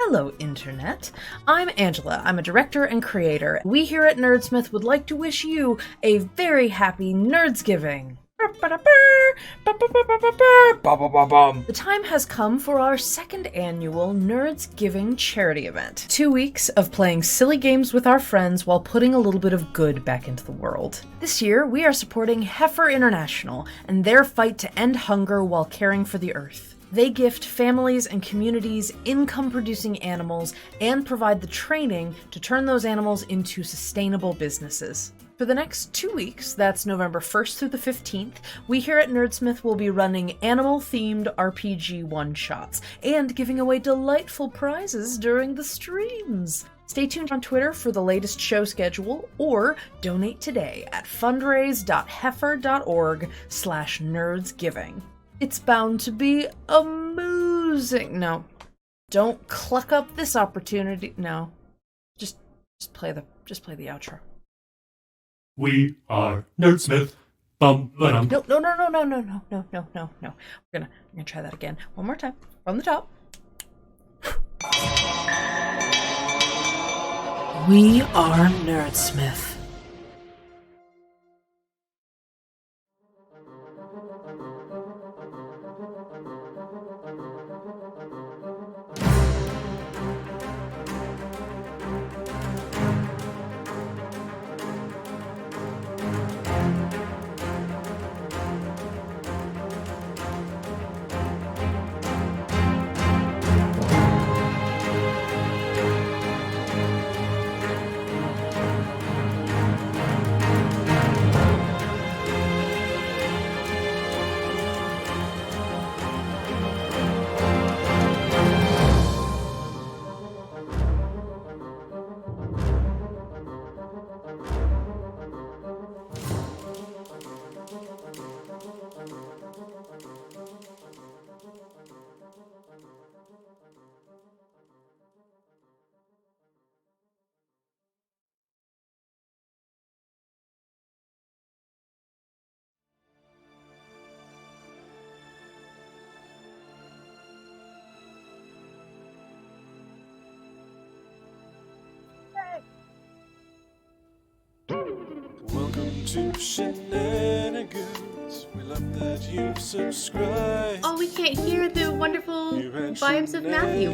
Hello, Internet. I'm Angela. I'm a director and creator. We here at Nerdsmith would like to wish you a very happy Nerdsgiving. The time has come for our second annual Nerdsgiving charity event. 2 weeks of playing silly games with our friends while putting a little bit of good back into the world. This year, we are supporting Heifer International and their fight to end hunger while caring for the earth. They gift families and communities income-producing animals and provide the training to turn those animals into sustainable businesses. For the next 2 weeks, that's November 1st through the 15th, we here at Nerdsmith will be running animal-themed RPG one-shots and giving away delightful prizes during the streams. Stay tuned on Twitter for the latest show schedule or donate today at fundraise.heifer.org/nerdsgiving. It's bound to be amusing. No, don't cluck up this opportunity. No, just play the outro. We are Nerdsmith. Bum ba-dum. No. We're gonna try that again. One more time. From the top. We are Nerdsmith. Welcome to Shenanigoons. We love that you've subscribed. Oh, we can't hear the wonderful vibes of Matthew.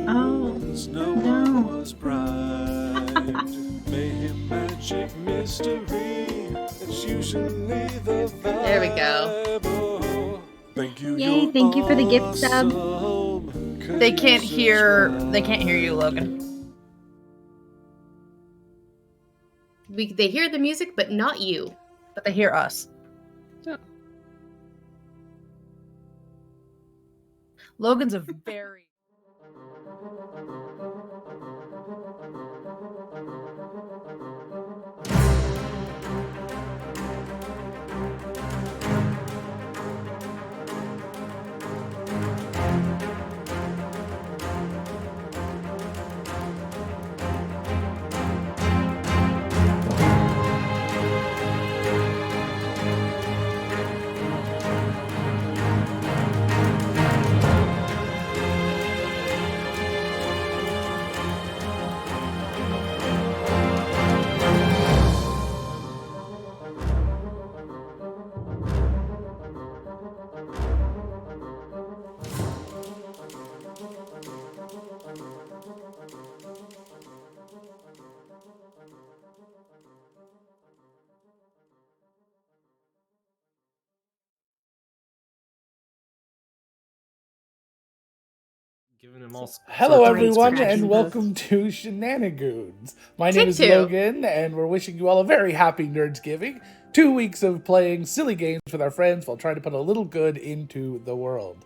Oh, no. Was bright. Mayhem, magic, mystery. It's usually the vibe. There we go. Oh, thank you. Yay, thank you for the gift sub. They can't hear you, Logan. They hear the music, but not you. But they hear us. Oh. Logan's a very... Giving them all Hello, for brain everyone, scratching. and welcome to Shenanigoons. My name Take is two. Logan, and we're wishing you all a very happy Nerdsgiving. 2 weeks of playing silly games with our friends while trying to put a little good into the world.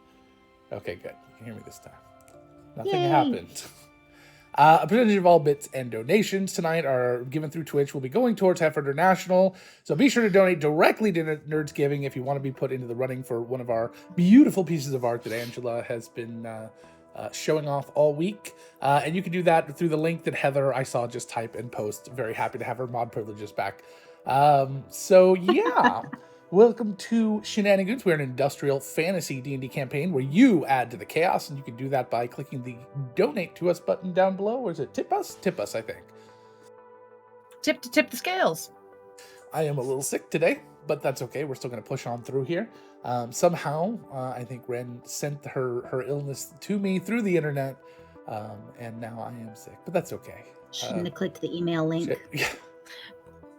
Okay, good. You can hear me this time. Nothing Yay. happened. A percentage of all bits and donations tonight are given through Twitch will be going towards Heifer International, so be sure to donate directly to Nerdsgiving if you want to be put into the running for one of our beautiful pieces of art that Angela has been showing off all week. And you can do that through the link that Heather, I saw, just type and post. Very happy to have her mod privileges back. So yeah, Welcome to Shenanigoons. We're an industrial fantasy D&D campaign where you add to the chaos, and you can do that by clicking the Donate to Us button down below. Or is it Tip Us? Tip Us, I think. Tip the scales. I am a little sick today, but that's okay. We're still going to push on through here. Somehow, I think Wren sent her illness to me through the internet, and now I am sick, but that's okay. Shouldn't have clicked the email link. Yeah.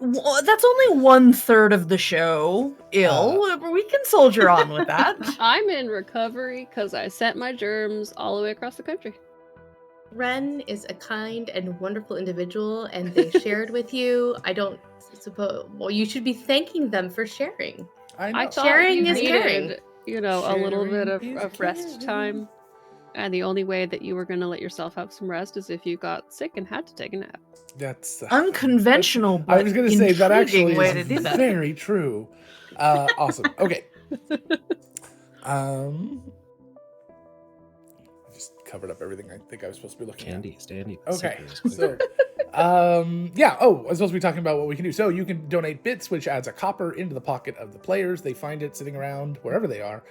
Well, that's only 1/3 of the show. We can soldier on with that. I'm in recovery because I sent my germs all the way across the country. Wren is a kind and wonderful individual, and they shared with you. I don't suppose. Well, you should be thanking them for sharing. I thought Sharing you is needed, caring. A little bit of Sharing is rest caring. time. And the only way that you were going to let yourself have some rest is if you got sick and had to take a nap. That's Unconventional, but I was going to say that actually intriguing way to is do that. very true. Awesome. Okay. I just covered up everything I think I was supposed to be looking at. Standy. Okay. So, yeah. Oh, I was supposed to be talking about what we can do. So you can donate bits, which adds a copper into the pocket of the players. They find it sitting around wherever they are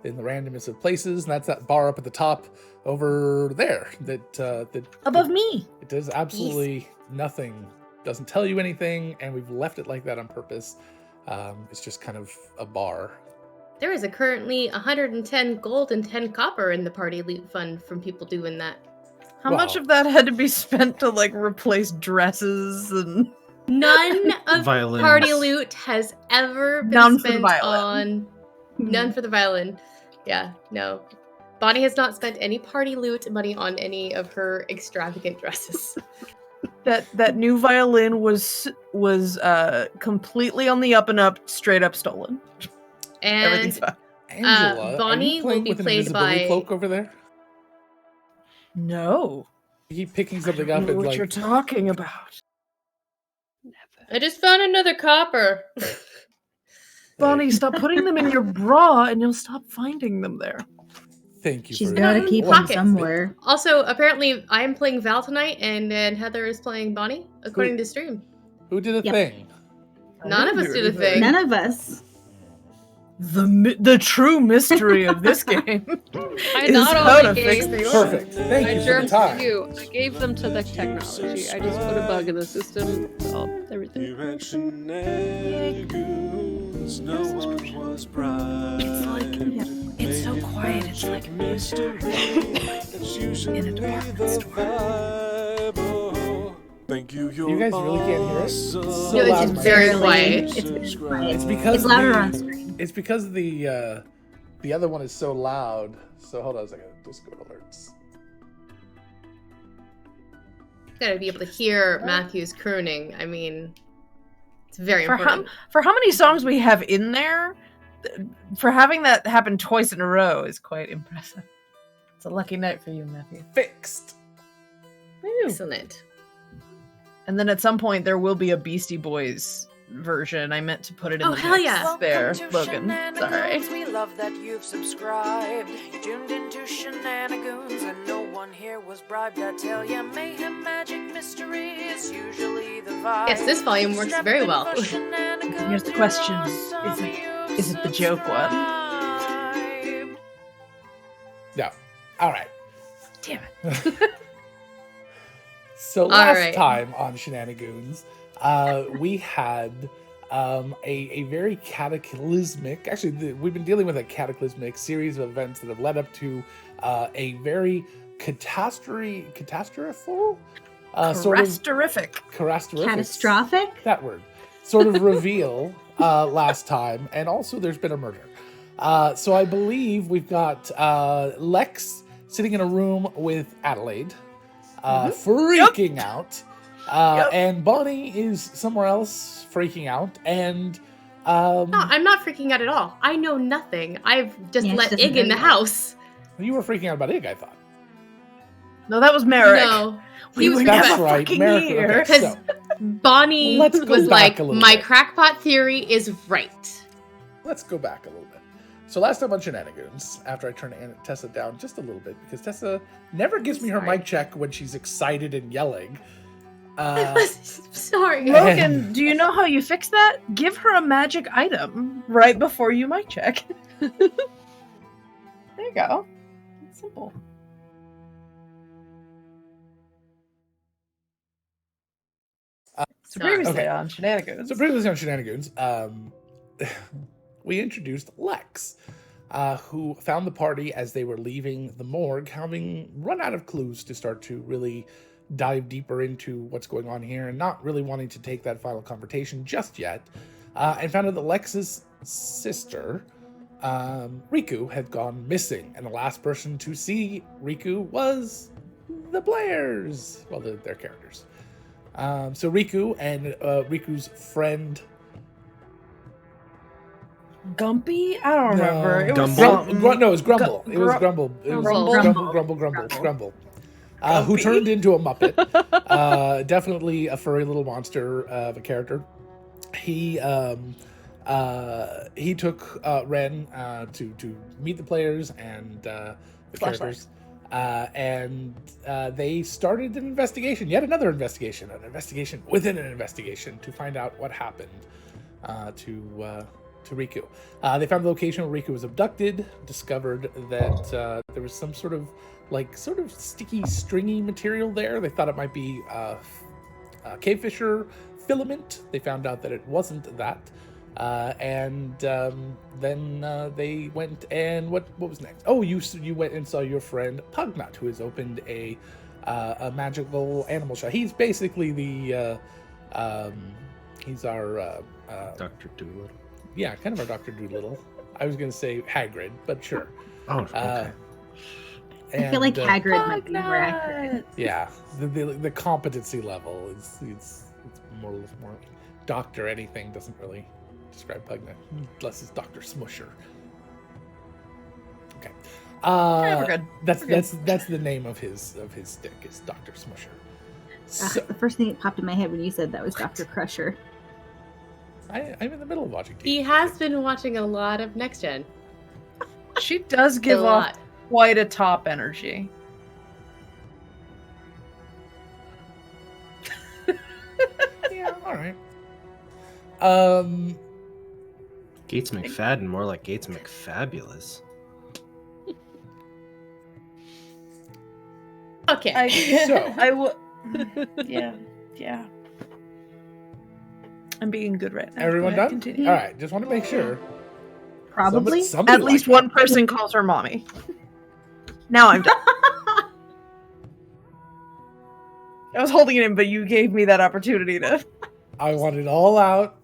in the randomest of places, and that's that bar up at the top over there. That Above me. it does absolutely nothing. Doesn't tell you anything, and we've left it like that on purpose. It's just kind of a bar. There is currently 110 gold and 10 copper in the party loot fund from people doing that. How much Wow. of that had to be spent to like replace dresses and None of Violins. party loot has ever been None for the spent violin. on. None for the violin. Yeah, no. Bonnie has not spent any party loot money on any of her extravagant dresses. that new violin was completely on the up and up, straight up stolen. Everything's And fine. Angela, Bonnie are you will playing be with an played invisibility by- cloak over there? No. You keep picking I something don't up know and what like you're talking about. I just found another copper. Bonnie, stop putting them in your bra and you'll stop finding them there. Thank you. She's for got to in keep them pockets. somewhere. Also, apparently, I am playing Val tonight, and Heather is playing Bonnie, according to stream. Who did a Yep. thing? None of us did a thing. None of us. The true mystery of this game I is not how to only fix gave the Perfect. Thank my you for the germs time. to you, I gave them to the technology. I just put a bug in the system, solved everything. You had shenanigans, no one was bright. It's so quiet, it's like mystery. That's usually in a department the store. vibe. Oh, thank you, You guys really can't hear it? It's so No, it's loud just in my very ears. quiet. It's very quiet. It's because It's louder the- on screen. It's because the other one is so loud. So hold on a second. Discord alerts. Gotta be able to hear Matthew's crooning. I mean, it's very for important. how many songs we have in there. For having that happen twice in a row is quite impressive. It's a lucky night for you, Matthew. Fixed. Excellent. And then at some point there will be a Beastie Boys version. I meant to put it in Oh, the hell mix yeah. there, Welcome to Logan. Sorry. Shenanigans. We love that you've subscribed. You tuned into Shenanigoons, and no one here was bribed. I tell ya, mayhem, magic, mystery is usually the vibe. Yes, this volume works very well. Here's the question. Is it the joke one? Yeah. All right. Damn it. So last right. time on Shenanigoons, we had a very cataclysmic. Actually, we've been dealing with a cataclysmic series of events that have led up to a very catastrophal, sort of Catastrophic? that word, sort of reveal last time, and also there's been a murder. So I believe we've got Lex sitting in a room with Adelaide, freaking out, and Bonnie is somewhere else freaking out, and No, I'm not freaking out at all. I know nothing. I've just Yeah, she let doesn't Ig in know the yet. house. you were freaking out about Ig, I thought. No, that was Merrick. No. We He was were That's never right, fucking Merrick. here. Okay, Because so Bonnie Let's go was back like, a little my bit. crackpot theory is right. let's go back a little bit. So last time on Shenanigoons, after I turned Tessa down just a little bit, because Tessa never gives me her Sorry. mic check when she's excited and yelling, Sorry. Logan, do you know how you fix that? Give her a magic item right before you mic check. There you go. It's simple. So previously on Shenanigans. So previously on Shenanigoons, we introduced Lex, who found the party as they were leaving the morgue, having run out of clues to start to really dive deeper into what's going on here and not really wanting to take that final confrontation just yet, and found out that Lex's sister, Riku, had gone missing, and the last person to see Riku was the players. Well, their characters. So Riku and Riku's friend Gumpy? I don't remember. It was no, it was Grumble. It was Grumble. It was Grumble. Who turned into a Muppet. Definitely a furry little monster of a character. He took Wren to meet the players and the characters. And they started an investigation, yet another investigation, an investigation within an investigation to find out what happened to Riku. They found the location where Riku was abducted, discovered that there was some sort of sticky, stringy material there. They thought it might be cave fisher filament. They found out that it wasn't that. And then they went and what was next? Oh, you went and saw your friend Pugnut, who has opened a magical animal shop. He's basically the he's our Dr. Doolittle. Yeah, kind of our Dr. Doolittle. I was gonna say Hagrid, but sure. Oh, okay. I feel like Hagrid might be more accurate. Yeah, the competency level it's more doctor anything doesn't really describe Pugnut unless it's Dr. Smusher. Okay. We're good. That's the name of his stick is Dr. Smusher. So, The first thing that popped in my head when you said that was Dr. Crusher. I'm in the middle of watching TV. He has been watching a lot of Next Gen. She does give off quite a top energy. Yeah, all right. Gates McFadden, more like Gates McFabulous. Okay. I will. Yeah. I'm being good right now. Everyone Go ahead, done? continue. All right, just want to make sure. Probably. Somebody At least one person calls her mommy. Now I'm done. I was holding it in, but you gave me that opportunity to. I want it all out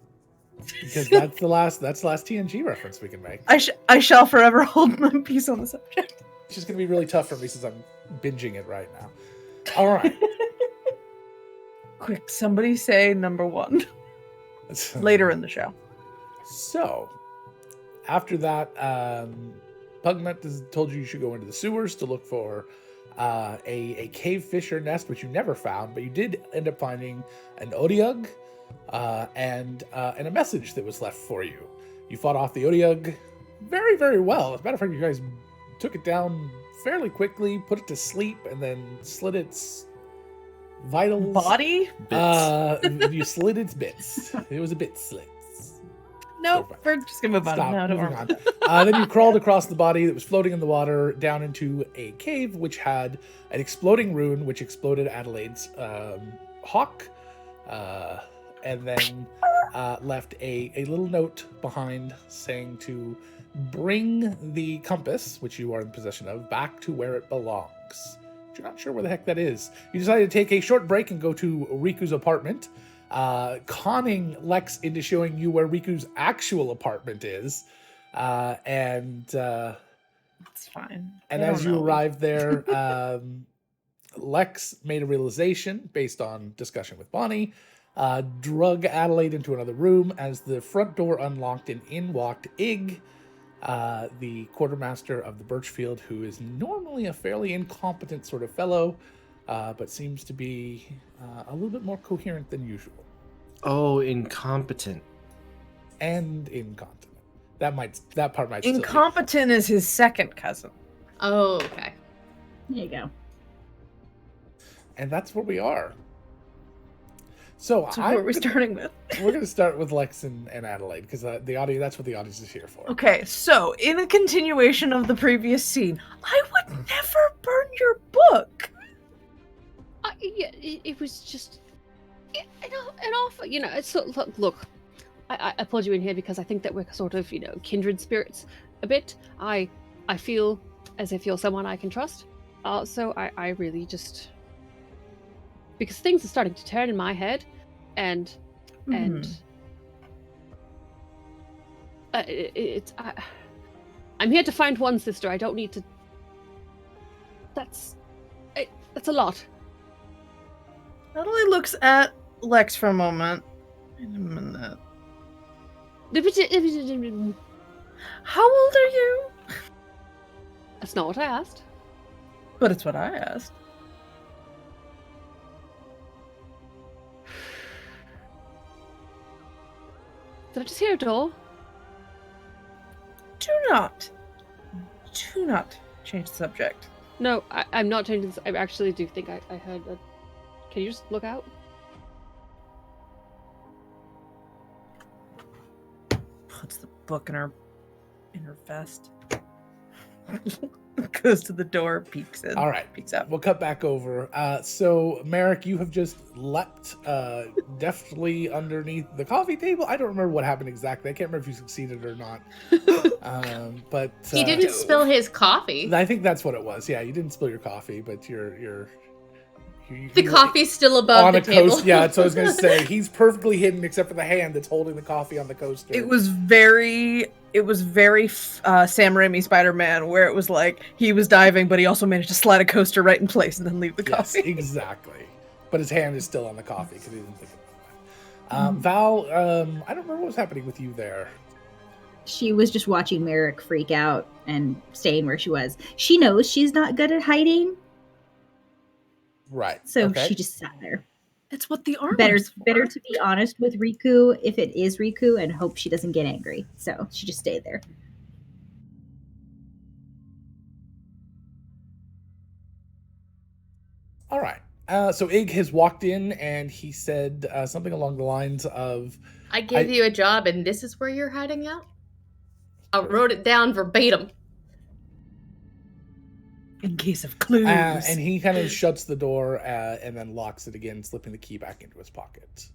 because that's the last TNG reference we can make. I shall forever hold my peace on the subject. It's just gonna be really tough for me since I'm binging it right now. All right. Quick, somebody say number 1 later in the show. So, after that, Pugnut has told you should go into the sewers to look for a cave fisher nest, which you never found, but you did end up finding an Odiug and a message that was left for you. You fought off the Odiug very, very well. As a matter of fact, you guys took it down fairly quickly, put it to sleep, and then slit its vitals. Body? You slit its bits. It was a bit slit. Nope, we're just gonna move on. Stop, No, don't moving worry. on. Then you crawled across the body that was floating in the water down into a cave, which had an exploding rune, which exploded Adelaide's hawk, and then left a little note behind saying to bring the compass, which you are in possession of, back to where it belongs. But you're not sure where the heck that is. You decided to take a short break and go to Riku's apartment, conning Lex into showing you where Riku's actual apartment is. It's fine. And as you arrived there, Lex made a realization based on discussion with Bonnie, drug Adelaide into another room as the front door unlocked and in walked Ig, the quartermaster of the Birchfield, who is normally a fairly incompetent sort of fellow, but seems to be a little bit more coherent than usual. Oh, incompetent. And incontinent. That part might Incompetent is his second cousin. Oh, okay. There you go. And that's where we are. So who are we starting with? We're going to start with Lex and Adelaide because the audience. That's what the audience is here for. Okay, so in a continuation of the previous scene, I would never burn your book. Yeah, it was just an offer. It's look. I pulled you in here because I think that we're sort of, kindred spirits a bit. I feel as if you're someone I can trust. So I really just, because things are starting to turn in my head, and I'm here to find one sister. I don't need to. That's a lot. Natalie looks at Lex for a moment. Wait a minute. How old are you? That's not what I asked. But it's what I asked. Did I just hear a door? Do not change the subject. No, I'm not changing this. I actually do think I heard a... Can you just look out? Puts the book in her vest. Goes to the door, peeks in. All right, peeks out. We'll cut back over. So, Merrick, you have just leapt deftly underneath the coffee table. I don't remember what happened exactly. I can't remember if you succeeded or not. But he didn't spill his coffee. I think that's what it was. Yeah, you didn't spill your coffee, but the coffee's still above the table. Coaster. Yeah, that's what I was going to say. He's perfectly hidden except for the hand that's holding the coffee on the coaster. It was very Sam Raimi Spider-Man, where it was like he was diving, but he also managed to slide a coaster right in place and then leave the coffee. Yes, exactly. But his hand is still on the coffee because he didn't think about that. Val, I don't remember what was happening with you there. She was just watching Merrick freak out and staying where she was. She knows she's not good at hiding. Right. So she just sat there. It's what the armor better is for. Better to be honest with Riku if it is Riku and hope she doesn't get angry. So she just stayed there. All right. So Ig has walked in and he said something along the lines of, I gave you a job and this is where you're hiding out? I wrote it down verbatim. In case of clues. And he kind of shuts the door and then locks it again, slipping the key back into his pocket.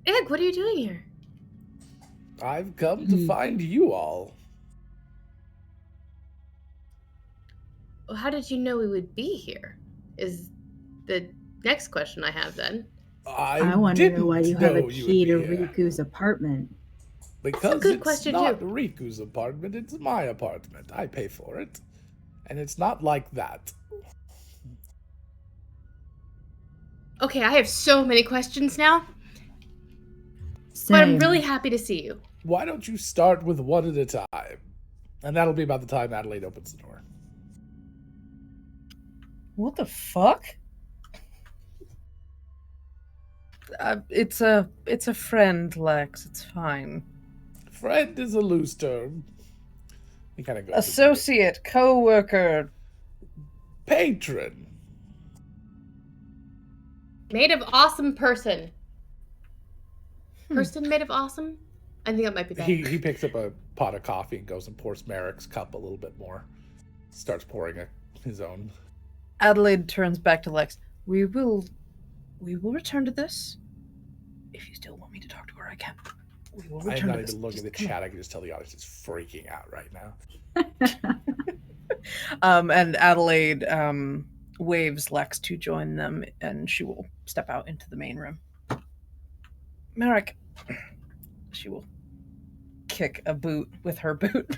Ig, what are you doing here? I've come to find you all. Well, how did you know we would be here? Is the next question I have then. I want to know why you have a key to Riku's apartment. Because it's not Riku's apartment, it's my apartment. I pay for it. And it's not like that. Okay, I have so many questions now. Same. But I'm really happy to see you. Why don't you start with one at a time? And that'll be about the time Adelaide opens the door. What the fuck? It's a friend, Lex. It's fine. Friend is a loose term. He kind of goes. Associate, co-worker, patron. Made of awesome person. Person made of awesome? I think that might be better. He picks up a pot of coffee and goes and pours Merrick's cup a little bit more. Starts pouring his own. Adelaide turns back to Lex. We will return to this. If you still want me to talk to her, I can. We will return to this. I'm not even looking at the chat. I can just tell the audience is freaking out right now. And Adelaide waves Lex to join them, and she will step out into the main room. Merrick, she will kick a boot with her boot.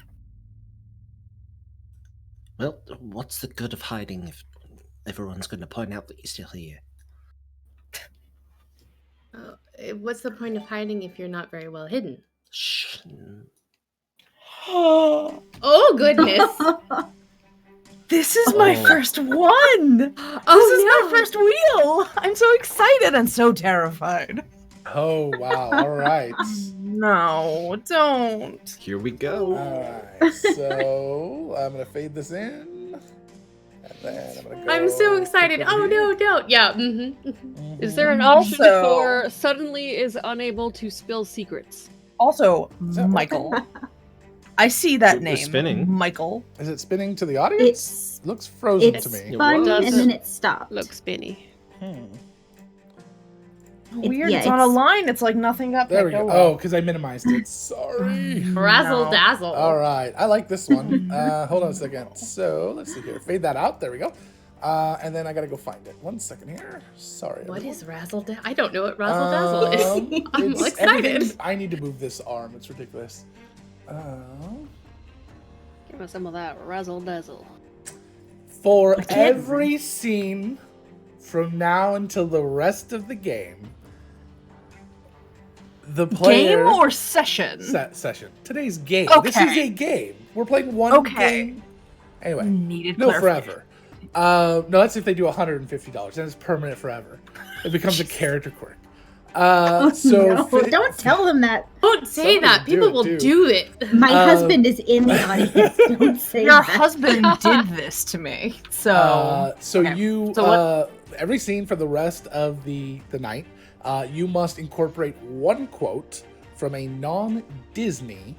Well, what's the good of hiding if everyone's going to point out that you're still here? What's the point of hiding if you're not very well hidden? Shh. Oh, goodness. This is my first one. This is my first wheel. I'm so excited and so terrified. Oh, wow. All right. No, don't. Here we go. All right. So I'm going to fade this in. And then I'm gonna go. I'm so excited. click Oh over here. no, don't. Yeah. Mm-hmm. Is there an option Also- for suddenly is unable to spill secrets? Also, that Michael. I see that It was name. spinning. Michael. Is it spinning to the audience? It's Looks frozen it's to me. fun Does and then it it stopped. Look spinny. Weird. yeah, It's on a it's- line. It's like nothing got There we picked. go. well. Oh, because I minimized it. Sorry. Razzle No. dazzle. All right. I like this one. Hold on a second. So let's see here. Fade that out. There we go. And then I gotta go find it. 1 second here. Sorry. What everyone. is razzle dazzle? I don't know what razzle dazzle is. I'm it's excited. everything- I need to move this arm. It's ridiculous. Give us some of that razzle dazzle. For can't- every scene from now until the rest of the game, the player Game or session? session. Today's game. This is Okay. a game. We're playing one Okay. game. Anyway, Needed no clarification. forever. No, that's if they do $150. Then it's permanent forever. It becomes a character quirk. So No, don't tell them that. Don't say that. Somebody do People it, will too. do it. My Um, husband is in the audience. Don't say Your that. husband did this to me. So, okay. you So what- every scene for the rest of the night, you must incorporate one quote from a non-Disney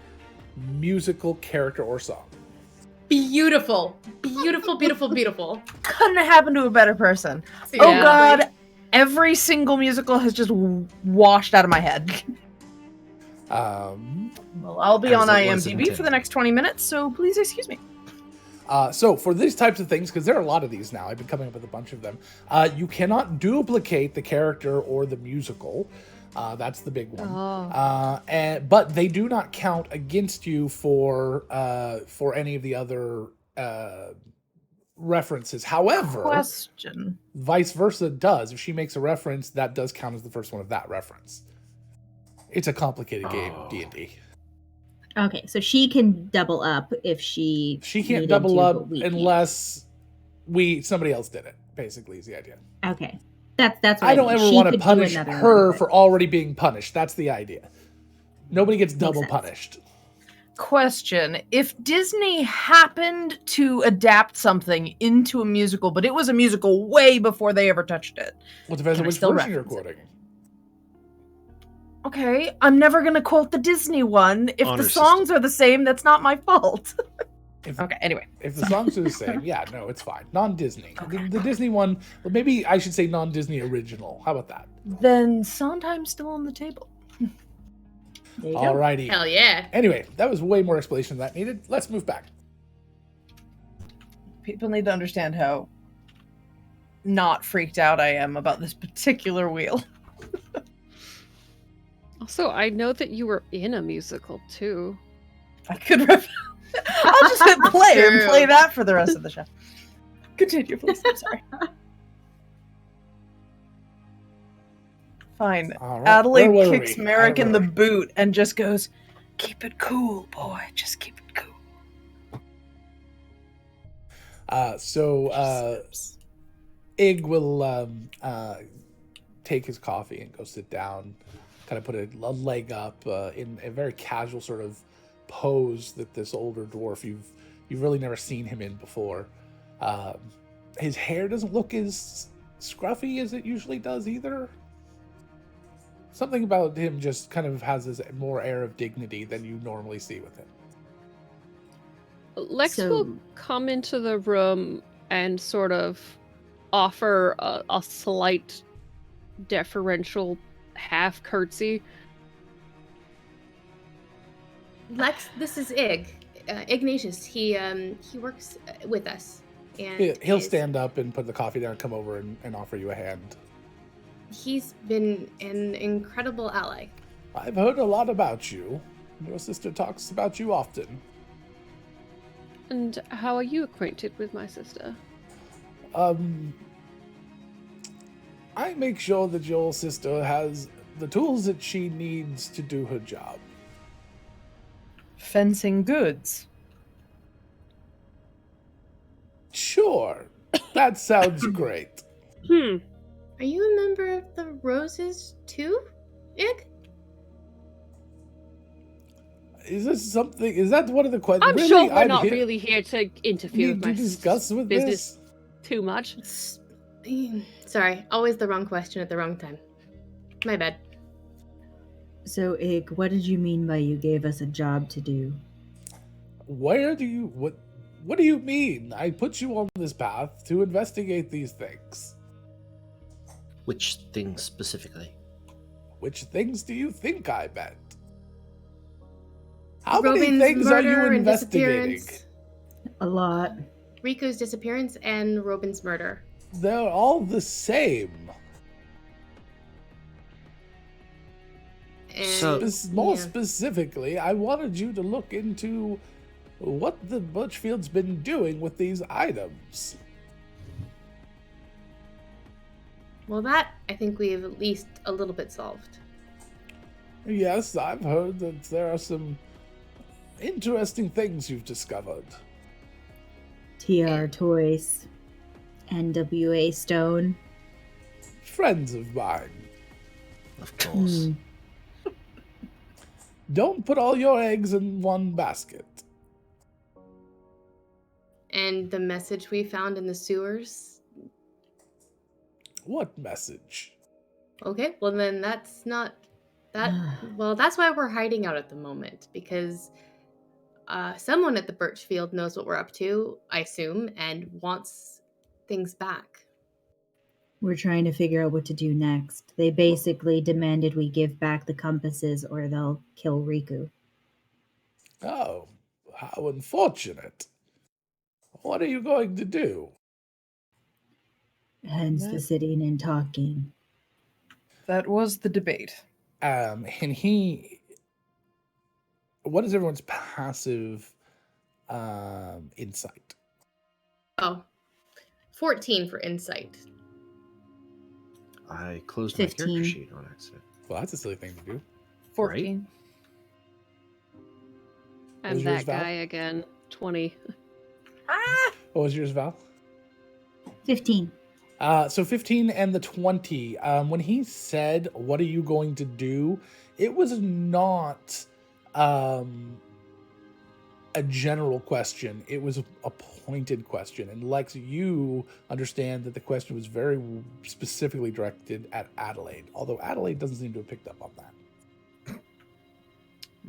musical character or song. Beautiful. Beautiful, beautiful, beautiful. couldn't have happened to a better person. Seriously. Oh God, every single musical has just washed out of my head. Well, I'll be As on it was IMDb for intended. the next 20 minutes, so please excuse me. So for these types of things, because there are a lot of these now, I've been coming up with a bunch of them. You cannot duplicate the character or the musical. That's the big one. But they do not count against you for any of the other references. However, Question. vice versa does. If she makes a reference, that does count as the first one of that reference. It's a complicated game, D&D. Okay, so she can double up if she. She can't needed double to, up but we can't. unless somebody else did it. Basically, is the idea. Okay, that's what I don't mean. ever She want to could do punish another her one, but- for already being punished. That's the idea. Nobody gets double sense. punished. Question. If Disney happened to adapt something into a musical, but it was a musical way before they ever touched it. Well, it depends Can on I which still version you're reference quoting. Okay, I'm never gonna quote the Disney one. If Honor the songs are the same, that's not my fault. If, Okay, anyway. if the songs are the same, yeah, no, it's fine. Non-Disney. The Disney one, well, maybe I should say non-Disney original. How about that? Then Sondheim's still on the table. There you go. Alrighty. Hell yeah. Anyway, that was way more explanation than that needed. Let's move back. People need to understand how not freaked out I am about this particular wheel. Also, I know that you were in a musical too. I could I'll just hit play and True. play that for the rest of the show. Continue, please. I'm sorry. Fine. All right, Adelaide where were kicks we? Merrick in the Where were boot and just goes, "Keep it cool, boy. Just keep it cool." Ig will take his coffee and go sit down, kind of put a leg up in a very casual sort of pose that this older dwarf you've really never seen him in before. His hair doesn't look as scruffy as it usually does either. Something about him just kind of has this more air of dignity than you normally see with him. Lex So- will come into the room and sort of offer a slight deferential half curtsy. Lex, this is Ig. Ignatius. He works with us. And He'll is- stand up and put the coffee down, come over and offer you a hand. He's been an incredible ally. I've heard a lot about you. Your sister talks about you often. And how are you acquainted with my sister? I make sure that your sister has the tools that she needs to do her job. Fencing goods. Sure, that sounds great. Are you a member of the Roses too, Ig? Is this something? Is that one of the questions? I'm really? sure we're I'm not here- really here to interfere need with to my discuss with business. this. too much. Sorry, always the wrong question at the wrong time. My bad. So, Ig, what did you mean by you gave us a job to do? What do you mean? I put you on this path to investigate these things. Which things specifically? Which things do you think I meant? How many Robin's things are you murder and investigating? disappearance. A lot. Riku's disappearance and Robin's murder. They're all the same. And, So- More yeah. specifically, I wanted you to look into what the Butchfield's been doing with these items. Well, that I think we've at least a little bit solved. Yes, I've heard that there are some interesting things you've discovered. TR Toys. NWA Stone. Friends of mine. Of course. Don't put all your eggs in one basket. And the message we found in the sewers. What message? Okay, well then that's not that. Well, that's why we're hiding out at the moment, because someone at the Birchfield knows what we're up to, I assume, and wants things back. We're trying to figure out what to do next. They basically demanded we give back the compasses or they'll kill Riku. Oh, how unfortunate. What are you going to do? Hence the sitting and talking. That was the debate. And what is everyone's passive insight? Oh, 14 for insight. I closed my 15. character sheet on accident. Well, that's a silly thing to do. 14. I'm was yours, that Val? guy again. 20. What was yours, Val? 15. So 15 and the 20. When he said, "What are you going to do?" It was not a general question. It was a pointed question. And Lex, you understand that the question was very specifically directed at Adelaide, although Adelaide doesn't seem to have picked up on that.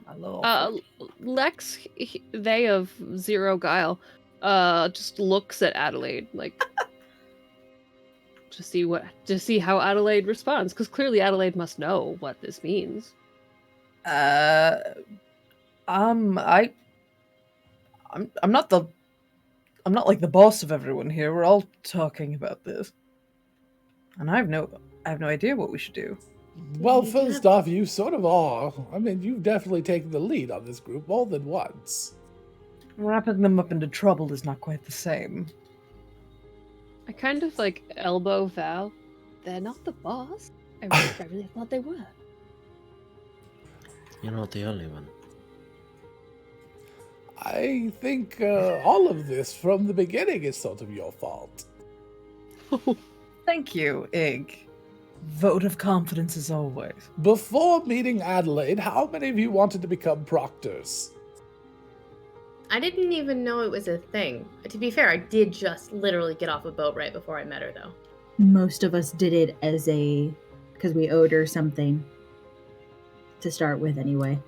My little Lex, they of zero guile, just looks at Adelaide like to see how Adelaide responds, because clearly Adelaide must know what this means. I'm not like the boss of everyone here. We're all talking about this. And I have no idea what we should do. Well, first off, you sort of are. I mean, you've definitely taken the lead on this group more than once. Wrapping them up into trouble is not quite the same. I kind of like elbow Val. They're not the boss. I really thought they were. You're not the only one. I think all of this from the beginning is sort of your fault. Thank you, Ig. Vote of confidence as always. Before meeting Adelaide, how many of you wanted to become proctors? I didn't even know it was a thing. To be fair, I did just literally get off a boat right before I met her, though. Most of us did it because we owed her something. To start with, anyway.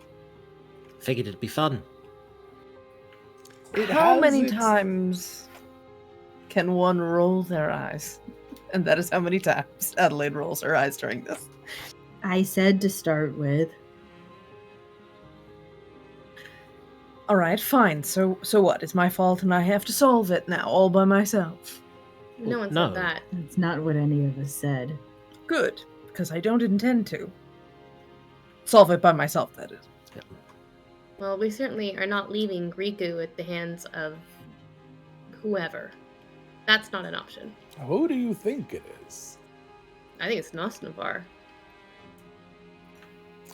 Figured it'd be fun. How many times can one roll their eyes? And that is how many times Adelaide rolls her eyes during this. I said to start with. All right, fine. So what? It's my fault and I have to solve it now all by myself. No one No. said that. That's not what any of us said. Good, because I don't intend to. Solve it by myself, that is. Well, we certainly are not leaving Riku at the hands of whoever. That's not an option. Who do you think it is? I think it's Nosnavar.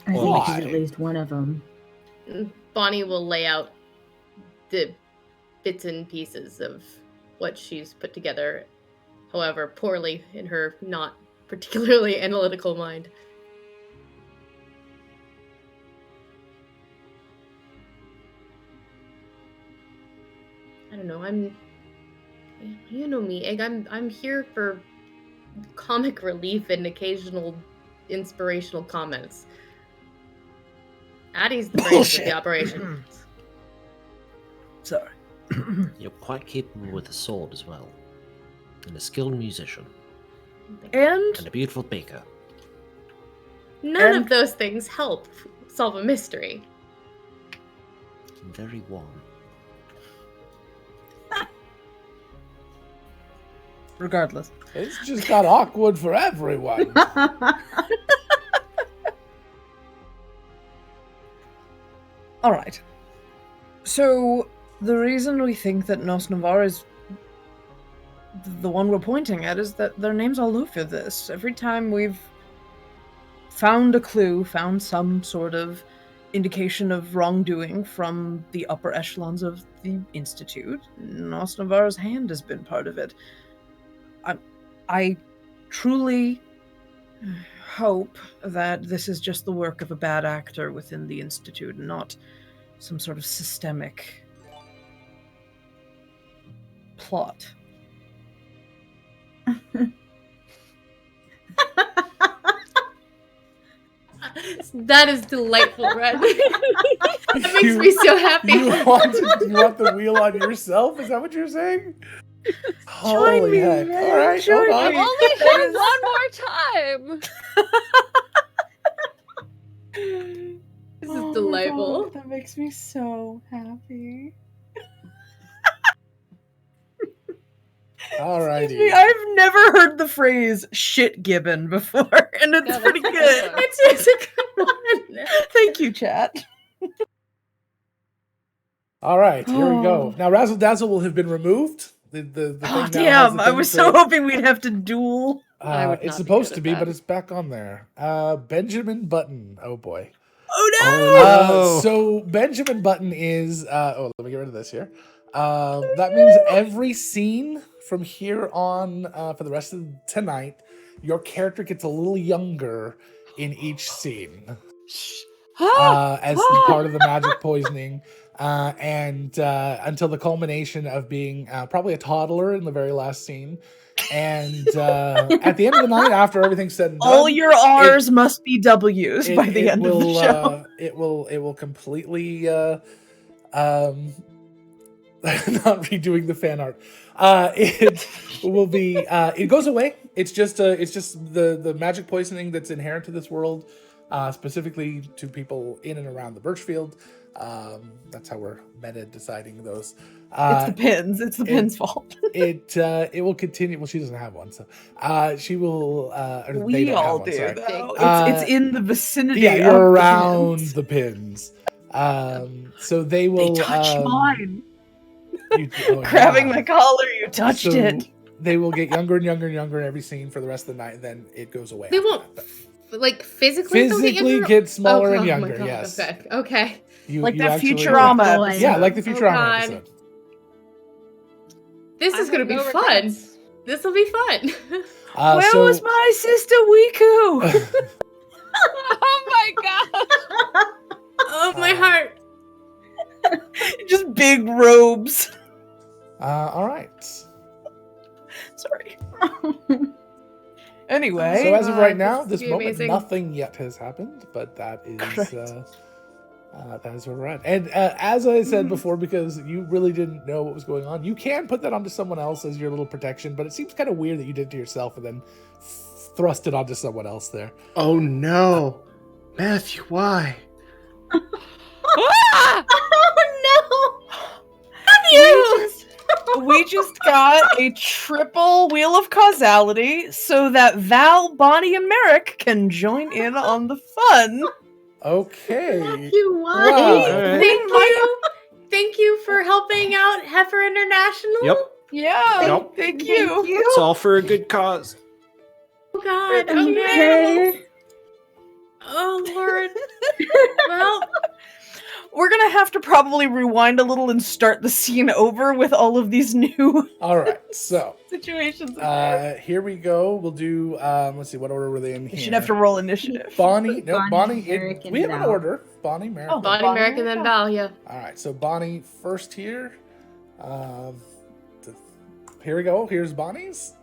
I think Why? she's at least one of them. Bonnie will lay out the bits and pieces of what she's put together, however poorly in her not particularly analytical mind. I don't know, You know me, Egg. I'm here for comic relief and occasional inspirational comments. Addie's the brains of the operation. Sorry. You're quite capable with a sword as well. And a skilled musician. And And a beautiful baker. None of those things help solve a mystery. And very warm. regardless. It's just got awkward for everyone. All right. So the reason we think that Nos Navarre is the one we're pointing at is that their name's all over this. Every time we've found a clue, found some sort of indication of wrongdoing from the upper echelons of the Institute, Nos Navarre's hand has been part of it. I truly hope that this is just the work of a bad actor within the Institute, not some sort of systemic plot. That is delightful, Red. That makes me so happy. You want the wheel on yourself? Is that what you're saying? Holy me, heck. man. All right, Join hold on. I'm only here one more time. This is delightful. God, that makes me so happy. Alrighty. I've never heard the phrase "shit gibbon" before, and it's Yeah, pretty that's good. good. It's a good one. Thank you, chat. All right, here we go. Oh. Now, Razzle Dazzle will have been removed. The thing now Oh, has damn, the I thing was to- so hoping we'd have to duel. I would it's not be supposed good to at be, that. but it's back on there. Benjamin Button. Oh boy. Oh no! Oh, no. So Benjamin Button is. Let me get rid of this here. That means every scene from here on for the rest of tonight, your character gets a little younger in each scene. As part of the magic poisoning, and until the culmination of being probably a toddler in the very last scene. And at the end of the night, after everything's said and done, All your R's must be W's by the end of the will, show. it will completely not redoing the fan art. It will be it goes away. It's just the magic poisoning that's inherent to this world, specifically to people in and around the Birchfield. That's how we're meta deciding those. It's the pins. It's the pins' fault. It will continue. Well, she doesn't have one, so she will. Or they We don't have all one, do, sorry. though. Uh, It's in the vicinity. Yeah, of you're the around pins. the pins. So they will. They touched mine. Grabbing my collar, you touched it. They will get younger and younger and younger in every scene for the rest of the night, and then it goes away. They after won't that. like physically they'll Physically younger? get smaller Oh, and oh my younger. God, Yes. Okay. Like that actually- Futurama Boy. episode. Yeah, like the Oh, Futurama God. episode. This I is gonna have be no fun. regrets. This will be fun. Where So- was my sister Wiku? Oh my god! Oh my heart. Just big robes. All right. Sorry. Anyway, So as of right God, now, this this is moment, amazing. nothing yet has happened, but that is Correct. that is where we're at. And as I said before, because you really didn't know what was going on, you can put that onto someone else as your little protection. But it seems kind of weird that you did it to yourself and then thrust it onto someone else there. Oh no. Matthew, why? Ah! we just got a triple wheel of causality so that Val, Bonnie, and Merrick can join in on the fun. Okay. You why? Wow. Thank you for helping out Heifer International. Yep. Yeah, Nope. thank you. It's all for a good cause. Oh God. Oh man. Okay. Oh Lord. Well, We're gonna have to probably rewind a little and start the scene over with all of these new All right. So situations. in there. here we go. We'll do. Let's see. What order were they in You here? should have to roll initiative. Bonnie. No, Bonnie, Bonnie. Merrick, and we have an Val. order. Bonnie, Merrick. Oh, Bonnie, Bonnie, Merrick, and then yeah. Val. Yeah. All right, so Bonnie first here. here we go. Here's Bonnie's.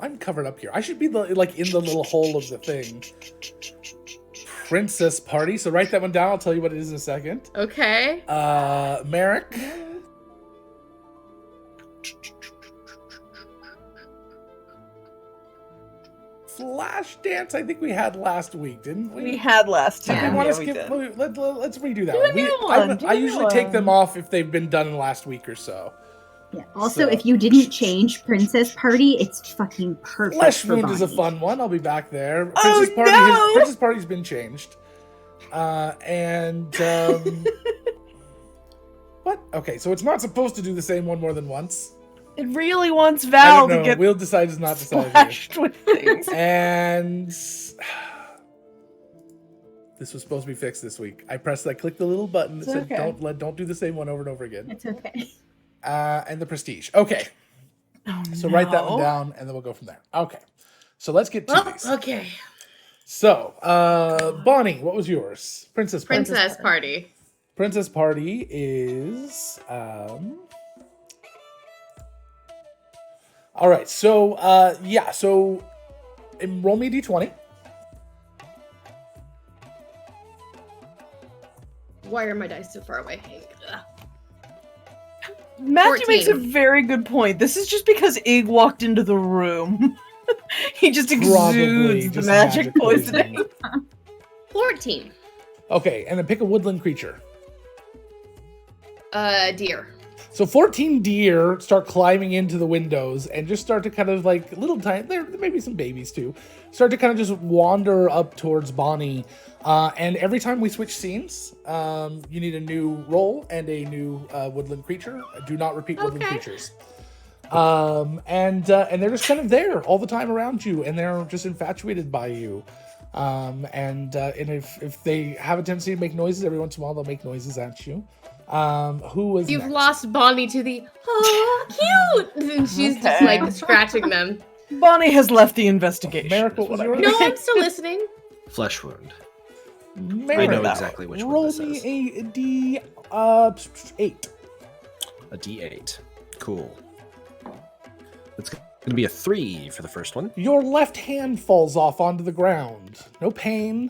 I'm covered up here. I should be in the little hole of the thing. Princess Party. So write that one down. I'll tell you what it is in a second. Okay. Merrick. Flash Dance, I think we had last week, didn't we? We had last time. Let's did. redo that Do a new one. I usually take them off if they've been done in the last week or so. Yeah. Also, if you didn't change Princess Party, it's fucking perfect. Flesh for Wound is a Bonnie. fun one. I'll be back there. Oh, Princess Party's been changed. What? Okay, so it's not supposed to do the same one more than once. It really wants I Val don't to know. get Will decides not decided. splashed with things. And this was supposed to be fixed this week. I clicked the little button that said don't do the same one over and over again. It's okay. And the Prestige. Okay. So write that one down and then we'll go from there. Okay. So let's get to these. Okay. So, Bonnie, what was yours? Princess Party. Princess Party is all right, so roll me a d20. Why are my dice so far away? Ugh. Matthew 14. makes a very good point. This is just because Ig walked into the room. He just exudes the magic poisoning. 14. Okay, and then pick a woodland creature. Deer. So 14 deer start climbing into the windows and just start to kind of little tiny, there may be some babies too, start to kind of just wander up towards Bonnie. And every time we switch scenes, you need a new roll and a new woodland creature. Do not repeat woodland creatures. And they're just kind of there all the time around you, and they're just infatuated by you. And if they have a tendency to make noises, every once in a while they'll make noises at you. Who was You've next? lost Bonnie to the cute, and she's just scratching them. Bonnie has left the investigation. Merrick, what was yours? No, I'm still listening. Flesh wound. Merrick, I know exactly which roll one this is. me a D8. A D8. Cool. It's going to be a 3 for the first one. Your left hand falls off onto the ground. No pain.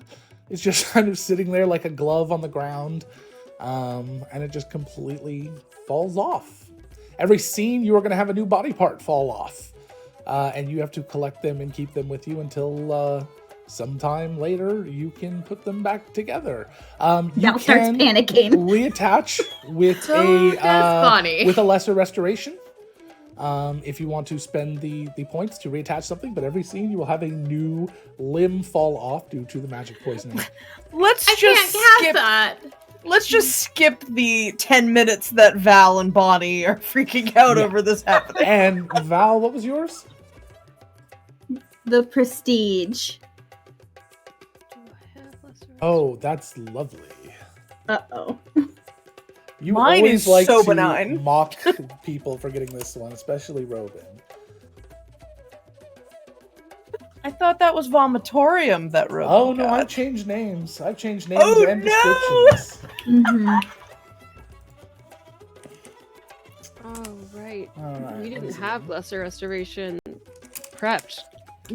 It's just kind of sitting there like a glove on the ground. And it just completely falls off. Every scene, you are going to have a new body part fall off. And you have to collect them and keep them with you until sometime later you can put them back together. You Val starts panicking. Reattach with with a lesser restoration. If you want to spend the points to reattach something, but every scene you will have a new limb fall off due to the magic poisoning. Let's just skip the 10 minutes that Val and Bonnie are freaking out over this happening. And Val, what was yours? The Prestige. Oh, that's lovely. Uh-oh. You Mine always is like so to benign. mock people for getting this one, especially Robin. I thought that was Vomitorium that wrote. Oh no, I've changed names. I've changed names and no! descriptions. Oh, right. All right, We didn't let's have lesser restoration prepped.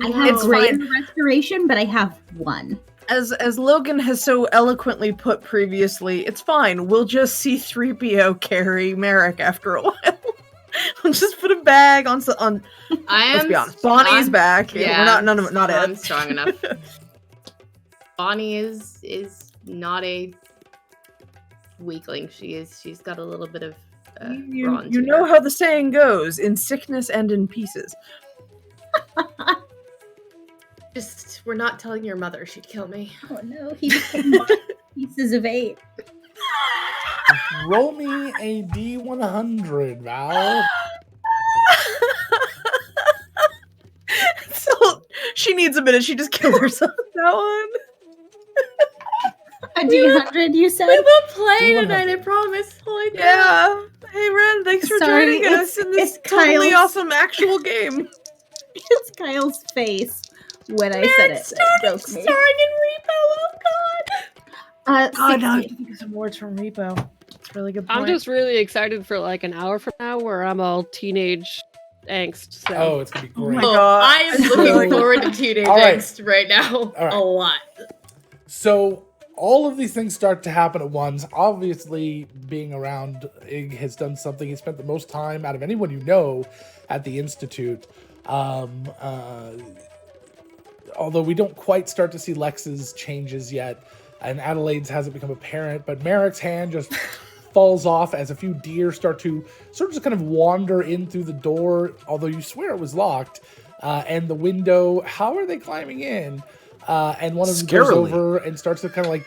I have greater restoration, but I have one. As Logan has so eloquently put previously, it's fine. We'll just see 3PO carry Merrick after a while. We'll just put a bag on. Let's be honest. Bonnie's back. Yeah, We're not I'm Ed. strong enough. Bonnie is not a weakling. She's got a little bit of brawn You to know her. how the saying goes: in sickness and in pieces. Just, we're not telling your mother. She'd kill me. Oh no, he's pieces of 8. Roll me a D100, Val. So she needs a minute. She just killed herself with that one. A D100, you said? We will play D100. tonight, I promise. Oh my god. Yeah. Hey, Wren, thanks for Sorry, joining us in this it's totally Kyle's- awesome actual game. It's Kyle's face when I said it. That broke me. Starring in Repo, oh god. Oh, no, I have 60. to think of some words from Repo. That's a really good point. I'm just really excited for like an hour from now where I'm all teenage angst. So. Oh, it's gonna be great. my God. I am looking forward to teenage All right. angst right now. All right. A lot. So all of these things start to happen at once. Obviously, being around Ig has done something. He spent the most time out of anyone you know at the Institute. Although we don't quite start to see Lex's changes yet, and Adelaide's hasn't become apparent, but Merrick's hand just falls off as a few deer start to sort of just kind of wander in through the door, although you swear it was locked, and the window. How are they climbing in? And one of them goes Scarily. over and starts to kind of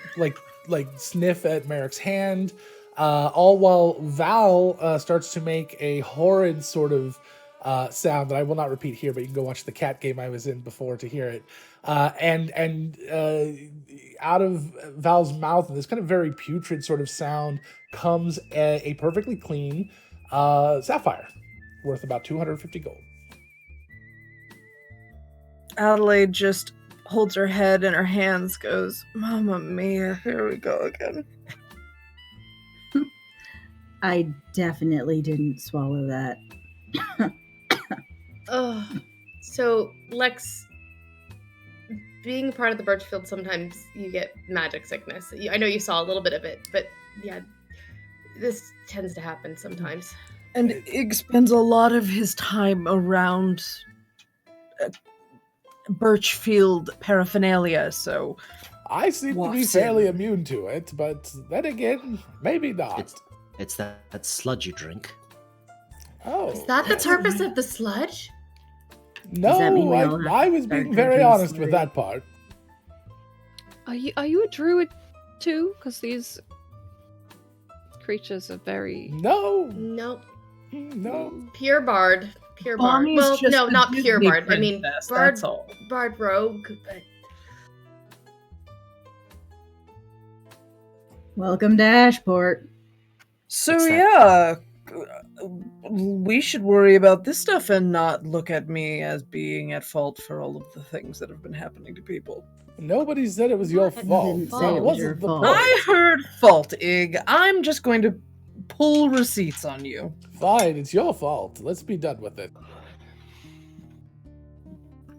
like sniff at Merrick's hand, all while Val starts to make a horrid sort of sound that I will not repeat here, but you can go watch the cat game I was in before to hear it. And out of Val's mouth, this kind of very putrid sort of sound comes a perfectly clean sapphire worth about 250 gold. Adelaide just holds her head in her hands, goes, Mamma mia, here we go again. I definitely didn't swallow that. Oh, so Lex, being part of the Birchfield, sometimes you get magic sickness. I know you saw a little bit of it, but yeah, this tends to happen sometimes. And Ig spends a lot of his time around Birchfield paraphernalia, so... I seem to be Wafts in. fairly immune to it, but then again, maybe not. It's that sludge you drink. Oh, Is that the purpose of the sludge? Does that mean no, we all have I to was start being very drinking honest with slurry? that part. Are you a druid too? Because these creatures are very. No, Nope. no. Pure bard. Pure bard. Bonnie's Well, just no, a not pure Disney bard. I mean, princess, bard. that's all. Bard rogue. But Welcome to Ashport. So What's yeah, we should worry about this stuff and not look at me as being at fault for all of the things that have been happening to people. Nobody said it was your What? fault. Didn't so say it it was wasn't your the fault. point. I heard fault, Ig. I'm just going to pull receipts on you. Fine, it's your fault. Let's be done with it.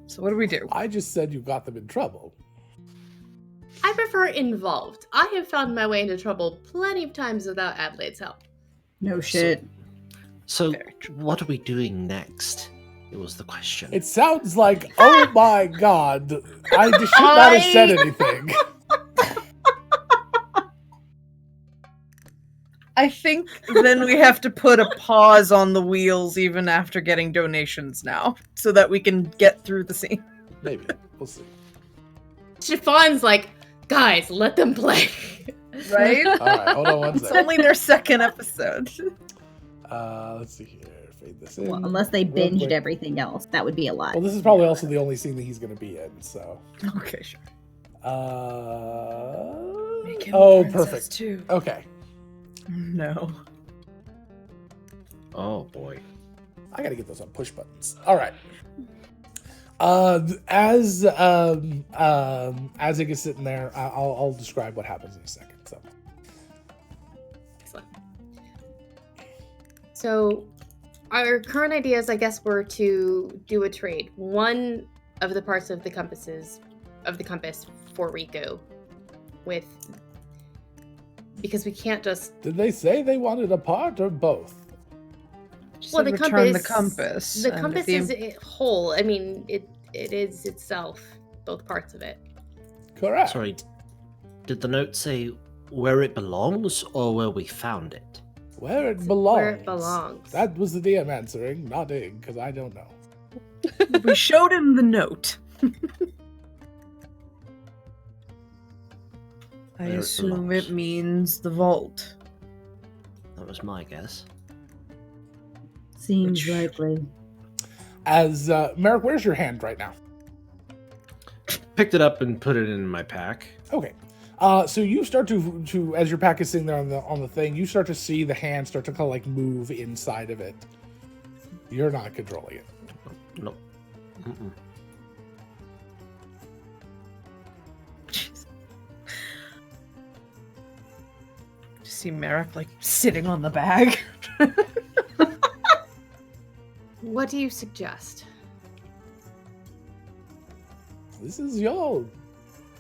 So what do we do? I just said you got them in trouble. I prefer involved. I have found my way into trouble plenty of times without Adelaide's help. No shit. So, Very true. what are we doing next? It was the question. It sounds like, oh my god, I should not have said anything. I think then we have to put a pause on the wheels even after getting donations now, so that we can get through the scene. Maybe. We'll see. Chiffon's like, guys, let them play. Right? Alright, hold on one It's second. only their second episode. Let's see here. Fade this in. Well, unless they real binged quick. everything else. That would be a lot. Well, this is probably also the only scene that he's going to be in, so. Okay, sure. Make him a Oh, princess, perfect. too. Okay. No. Oh boy. I gotta get those on push buttons. All right. As Ig is sitting there, I'll describe what happens in a second. So, Excellent. So, our current ideas, I guess, were to do a trade. One of the parts of the compass for Riku, because we can't just. did they say they wanted a part or both? Just Well, said the return compass. The The and compass the- is whole. I mean, it is itself, both parts of it. Correct. Sorry. Did the note say where it belongs or where we found it? Where it belongs. Where it belongs. That was the DM answering, not Ig, because I don't know. We showed him the note. I Where it assume belongs. it means the vault. That was my guess. Seems Which- likely. As Merrick, where's your hand right now? Picked it up and put it in my pack. Okay. So you start to as your pack is sitting there on the thing, you start to see the hand start to kind of like move inside of it. You're not controlling it. No. Mm-mm. see Merrick, like, sitting on the bag. What do you suggest? This is your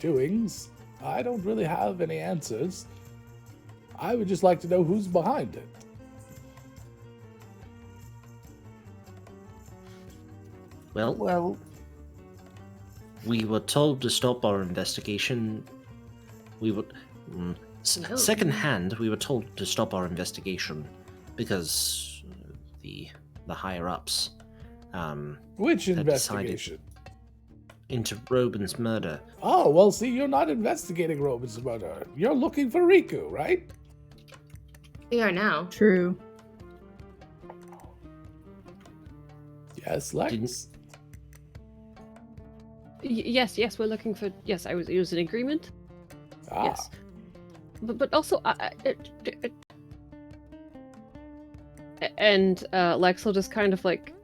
doings. I don't really have any answers. I would just like to know who's behind it. Well, we were told to stop our investigation. We were No. second hand. We were told to stop our investigation because the higher ups Which had investigation? into Robin's murder. Oh, well, see, you're not investigating Robin's murder. You're looking for Riku, right? We are now. True. Yes, Lex. Yes, we're looking for. Yes, it was an agreement. Ah, Yes, but also, and Lex will just kind of like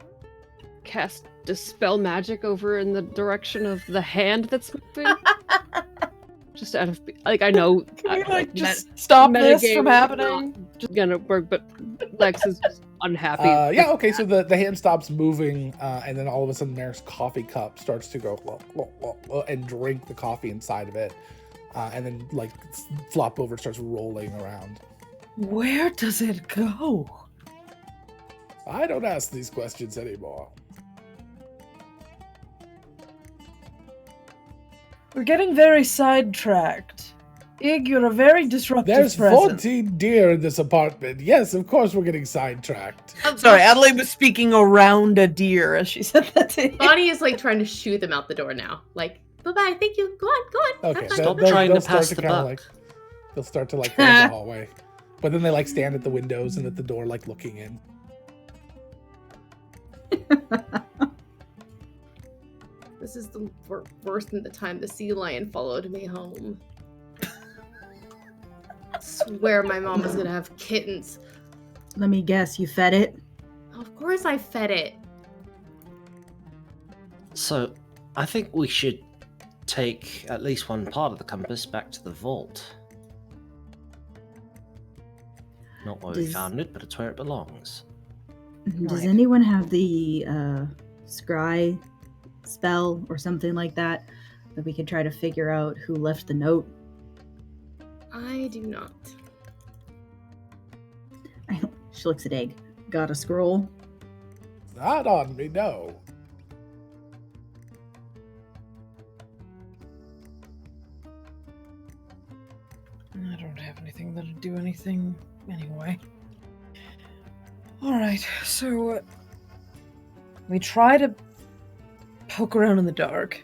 cast dispel magic over in the direction of the hand that's moving. Just out of like, I know. Can we, like, just met- stop this metagame from is happening? not just gonna work, but Lex is just unhappy. yeah, okay, so the hand stops moving, and then all of a sudden Merrick's coffee cup starts to go and drink the coffee inside of it, and then like flop over, starts rolling around. Where does it go? I don't ask these questions anymore. We're getting very sidetracked. Ig, you're a very disruptive There's presence. 14 deer in this apartment. Yes, of course we're getting sidetracked. Sorry, Adelaide was speaking around a deer as she said that to you. Bonnie is like trying to shoo them out the door now. Like, bye-bye, thank you. Go on. Okay, Have fun. Stop trying to start pass the kinda, buck. like, they'll start to like go in the hallway, but then they like stand at the windows and at the door, like looking in. This is the worse than the time the sea lion followed me home. Swear my mom was gonna have kittens. Let me guess, you fed it? Of course I fed it. So, I think we should take at least one part of the compass back to the vault. Not where we Does- found it, but it's where it belongs. Does Right. anyone have the scry spell or something like that we could try to figure out who left the note? I do not. She looks at Egg. Got a scroll? Not on me, no. I don't have anything that'll do anything anyway. Alright, so we try to poke around in the dark.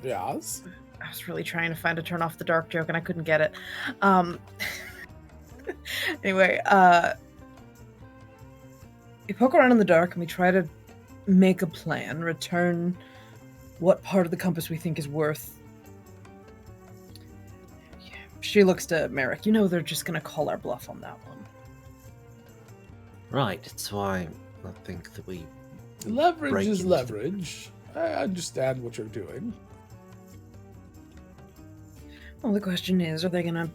Yes. I was really trying to find a turn off the dark joke and I couldn't get it. Anyway, we poke around in the dark and we try to make a plan, return what part of the compass we think is worth. Yeah. She looks to Merrick. You know they're just gonna call our bluff on that one. Right, so I think that we Leverage break is into- leverage. I understand what you're doing. Well, the question is, are they gonna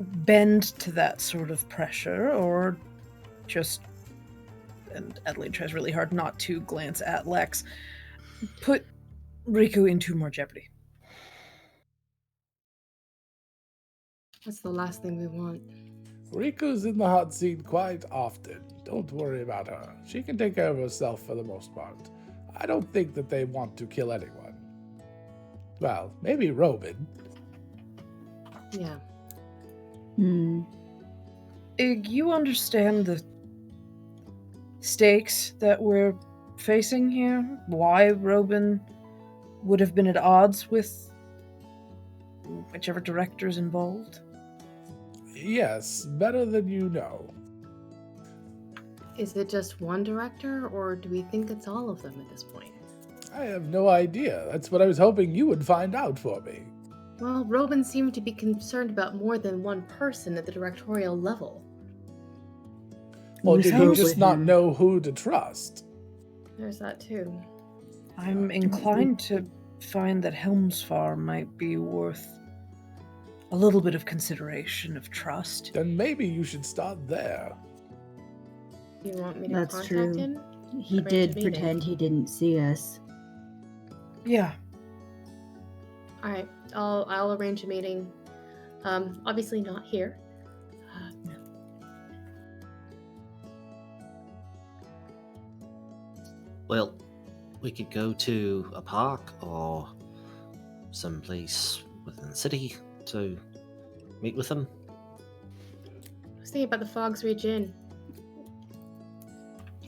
bend to that sort of pressure, or just, and Adelaide tries really hard not to glance at Lex, put Riku into more jeopardy? That's the last thing we want. Riku's in the hot seat quite often. Don't worry about her. She can take care of herself for the most part. I don't think that they want to kill anyone. Well, maybe Robin. Yeah. Ig, you understand the stakes that we're facing here? Why Robin would have been at odds with whichever director's involved? Yes, better than you know. Is it just one director, or do we think it's all of them at this point? I have no idea. That's what I was hoping you would find out for me. Well, Robin seemed to be concerned about more than one person at the directorial level. Or We did he spoke just with not him. know who to trust? There's that too. I'm inclined to find that Helm's Farm might be worth a little bit of consideration, of trust. Then maybe you should start there. You want me to That's contact true. him? He Arrange a did meeting. pretend he didn't see us. Yeah. All right, I'll arrange a meeting. Obviously not here. Well, we could go to a park or someplace within the city to meet with them. I was thinking about the Fog's Reach Inn.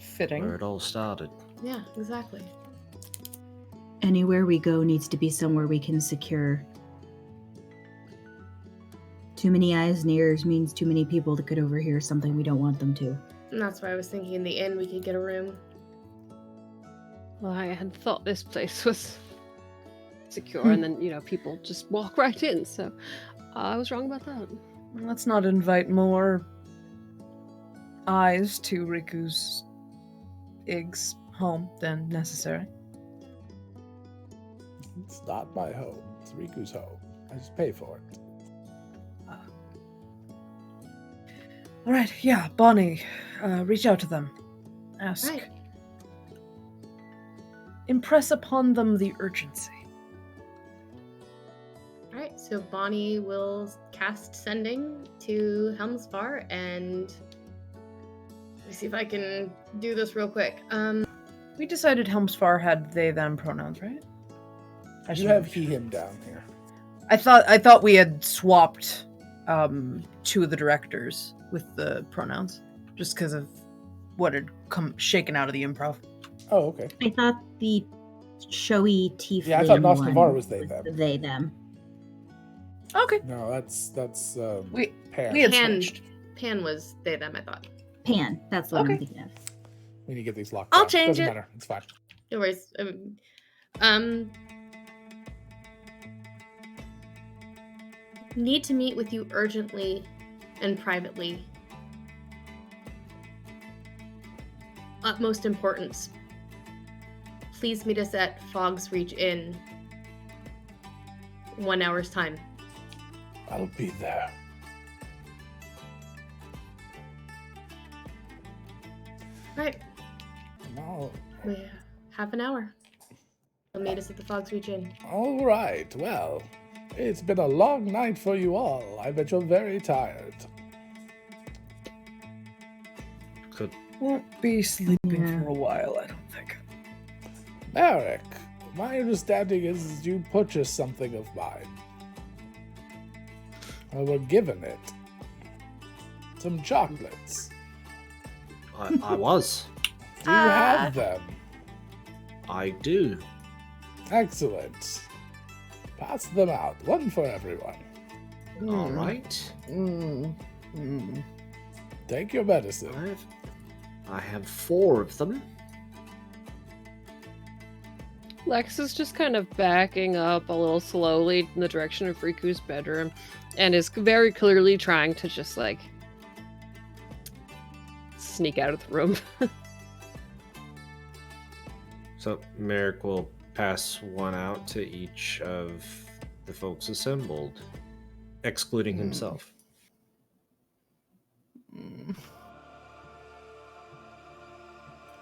Fitting. Where it all started. Yeah, exactly. Anywhere we go needs to be somewhere we can secure. Too many eyes and ears means too many people that could overhear something we don't want them to. And that's why I was thinking in the inn we could get a room. Well, I had thought this place was secure, and then, people just walk right in, so I was wrong about that. Let's not invite more eyes to Riku's Ig's home than necessary. It's not my home. It's Riku's home. I just pay for it. All right, yeah, Bonnie, reach out to them. Ask. Right. Impress upon them the urgency. All right, so Bonnie will cast sending to Helmsfar, and let me see if I can do this real quick. We decided Helmsfar had they/them pronouns, right? You have he, him down here. I thought we had swapped two of the directors with the pronouns, just because of what had come shaken out of the improv. Oh, okay. I thought the showy tiefling Yeah, I thought Nos one Navarre was they, was them. they, them. Okay. No, that's We Pan. had Pan, switched. Pan was they them, I thought. Pan, that's what Okay. I'm thinking of. We need to get these locked I'll down. change Doesn't it. matter. It's fine. No worries. Need to meet with you urgently and privately. Utmost importance. Please meet us at Fog's Reach Inn. 1 hour's time. I'll be there. Right. No. We have an hour. They'll meet us at the Fog's Reach Inn. All right. Well, it's been a long night for you all. I bet you're very tired. Could Won't be sleeping Yeah. for a while, I don't think. Eric, my understanding is you purchased something of mine. Or were given it. Some chocolates. I was. Do you have them? I do. Excellent. Pass them out. One for everyone. All right. Take your medicine. I have 4 of them. Lex is just kind of backing up a little slowly in the direction of Riku's bedroom, and is very clearly trying to just, sneak out of the room. So Merrick will pass one out to each of the folks assembled, excluding himself.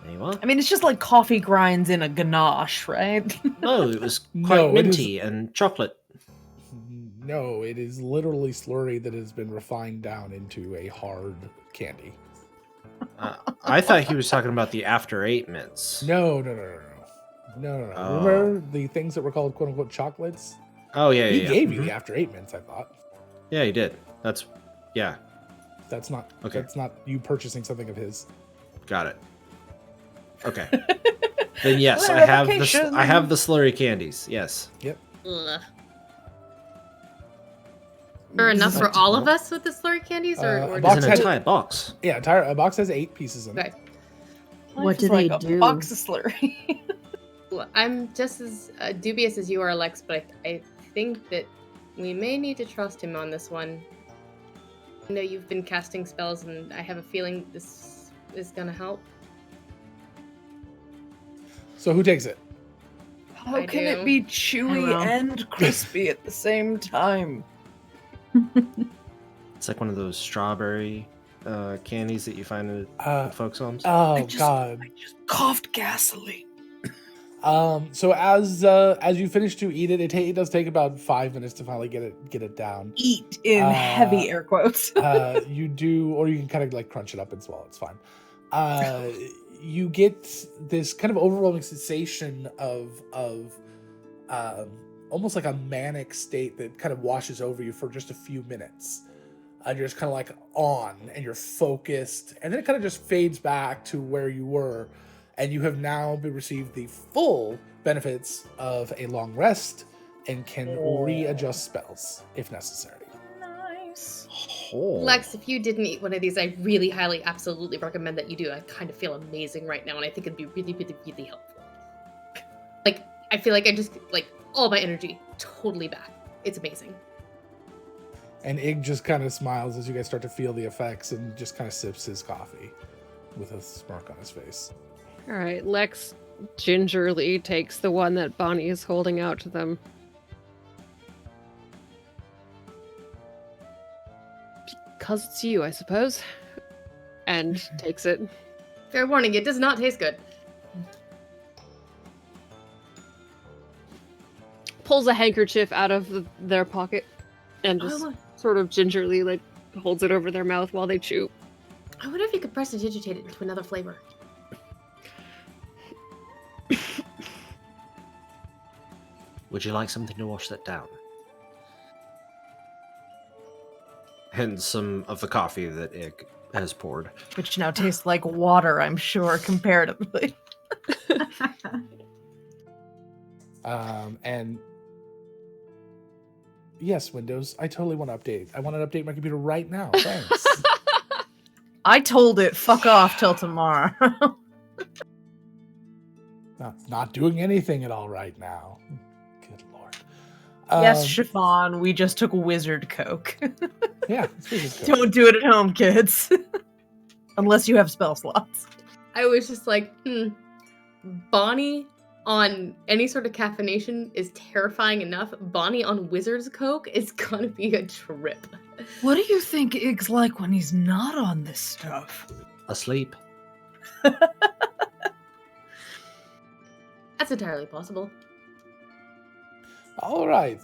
There you are. I mean, it's just like coffee grinds in a ganache, right? No, it was No, quite it is- minty and chocolate. No, it is literally slurry that has been refined down into a hard candy. I thought he was talking about the After 8 mints. No. Oh. Remember the things that were called "quote unquote" chocolates? Oh, yeah, He yeah. gave you Mhm. the After 8 mints. I thought Yeah, he did. Yeah, that's not Okay. That's not you purchasing something of his. got it. Okay. Then yes, I have Clarification. the slurry candies. Yes. Ugh. Or enough for all of us with the slurry candies, or A It's box an had- entire box. Yeah, a box has 8 pieces in it. Okay. What Life do is like they a do? box of slurry. Well, I'm just as dubious as you are, Lex, but I think that we may need to trust him on this one. I know you've been casting spells, and I have a feeling this is gonna help. So who takes it? How I can do. it be I chewy will. and crispy at the same time? It's like one of those strawberry candies that you find at folks' homes. Oh God! I just coughed gasoline. So as you finish to eat it, it does take about 5 minutes to finally get it down. Eat in heavy air quotes. You do, or you can kind of like crunch it up and swallow. It's fine. You get this kind of overwhelming sensation of almost like a manic state that kind of washes over you for just a few minutes. And you're just kind of like on, and you're focused, and then it kind of just fades back to where you were. And you have now received the full benefits of a long rest and can readjust spells if necessary. Nice. Lex, if you didn't eat one of these, I really highly, absolutely recommend that you do. I kind of feel amazing right now, and I think it'd be really, really, really helpful. Like, I feel like I just, like, all my energy totally back. It's amazing. And Ig just kind of smiles as you guys start to feel the effects and just kind of sips his coffee with a smirk on his face. All right, Lex gingerly takes the one that Bonnie is holding out to them. Because it's you, I suppose. And takes it. Fair warning, it does not taste good. Pulls a handkerchief out of their pocket and just sort of gingerly like holds it over their mouth while they chew. I wonder if you could prestidigitate it into another flavor. Would you like something to wash that down? And some of the coffee that Ig has poured. Which now tastes like water, I'm sure, comparatively. And yes, Windows, I totally want to update. I want to update my computer right now. Thanks. I told it, fuck off till tomorrow. Not doing anything at all right now. Good lord. Yes, Chiffon, we just took wizard coke. Yeah, it's wizard coke. Don't do it at home, kids. Unless you have spell slots. I was just like, Bonnie on any sort of caffeination is terrifying enough. Bonnie on Wizard's Coke is gonna be a trip. What do you think Ig's like when he's not on this stuff? Asleep. That's entirely possible. All right.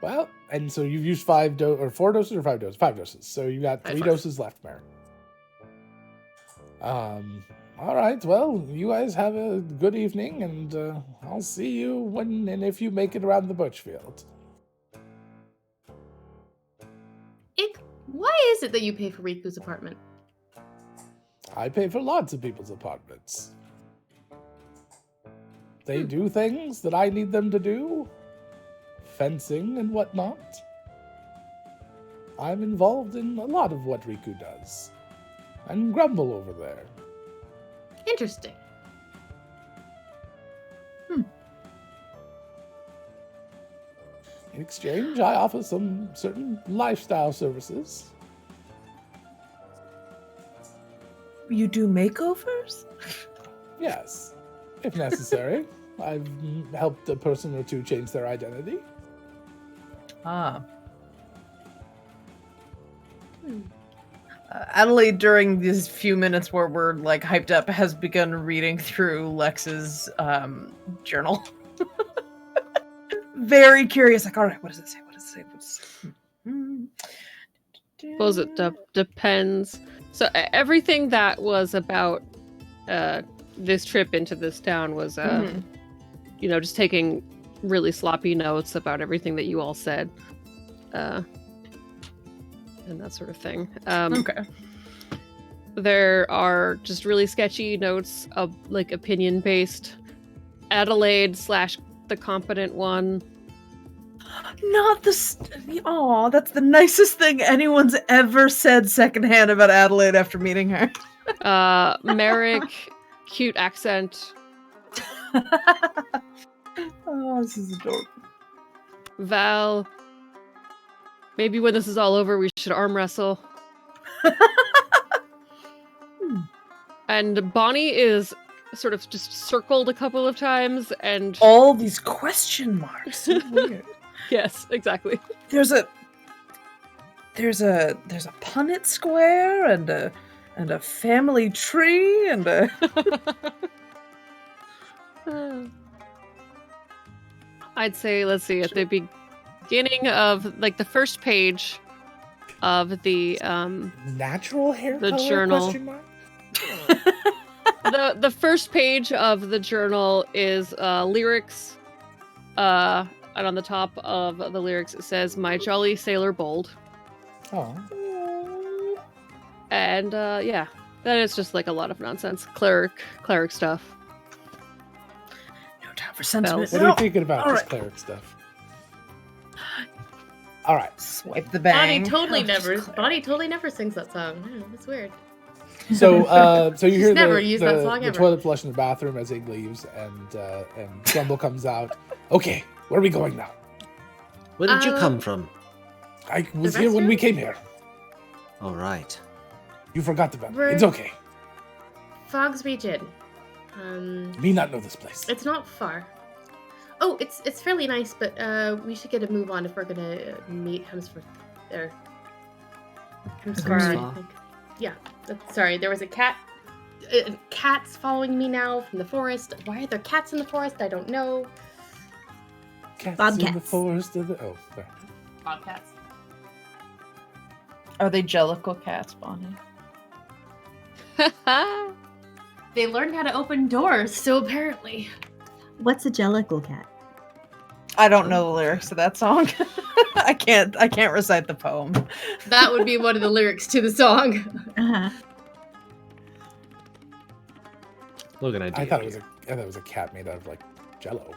Well, and so you've used 4 doses or 5 doses? 5 doses. So you got 3 doses left, Mary. All right. Well, you guys have a good evening, and I'll see you when and if you make it around the Birchfield. Why is it that you pay for Riku's apartment? I pay for lots of people's apartments. They do things that I need them to do. Fencing and whatnot. I'm involved in a lot of what Riku does. And Grumble over there. Interesting. In exchange, I offer some certain lifestyle services. You do makeovers? Yes, if necessary. I've helped a person or two change their identity. Adelaide, during these few minutes where we're like hyped up, has begun reading through Lex's journal. Very curious, like, all right, what does it say? What does it say? Suppose it depends. So everything that was about this trip into this town was, just taking really sloppy notes about everything that you all said, and that sort of thing. Okay. There are just really sketchy notes of like opinion-based. Adelaide / the competent one. Not the... Aw, that's the nicest thing anyone's ever said secondhand about Adelaide after meeting her. Merrick, cute accent. Oh, this is adorable. Val, maybe when this is all over, we should arm wrestle. And Bonnie is sort of just circled a couple of times, and all these question marks. So weird. Yes, exactly. There's a Punnett Square and a family tree and a I'd say, let's see, at the beginning of like the first page of the Natural hair the color? journal. Question mark? the first page of the journal is lyrics, and on the top of the lyrics it says "My Jolly Sailor Bold," Oh. and yeah, that is just like a lot of nonsense, cleric stuff. no time for sentiment. What are you thinking about All this right. cleric stuff? All right. Swipe the bang. Bonnie totally never sings that song. I don't know, it's weird. So, so you hear never the, used that song the ever. toilet flush in the bathroom as Ig leaves, and Grumble comes out. Okay, where are we going now? Where did you come from? I was here when we came here. All right. You forgot about me. We're- It's okay. Fog's region. Me not know this place. It's not far. Oh, it's fairly nice, but we should get a move on if we're gonna meet Hemsworth there. Hemsworth, I Hemsworth. think. Yeah. Sorry, there was a cat. Cats following me now from the forest. Why are there cats in the forest? I don't know. Cats in Bobcats. the forest of the... Oh, sorry. Bobcats. Are they jellicle cats, Bonnie? They learned how to open doors, so apparently. What's a jellicle cat? I don't know the lyrics to that song. I can't recite the poem. That would be one of the lyrics to the song. Uh-huh. Look, an idea. I thought it was a cat made out of like Jello.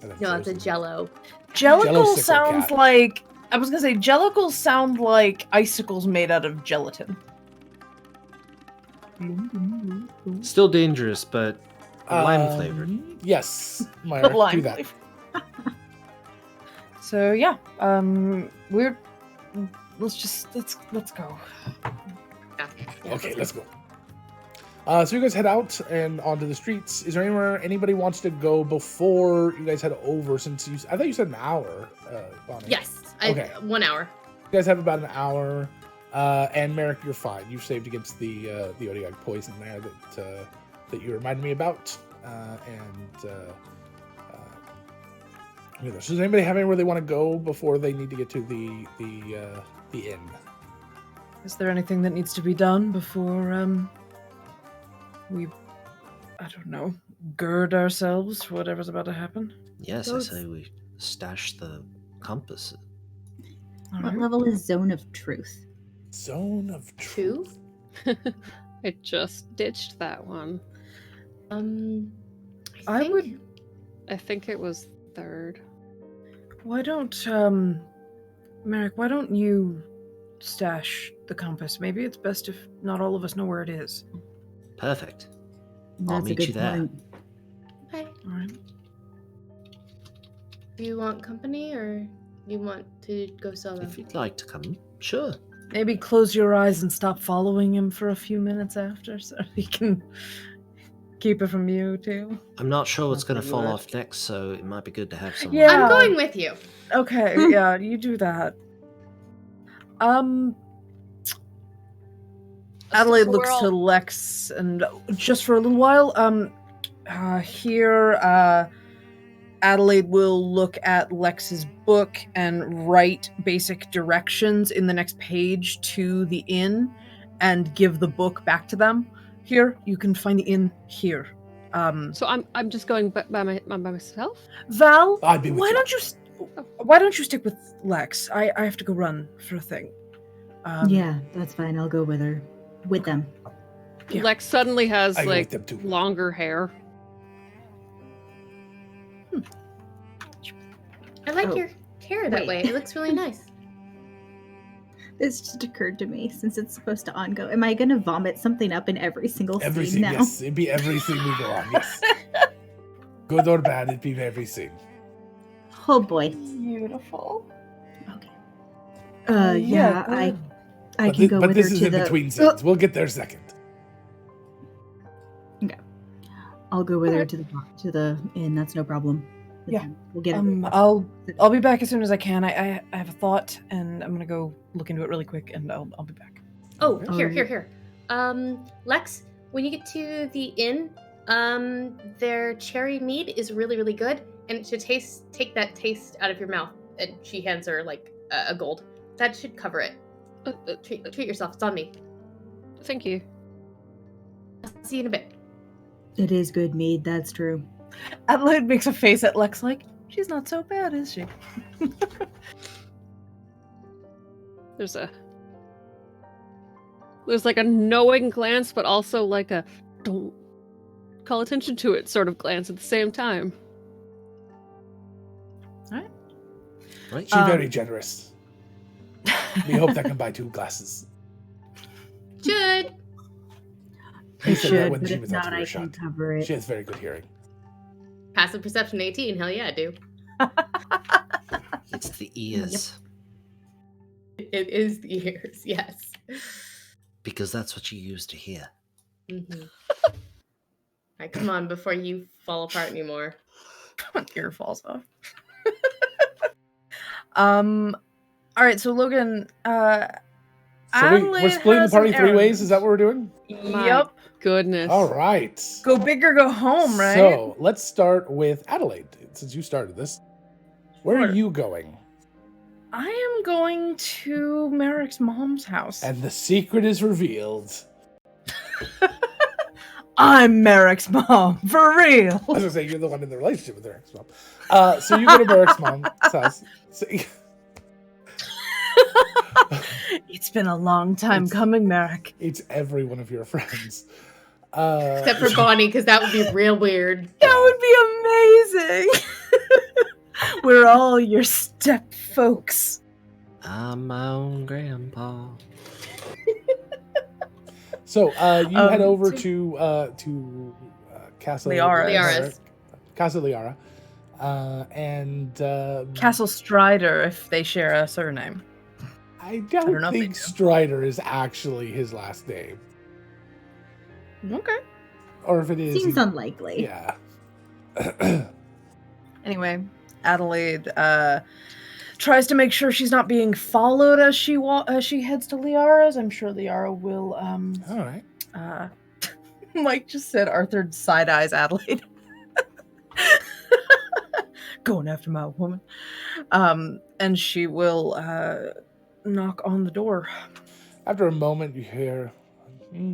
And then No, it's a frozen. Jello. Jellicle Jello-sicle sounds cat. like I was gonna say jellicles sound like icicles made out of gelatin. Still dangerous, but lime flavored. Yes, Myra, do Lime that. flavor. So yeah, let's go. Okay, let's go. So you guys head out and onto the streets. Is there anywhere anybody wants to go before you guys head over? Since I thought you said an hour, Bonnie. Yes, Okay. 1 hour. You guys have about an hour, and Merrick, you're fine. You've saved against the Odiog poison there that you reminded me about. So does anybody have anywhere they want to go before they need to get to the inn? Is there anything that needs to be done before we, I don't know, gird ourselves for whatever's about to happen? Yes, I say we stash the compass. All What right. level is Zone of Truth? Zone of Truth. I just ditched that one. I would. I think it was third. Why don't Merrick? Why don't you stash the compass? Maybe it's best if not all of us know where it is. Perfect. That's I'll a meet good you there. point. Okay. All right. Do you want company or you want to go solo? If you'd like to come, sure. Maybe close your eyes and stop following him for a few minutes after, so he can keep it from you too. I'm not sure what's going to fall Good. off next, so it might be good to have someone. Yeah. I'm going with you. Okay, yeah, you do that. Adelaide So looks we're to all- Lex and just for a little while, Adelaide will look at Lex's book and write basic directions in the next page to the inn and give the book back to them. Here, you can find the inn here. So I'm just going by myself. Val, I'd be with why you. don't you stick with Lex? I have to go run for a thing. Yeah, that's fine. I'll go with her. With them. Yeah. Lex suddenly has I go like with them too. longer hair. I like Oh, your hair that wait. way. It looks really nice. This just occurred to me since it's supposed to ongo. Am I going to vomit something up in every single scene Everything, now? yes. It'd be everything we go on, yes. Good or bad, it'd be everything. Oh boy. Beautiful. Okay. Yeah, go I ahead. can go with her this is to in the. between scenes. We'll get there second. I'll go with her to the inn. That's no problem. with Yeah. him. We'll get it. I'll be back as soon as I can. I have a thought, and I'm gonna go look into it really quick, and I'll be back. Oh, Okay. here. Lex, when you get to the inn, their cherry mead is really, really good, and to take that taste out of your mouth. And she hands her like a gold. That should cover it. Treat yourself. It's on me. Thank you. I'll see you in a bit. It is good mead, that's true. Adelaide makes a face at Lex like, she's not so bad, is she? There's like a knowing glance, but also like a don't call attention to it sort of glance at the same time. Alright. Right. She's very generous. We hope that can buy 2 glasses. Should. He I said that should, when but she if was up not, to I her can shot. cover it. She has very good hearing. Passive perception 18. Hell yeah, I do. It's the ears. It is the ears, yes. Because that's what you use to hear. Mm-hmm. Alright, come on, before you fall apart anymore. Ear falls off. Alright, so Logan, So Adelaide we're splitting the has party an 3 ways? errand. Is that what we're doing? My Yep. goodness. All right. Go big or go home, right? So let's start with Adelaide, since you started this. Where are Sure. you going? I am going to Merrick's mom's house. And the secret is revealed. I'm Merrick's mom, for real. I was gonna say you're the one in the relationship with Merrick's mom. So you go to Merrick's mom's house. So, It's been a long time coming, Merrick. it's every one of your friends. Except for Bonnie, because that would be real weird. That would be amazing. We're all your step folks. I'm my own grandpa. So you head over to- to Casa Liara's. Casa Liara, and Castle Strider, if they share a surname. I don't, know if they think do. Strider is actually his last name, Okay. or if it is, Seems unlikely. yeah. Anyway, Adelaide tries to make sure she's not being followed as she heads to Liara's. I'm sure Liara will. All right. Mike just said Arthur side eyes Adelaide. Going after my woman. And she will knock on the door. After a moment, you hear,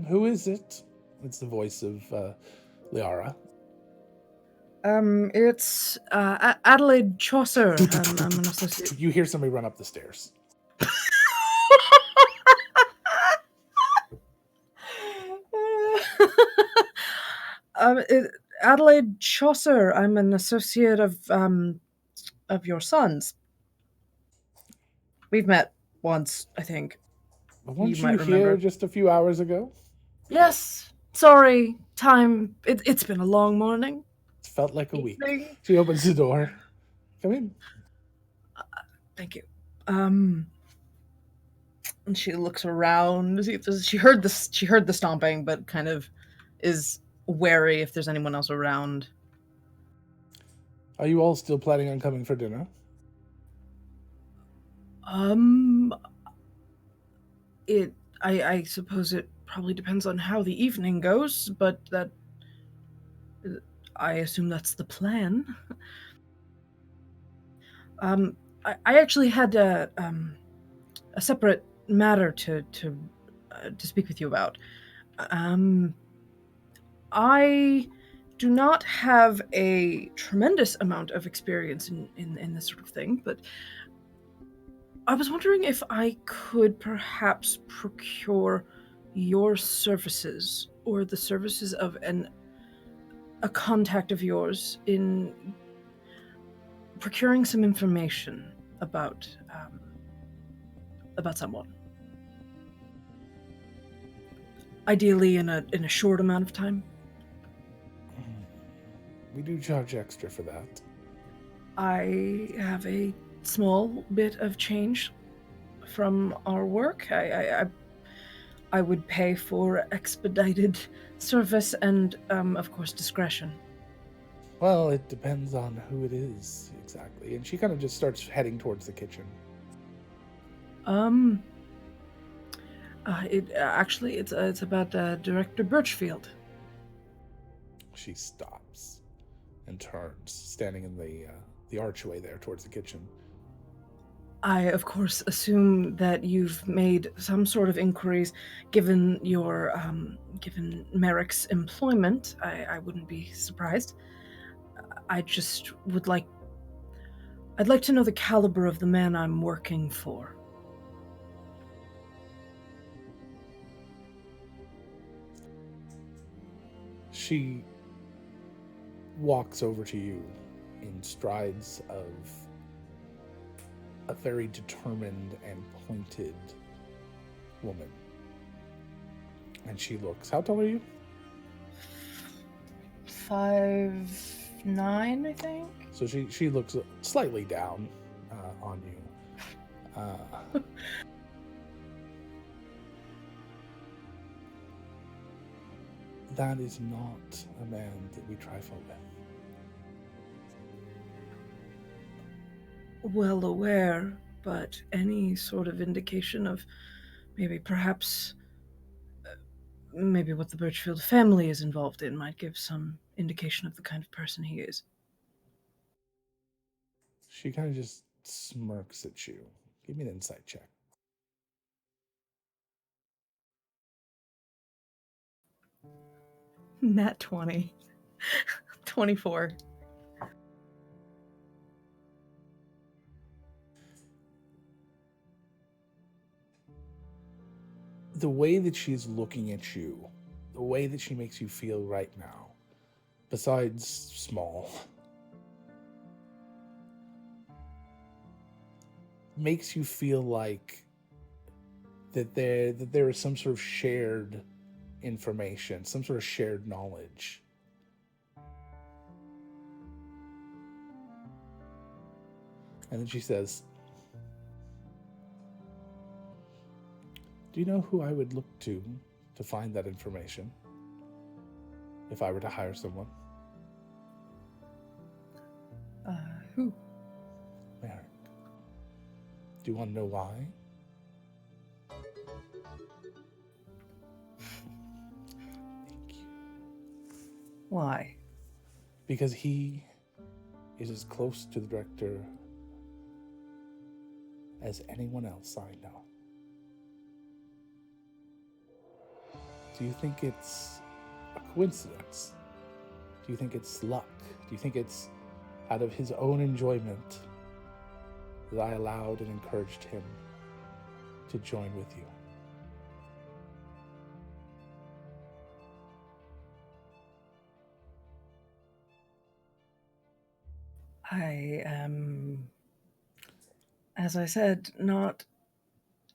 "Who is it?" It's the voice of Liara. It's Adelaide Chaucer. I'm an associate. You hear somebody run up the stairs. Adelaide Chaucer. I'm an associate of your son's. We've met once, I think. Weren't you might here remember. just a few hours ago? Yes. Sorry. Time. It's been a long morning. It felt like a week. Evening. She opens the door. Come in. Thank you. And she looks around. She heard the stomping, but kind of is wary if there's anyone else around. Are you all still planning on coming for dinner? I suppose it probably depends on how the evening goes, but that I assume that's the plan. I actually had a separate matter to speak with you about. I do not have a tremendous amount of experience in this sort of thing, but I was wondering if I could perhaps procure your services or the services of a contact of yours in procuring some information about someone. Ideally in a short amount of time. We do charge extra for that. I have a small bit of change from our work. I would pay for expedited service and, of course, discretion. Well, it depends on who it is, exactly. And she kind of just starts heading towards the kitchen. It's about Director Birchfield. She stops and turns, standing in the archway there towards the kitchen. I, of course, assume that you've made some sort of inquiries, given given Merrick's employment. I wouldn't be surprised. I'd like to know the caliber of the man I'm working for. She walks over to you in strides of a very determined and pointed woman. And she looks, how tall are you? 5'9", I think. So she looks slightly down on you. That is not a man that we trifle with. Well aware, but any sort of indication of maybe what the Birchfield family is involved in might give some indication of the kind of person he is. She kind of just smirks at you. Give me an insight check. Nat 20. 24. The way that she's looking at you, the way that she makes you feel right now, besides small, makes you feel like that there is some sort of shared information, some sort of shared knowledge. And then she says, do you know who I would look to find that information if I were to hire someone? Who? Merrick. Do you want to know why? Thank you. Why? Because he is as close to the director as anyone else I know. Do you think it's a coincidence? Do you think it's luck? Do you think it's out of his own enjoyment that I allowed and encouraged him to join with you? I am, as I said, not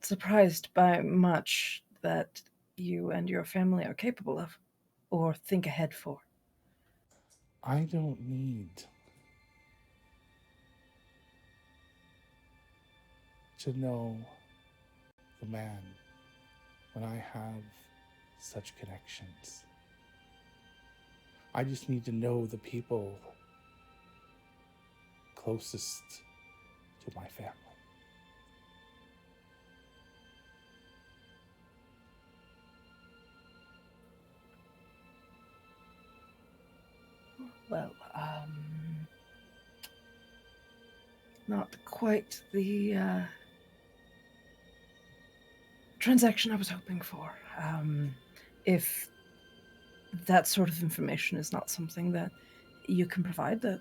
surprised by much that you and your family are capable of, or think ahead for. I don't need to know the man when I have such connections. I just need to know the people closest to my family. Well, not quite the transaction I was hoping for. If that sort of information is not something that you can provide, that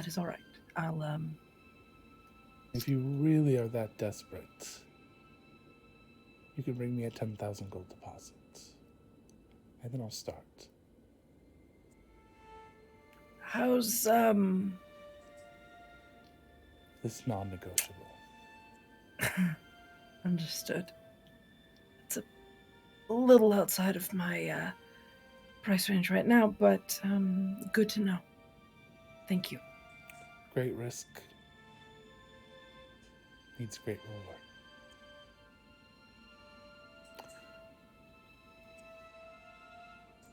is all right. If you really are that desperate, you can bring me a 10,000 gold deposit, and then I'll start. How's This non-negotiable. Understood. It's a little outside of my price range right now, but good to know. Thank you. Great risk needs great reward.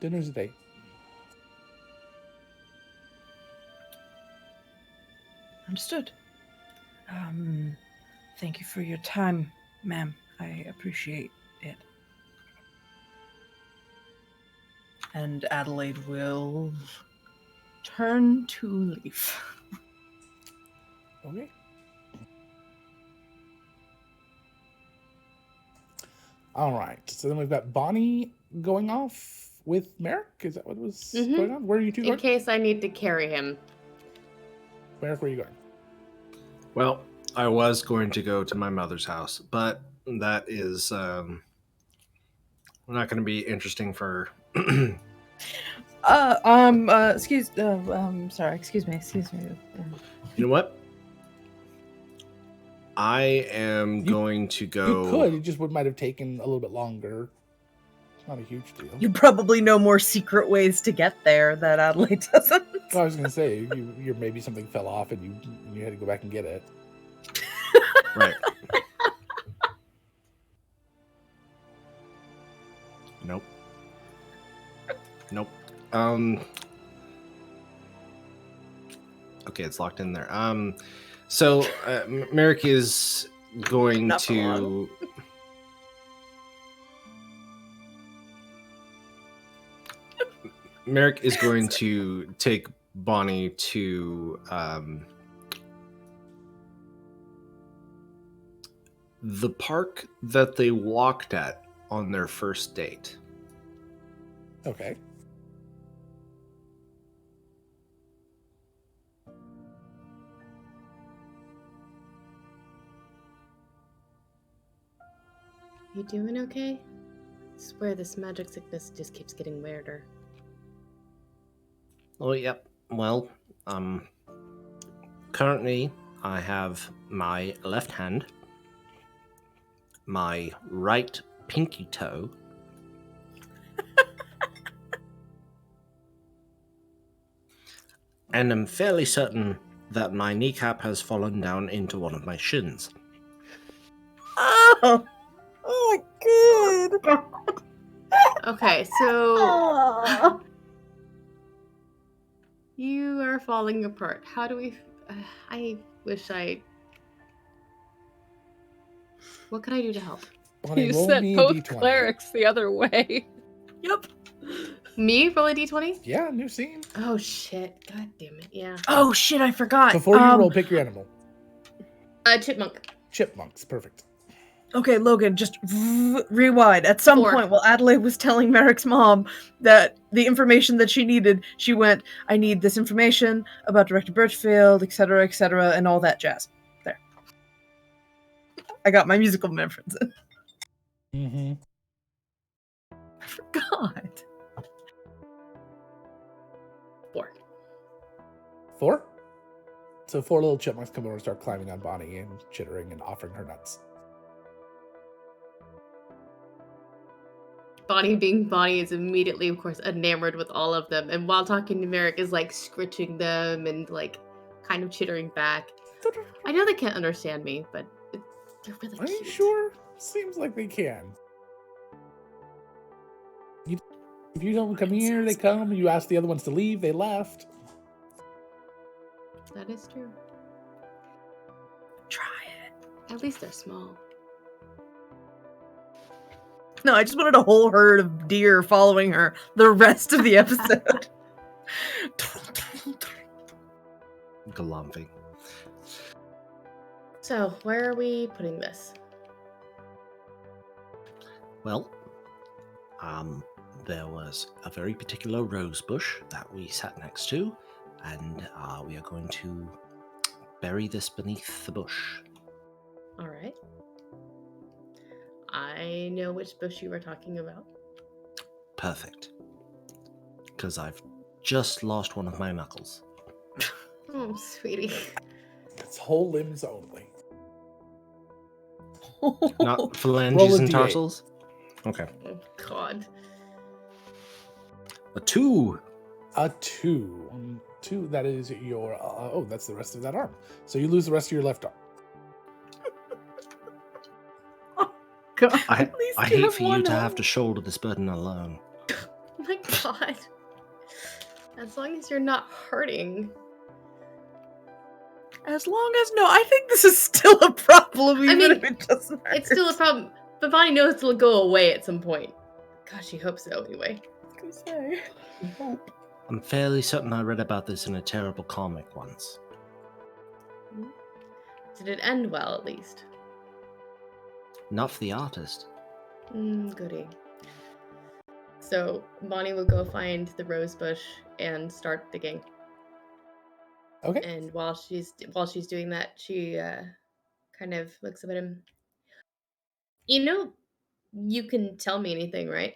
Dinner's at 8. Understood. Thank you for your time, ma'am. I appreciate it. And Adelaide will turn to leave. Okay. All right. So then we've got Bonnie going off with Merrick. Is that what was going on? Where are you two In going? case I need to carry him. Merrick, where are you going? Well, I was going to go to my mother's house, but that is not going to be interesting for. Excuse me. You know what? I am going to go. You could. It just might have taken a little bit longer. It's not a huge deal. You probably know more secret ways to get there that Adelaide doesn't. Well, I was going to say, you maybe something fell off and you had to go back and get it. Right. Nope. Okay, it's locked in there. So Merrick is going to. Merrick is going to take Bonnie to the park that they walked at on their first date. Okay. You doing okay? I swear this magic sickness just keeps getting weirder. Oh, yep. Well, currently I have my left hand, my right pinky toe, and I'm fairly certain that my kneecap has fallen down into one of my shins. Oh my god. Okay, so you are falling apart. How do we? I wish I. What can I do to help? Bonnie, You roll sent me a both D20. clerics the other way. Yep. Me roll a d20? Yeah, new scene. Oh shit! God damn it! Yeah. Oh shit! I forgot. Before you roll, pick your animal. Chipmunk. Chipmunks, perfect. Okay, Logan, just rewind. At some 4. point, while Adelaide was telling Merrick's mom that the information that she needed, she went, I need this information about Director Birchfield, etc., and all that jazz. There. I got my musical reference in. Mm-hmm. I forgot. 4. 4? So 4 little chipmunks come over and start climbing on Bonnie and chittering and offering her nuts. Bonnie, being Bonnie, is immediately, of course, enamored with all of them. And while talking to Merrick, is like scritching them and like kind of chittering back. I know they can't understand me, but they're really Are cute. you sure? Seems like they can. If you don't come here, they come. You ask the other ones to leave, they left. That is true. Try it. At least they're small. No, I just wanted a whole herd of deer following her the rest of the episode. Galumphing. So, where are we putting this? Well, there was a very particular rose bush that we sat next to, and we are going to bury this beneath the bush. All right. I know which bush you were talking about. Perfect. Because I've just lost one of my knuckles. Oh, sweetie. It's whole limbs only. Not Roll phalanges a and D8. tarsals? Okay. Oh, God. A 2! A 2. 2, that is your... oh, that's the rest of that arm. So you lose the rest of your left arm. God, I hate for you to have to shoulder this burden alone. Oh my God. As long as you're not hurting. As long as I think this is still a problem, even mean, if it doesn't hurt. It's still a problem, but Bonnie knows it'll go away at some point. God, she hopes so anyway. I was gonna say. Hope. I'm fairly certain I read about this in a terrible comic once. Did it end well, at least? Not for the artist. Goody. So Bonnie will go find the rose bush and start digging. Okay. And while she's doing that, she kind of looks up at him. You can tell me anything, right?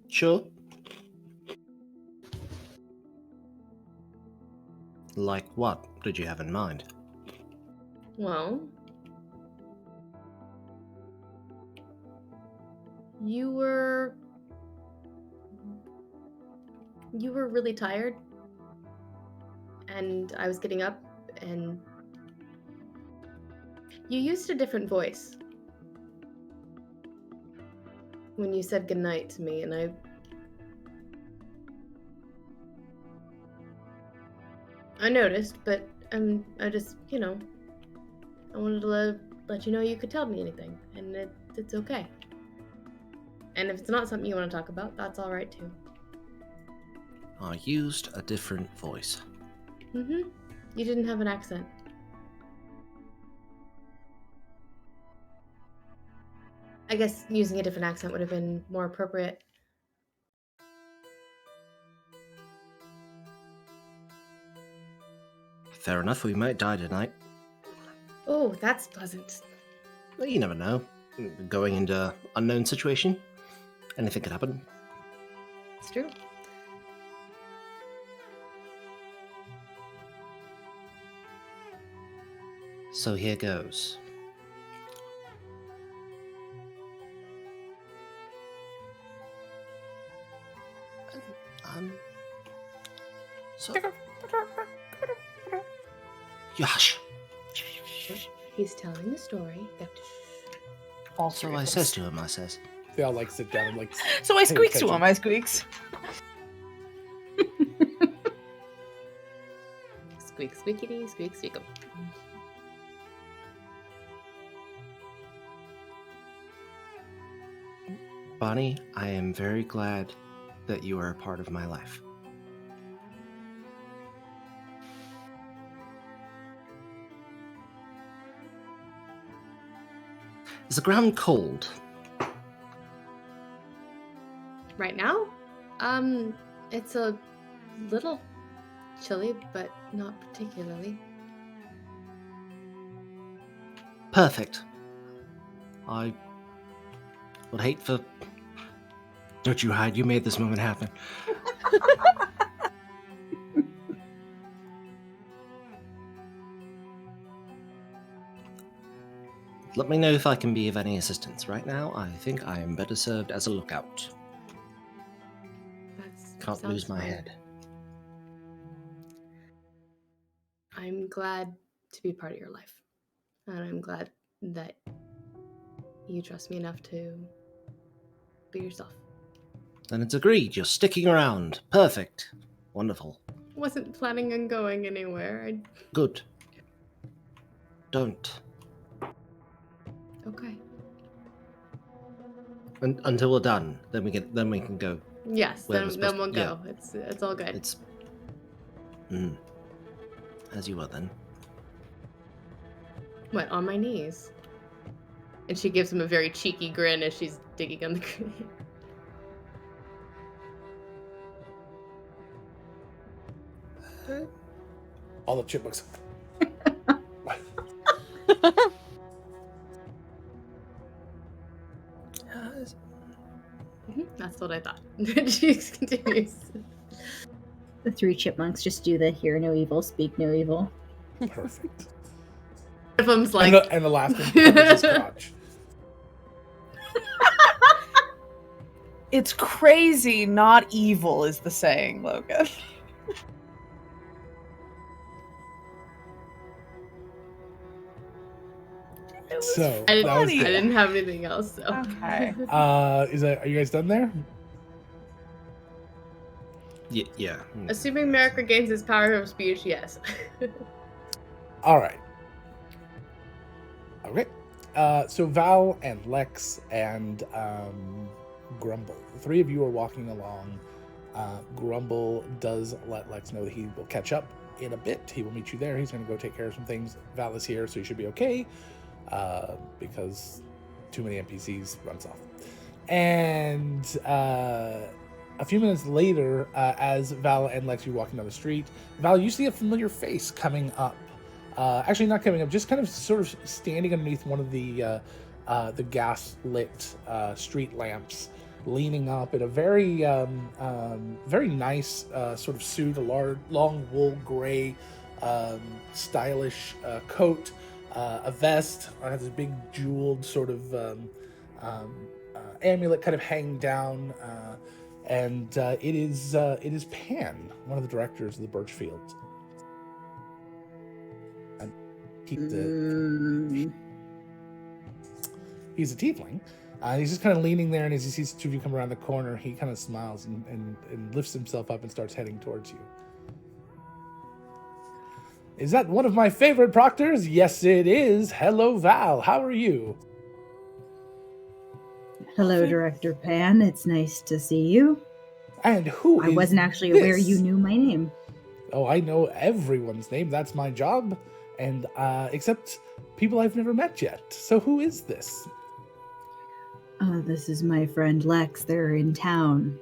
Sure. Like what did you have in mind? Well, you were really tired, and I was getting up, and you used a different voice when you said goodnight to me, and I noticed, but I just, I wanted to let you know you could tell me anything, and it's okay. And if it's not something you want to talk about, that's all right too. I used a different voice. You didn't have an accent. I guess using a different accent would have been more appropriate. Fair enough, we might die tonight. Oh, that's pleasant. Well, you never know. Going into unknown situation, anything could happen. It's true. So here goes. So... You hush. He's telling a story. So I says to him, I says... They all like sit down and like. So I squeaks to him. I squeaks. Squeak, squeakity, squeak, squeak. Bonnie, I am very glad that you are a part of my life. Is the ground cold? Right now? It's a little chilly, but not particularly. Perfect. I would hate for... Don't you hide, you made this moment happen. Let me know if I can be of any assistance. Right now, I think I am better served as a lookout. Can't lose my head. I'm glad to be part of your life. And I'm glad that you trust me enough to be yourself. Then it's agreed. You're sticking around. Perfect. Wonderful. Wasn't planning on going anywhere. Good. Don't. Okay. Until we're done, then we can go. Yes, then we'll go. Yeah. It's all good. It's as you were then. What, on my knees? And she gives him a very cheeky grin as she's digging on the grave. All the chipmunks. That's what I thought. She continues. The three chipmunks just do the hear no evil, speak no evil. Perfect. One of them's like... And the last one covers his crotch. It's crazy, not evil, is the saying, Logan. So I that was good. didn't have anything else. So. Okay. Are you guys done there? Yeah. Assuming Merrick regains his power of speech, yes. All right. Okay. So Val and Lex and Grumble, the three of you are walking along. Grumble does let Lex know that he will catch up in a bit. He will meet you there. He's going to go take care of some things. Val is here, so you should be okay, because too many NPCs runs off. And a few minutes later, as Val and Lex are walking down the street, Val, you see a familiar face coming up. Actually, not coming up, just kind of sort of standing underneath one of the gas-lit street lamps, leaning up in a very very nice sort of suit, a long wool gray stylish coat, a vest, has a big jeweled sort of amulet kind of hanging down, and it is Pan, one of the directors of the Birchfield. And he's a tiefling. He's just kind of leaning there, and as he sees two of you come around the corner, he kind of smiles and lifts himself up and starts heading towards you. Is that one of my favorite proctors? Yes, it is. Hello, Val. How are you? Hello, Director Pan. It's nice to see you. And who I is wasn't actually this? aware you knew my name. Oh, I know everyone's name. That's my job. And except people I've never met yet. So who is this? This is my friend Lex. They're in town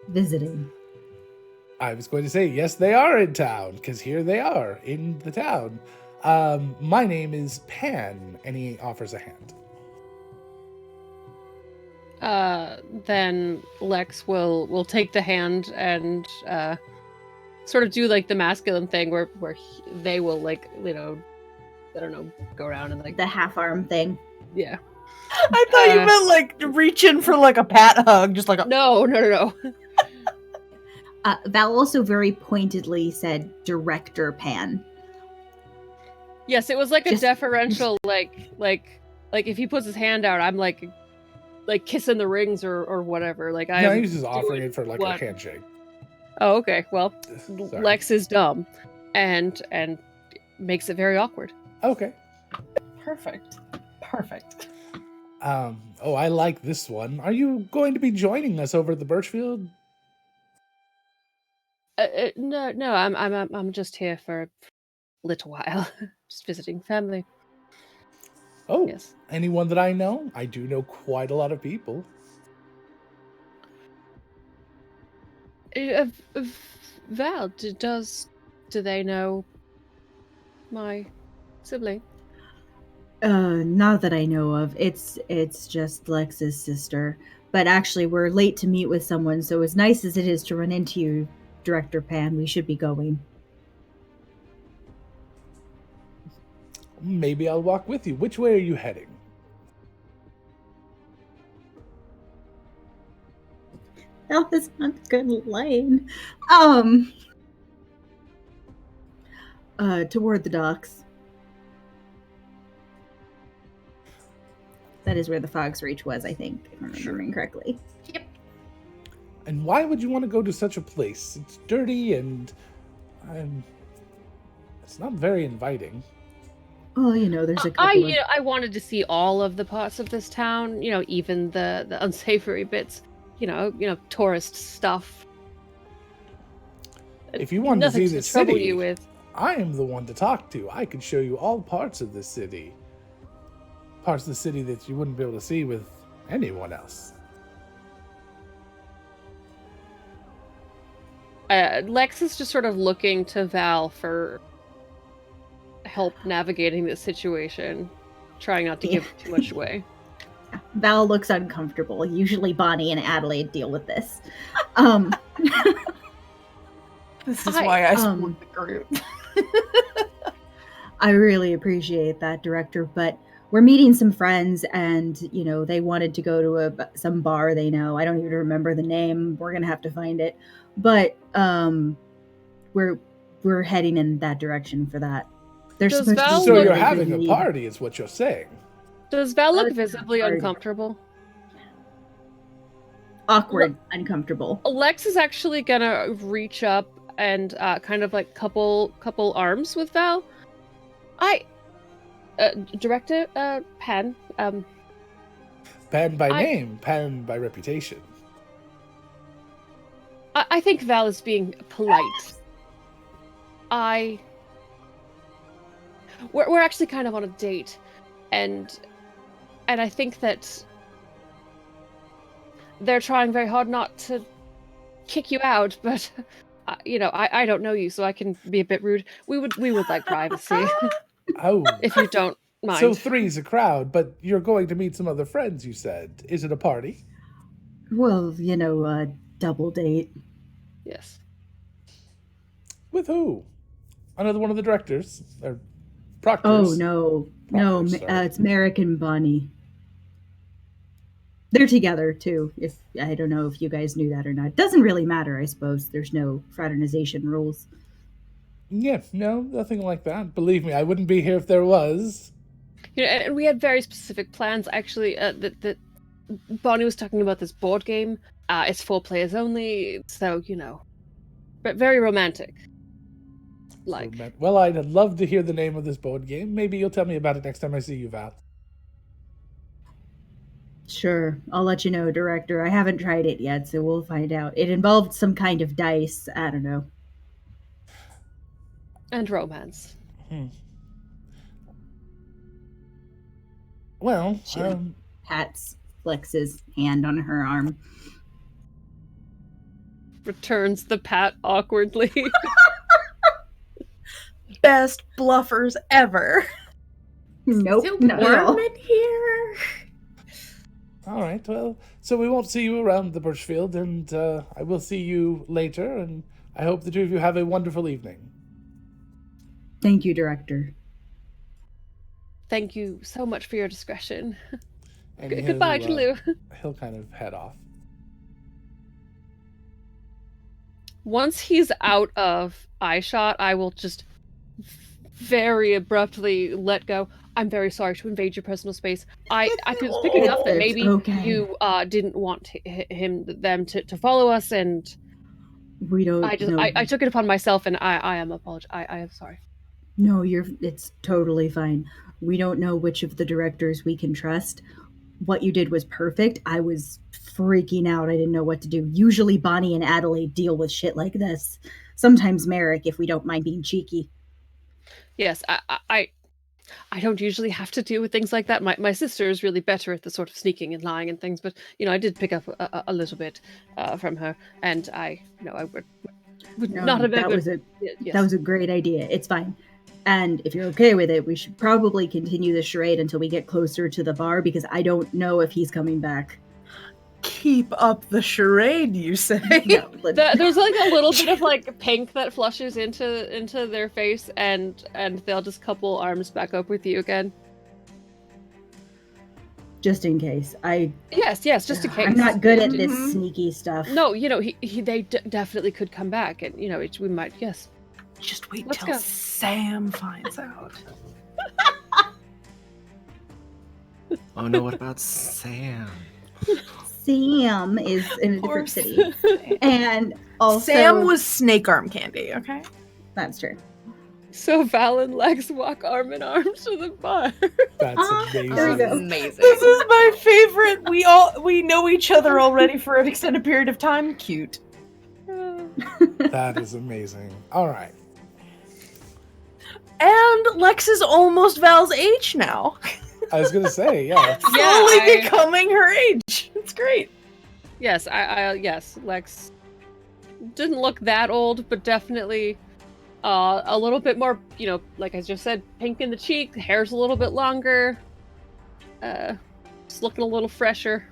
visiting. I was going to say, yes, they are in town, because here they are in the town. My name is Pan, and he offers a hand. Then Lex will take the hand and sort of do like the masculine thing where they will like, you know, I don't know, go around and like The half arm thing. yeah. I thought you meant like reach in for like a pat hug, just like a No. Val also very pointedly said Director Pan. Yes, it was like a Just- deferential like if he puts his hand out, I'm like kissing the rings or whatever. Like No, I'm he's just offering doing it for like what- a handshake. Oh, okay. Well, Sorry. Lex is dumb and makes it very awkward. Okay. perfect. Oh, I like this one. Are you going to be joining us over at the Birchfield? No, I'm just here for a little while, just visiting family. Oh, Yes. anyone that I know? I do know quite a lot of people. Val, do they know my sibling? Not that I know of. It's just Lex's sister. But actually, we're late to meet with someone, so as nice as it is to run into you, Director Pan, we should be going. Maybe I'll walk with you. Which way are you heading? That was not a good line. Toward the docks. That is where the Fog's Reach was, I think, if I'm remembering correctly. And why would you want to go to such a place? It's dirty and it's not very inviting. Oh, there's a couple of... I wanted to see all of the parts of this town. Even the unsavory bits. Tourist stuff. If you want to see Nothing the trouble city, you with. I am the one to talk to. I can show you all parts of the city. Parts of the city that you wouldn't be able to see with anyone else. Lex is just sort of looking to Val for help navigating this situation, trying not to give too much away. Val looks uncomfortable. Usually Bonnie and Adelaide deal with this. This is why I split the group. I really appreciate that, Director, but we're meeting some friends and, they wanted to go to some bar they know. I don't even remember the name. We're going to have to find it. But we're heading in that direction for that. There's Does supposed to Val be So look- you're really having a neat- party, is what you're saying. Does Val look That is visibly hard. uncomfortable? awkward, uncomfortable. Lex is actually gonna reach up and kind of like couple arms with Val. Director Pan. Pan by name, Pan by reputation. I think Val is being polite. We're actually kind of on a date, and I think that they're trying very hard not to kick you out, but I don't know you, so I can be a bit rude. We would like privacy. Oh, if you don't mind. So 3's a crowd, but you're going to meet some other friends, you said. Is it a party? Well, a double date. Yes. With who? Another one of the directors? Or proctors? Oh, no. Proctors, It's Merrick and Bonnie. They're together, too. I don't know if you guys knew that or not. Doesn't really matter, I suppose. There's no fraternization rules. Yeah, no, nothing like that. Believe me, I wouldn't be here if there was. And we had very specific plans. Actually, that Bonnie was talking about this board game. It's 4 players only, so but very romantic. Well, I'd love to hear the name of this board game. Maybe you'll tell me about it next time I see you, Val. Sure, I'll let you know, Director. I haven't tried it yet, so we'll find out. It involved some kind of dice. I don't know. And romance. Well, she pats Lex's hand on her arm. Returns the pat awkwardly. Best bluffers ever. Nope, Still not at all. warm in here. All right, well, so we won't see you around the Birchfield, and I will see you later, and I hope the two of you have a wonderful evening. Thank you, Director. Thank you so much for your discretion. And Goodbye, Jalou. He'll kind of head off. Once he's out of eyeshot, I will just very abruptly let go. I'm very sorry to invade your personal space. I was picking up that maybe you didn't want them to follow us, and we don't. I took it upon myself, and I am I am sorry. No, it's totally fine. We don't know which of the directors we can trust. What you did was perfect. I was freaking out. I didn't know what to do. Usually Bonnie and Adelaide deal with shit like this. Sometimes Merrick, if we don't mind being cheeky. Yes, I don't usually have to deal with things like that. My sister is really better at the sort of sneaking and lying and things, but I did pick up a little bit from her, and I would not have ever. That was a great idea. It's fine. And if you're okay with it, we should probably continue the charade until we get closer to the bar, because I don't know if he's coming back. Keep up the charade, you say? No, there's like a little bit of like pink that flushes into their face, and they'll just couple arms back up with you again. Just in case. Yes, just in case. I'm not good at this sneaky stuff. No, they definitely could come back, and we might. Yes. Just wait till Sam finds out. Oh no, what about Sam? Sam is in a different city. And also Sam was snake arm candy, okay? That's true. So Val and Lex walk arm in arm to the bar. That's amazing. There we go. Amazing. This is my favorite. We know each other already for an extended period of time. Cute. That is amazing. All right. And Lex is almost Val's age now. I was gonna say, yeah. Slowly becoming her age. It's great. Yes, yes, Lex didn't look that old, but definitely a little bit more, like I just said, pink in the cheek, the hair's a little bit longer, just looking a little fresher.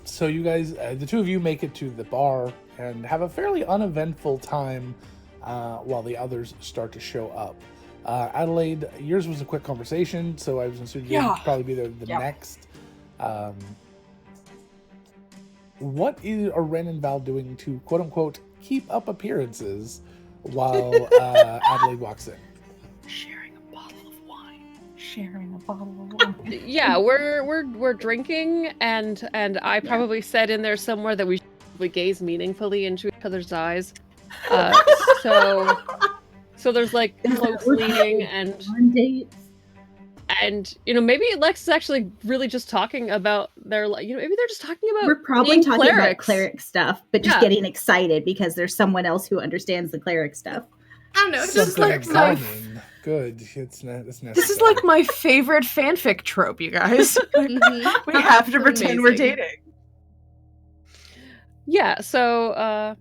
So you guys, the two of you make it to the bar and have a fairly uneventful time while the others start to show up. Adelaide, yours was a quick conversation, so I was assuming you'd probably be the next. What are Wren and Val doing to, quote-unquote, keep up appearances while Adelaide walks in? Sharing a bottle of wine. sharing a bottle of wine. Yeah, we're drinking, and I probably said in there somewhere that we gaze meaningfully into each other's eyes. So there's like close leaning on dates. and maybe Lex is actually really just talking about maybe they're just talking about We're probably being talking about clerics. cleric stuff, but just getting excited because there's someone else who understands the cleric stuff. I don't know. This is like Good. It's necessary. This is like my favorite fanfic trope, you guys. We have to pretend we're dating. Yeah, so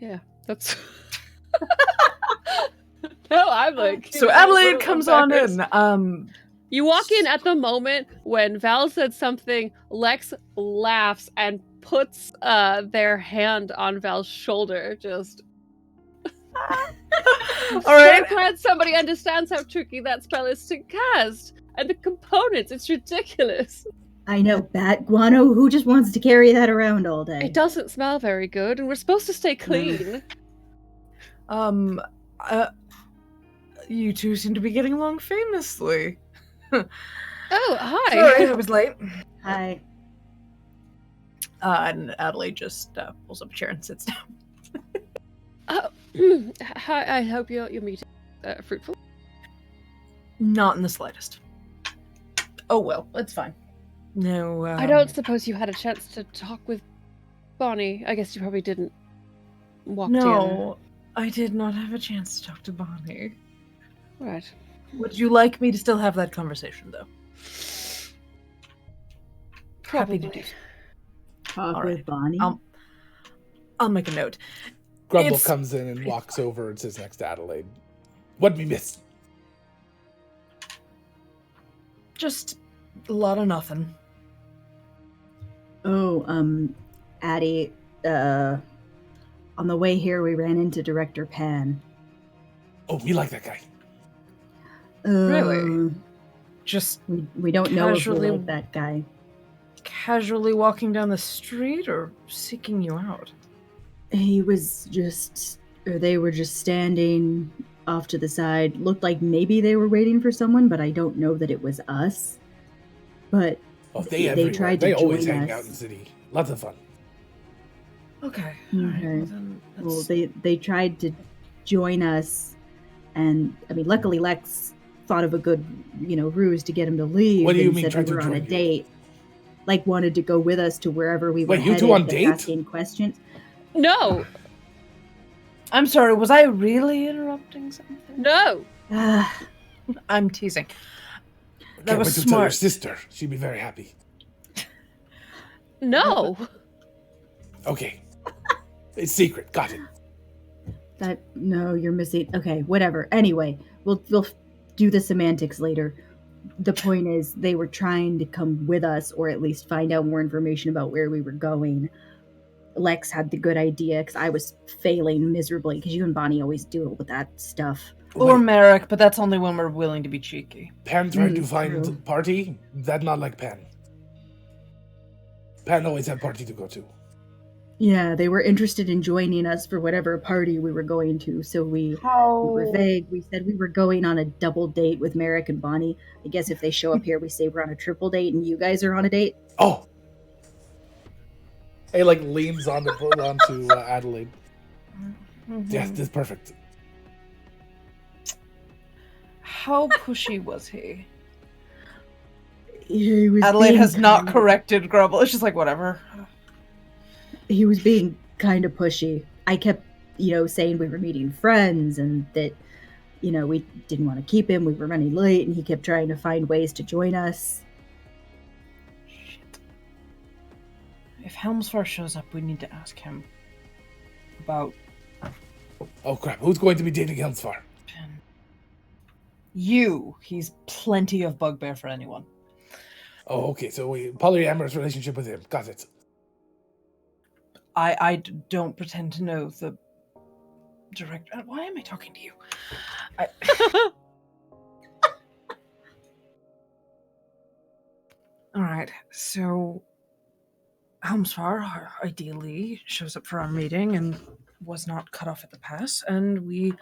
yeah, that's no, I'm like So Adelaide comes on in. You walk in at the moment when Val said something, Lex laughs and puts their hand on Val's shoulder, just all right. So glad somebody understands how tricky that spell is to cast. And the components, it's ridiculous. I know, bat guano, who just wants to carry that around all day? It doesn't smell very good, and we're supposed to stay clean. You two seem to be getting along famously. Oh, hi. Sorry, I was late. Hi. And Adelaide just pulls up a chair and sits down. Hi, I hope your meeting fruitful. Not in the slightest. Oh well, it's fine. No, I don't suppose you had a chance to talk with Bonnie. I guess you probably didn't walk No, I did not have a chance to talk to Bonnie. Right. Would you like me to still have that conversation, though? Probably. Happy to do. Talk with Bonnie. I'll make a note. Grumble comes in and walks over and sits next to Adelaide. What'd we miss? Just a lot of nothing. Oh, Addie, on the way here we ran into Director Pan. Oh, we like that guy. Really? Just we don't know if we casually- like that guy. Casually walking down the street or seeking you out? He was they were just standing off to the side. Looked like maybe they were waiting for someone, but I don't know that it was us. But they tried to They always join hang us. out in the city. Lots of fun. Okay. Okay. Well, They tried to join us, and I mean, luckily Lex thought of a good, ruse to get him to leave. What do you and mean said tried we to were on a join you? date. Like wanted to go with us to wherever we were Wait, you headed. two on kept date? Asking questions. No. I'm sorry, was I really interrupting something? No. I'm teasing. That Can't was wait to tell your smart. sister. She'd be very happy. No. Okay. It's secret. Got it. No, you're missing. Okay, whatever. Anyway, we'll do the semantics later. The point is, they were trying to come with us, or at least find out more information about where we were going. Lex had the good idea because I was failing miserably. Because you and Bonnie always deal with that stuff. Or Wait, Merrick, but that's only when we're willing to be cheeky. Pan tried to true. find party. That not like Pan. Pan always had party to go to. Yeah, they were interested in joining us for whatever party we were going to. So we were vague. We said we were going on a double date with Merrick and Bonnie. I guess if they show up here, we say we're on a triple date and you guys are on a date. Oh. He leans onto Adelaide. Yes, this is perfect. How pushy was he? He was Adelaide being has not kind- corrected Grubble. It's just like, whatever. He was being kind of pushy. I kept, saying we were meeting friends and that, we didn't want to keep him. We were running late and he kept trying to find ways to join us. Shit. If Helmsfar shows up, we need to ask him about Oh crap! Who's going to be dating Helmsfar? Pen. You. He's plenty of bugbear for anyone. Oh, okay. So we polyamorous relationship with him. Got it. I don't pretend to know the director. Why am I talking to you? All right. So Helmsfar ideally shows up for our meeting and was not cut off at the pass, and we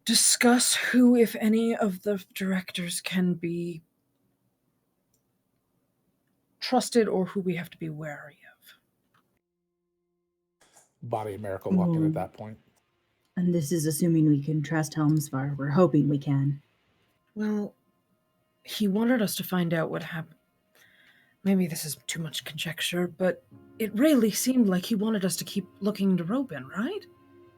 discuss who, if any, of the directors can be trusted or who we have to be wary of. Bonnie and Merrick will walk in at that point. And this is assuming we can trust Helmsvar. We're hoping we can. Well, he wanted us to find out what happened. Maybe this is too much conjecture, but it really seemed like he wanted us to keep looking to Robin, right?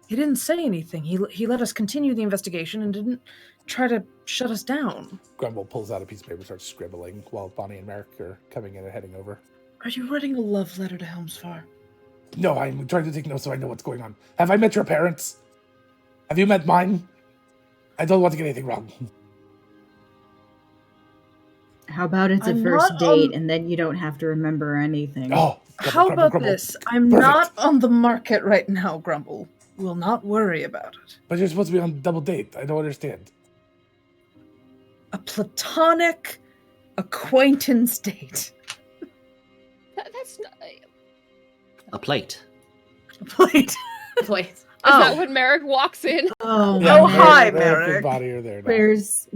He didn't say anything. He let us continue the investigation and didn't try to shut us down. Grumble pulls out a piece of paper and starts scribbling while Bonnie and Merrick are coming in and heading over. Are you writing a love letter to Helmsvar? No, I'm trying to take notes so I know what's going on. Have I met your parents? Have you met mine? I don't want to get anything wrong. How about it's a I'm first not date and then you don't have to remember anything? Oh, How about Grumble. this? I'm Perfect. not on the market right now, Grumble. We'll not worry about it. But you're supposed to be on a double date. I don't understand. A platonic acquaintance date. That's not. A plate. Wait. Wait. Is that when Merrick walks in? Oh, Yeah, Oh, hi, Merrick and Merrick. Bonnie are there now. Where's...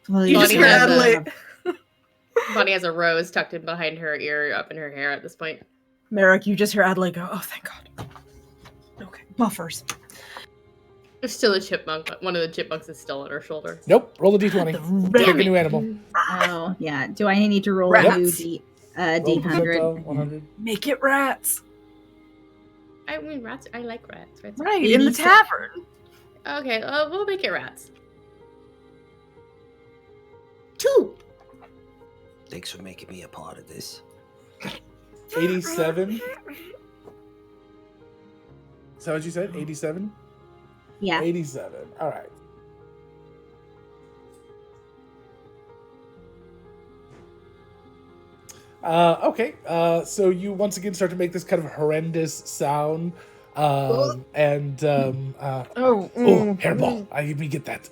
well, You just Bonnie hear has Adelaide. Bonnie has a rose tucked in behind her ear, up in her hair at this point. Merrick, you just hear Adelaide go, oh, thank God. Okay, buffers. There's still a chipmunk. One of the chipmunks is still on her shoulder. Nope, roll a d20. Pick a new animal. Oh, yeah. Do I need to roll Rats. a new Roll a D100? 100. Make it rats. I mean, rats. I like rats. Rats are- Right, in the 87. tavern. Okay, we'll make it rats. 2. Thanks for making me a part of this. 87. Is that what you said? 87? Yeah. 87. All right. Okay. So you once again start to make this kind of horrendous sound. Oh, hairball. Let me get that.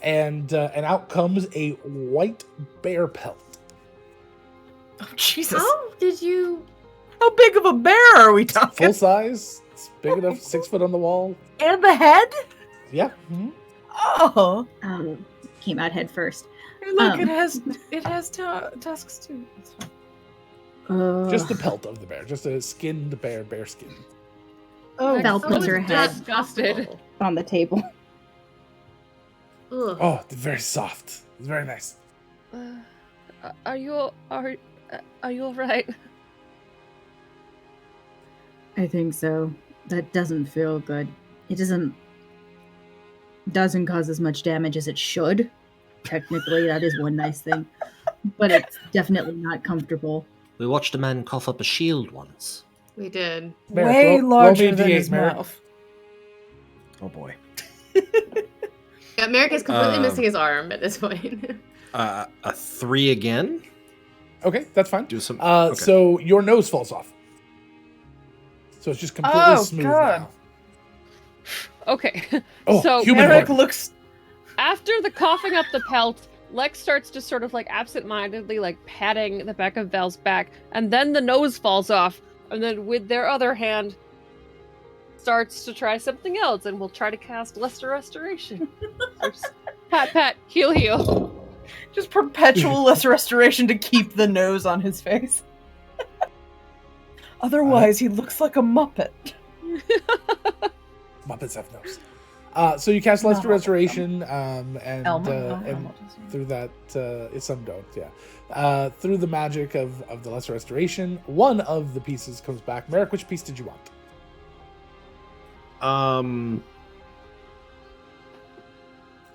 And out comes a white bear pelt. Oh, Jesus. How did you? How big of a bear are we talking? Full size. It's big enough. 6 foot on the wall. And the head? Yeah. Mhm. Oh. Came out head first. Hey, look, it has tusks too. That's fine. Just the pelt of the bear. Just a skinned bear skin. Oh, Val so puts her head disgusted. on the table. Ugh. Oh, it's very soft. It's very nice. Are you all right? I think so. That doesn't feel good. It doesn't cause as much damage as it should. Technically, that is one nice thing. But it's definitely not comfortable. We watched a man cough up a shield once. We did. Merrick, way roll larger me a than D8, his Merrick. mouth. Oh boy. Yeah, Merrick is completely Um, missing his arm at this point. A 3 again? Okay, that's fine. Do some. Okay. So your nose falls off. So it's just completely Oh, smooth God. now. Okay. Oh, So human Merrick horn. looks. After the coughing up the pelt, Lex starts to sort of like absentmindedly like patting the back of Val's back, and then the nose falls off, and then with their other hand starts to try something else, and will try to cast Lesser Restoration. So just pat, heal. Just perpetual less restoration to keep the nose on his face. Otherwise, he looks like a Muppet. Muppets have nose. So you cast Lesser No. Restoration, and Elmo through that, some don't, yeah. Through the magic of the Lesser Restoration, one of the pieces comes back. Merrick, which piece did you want?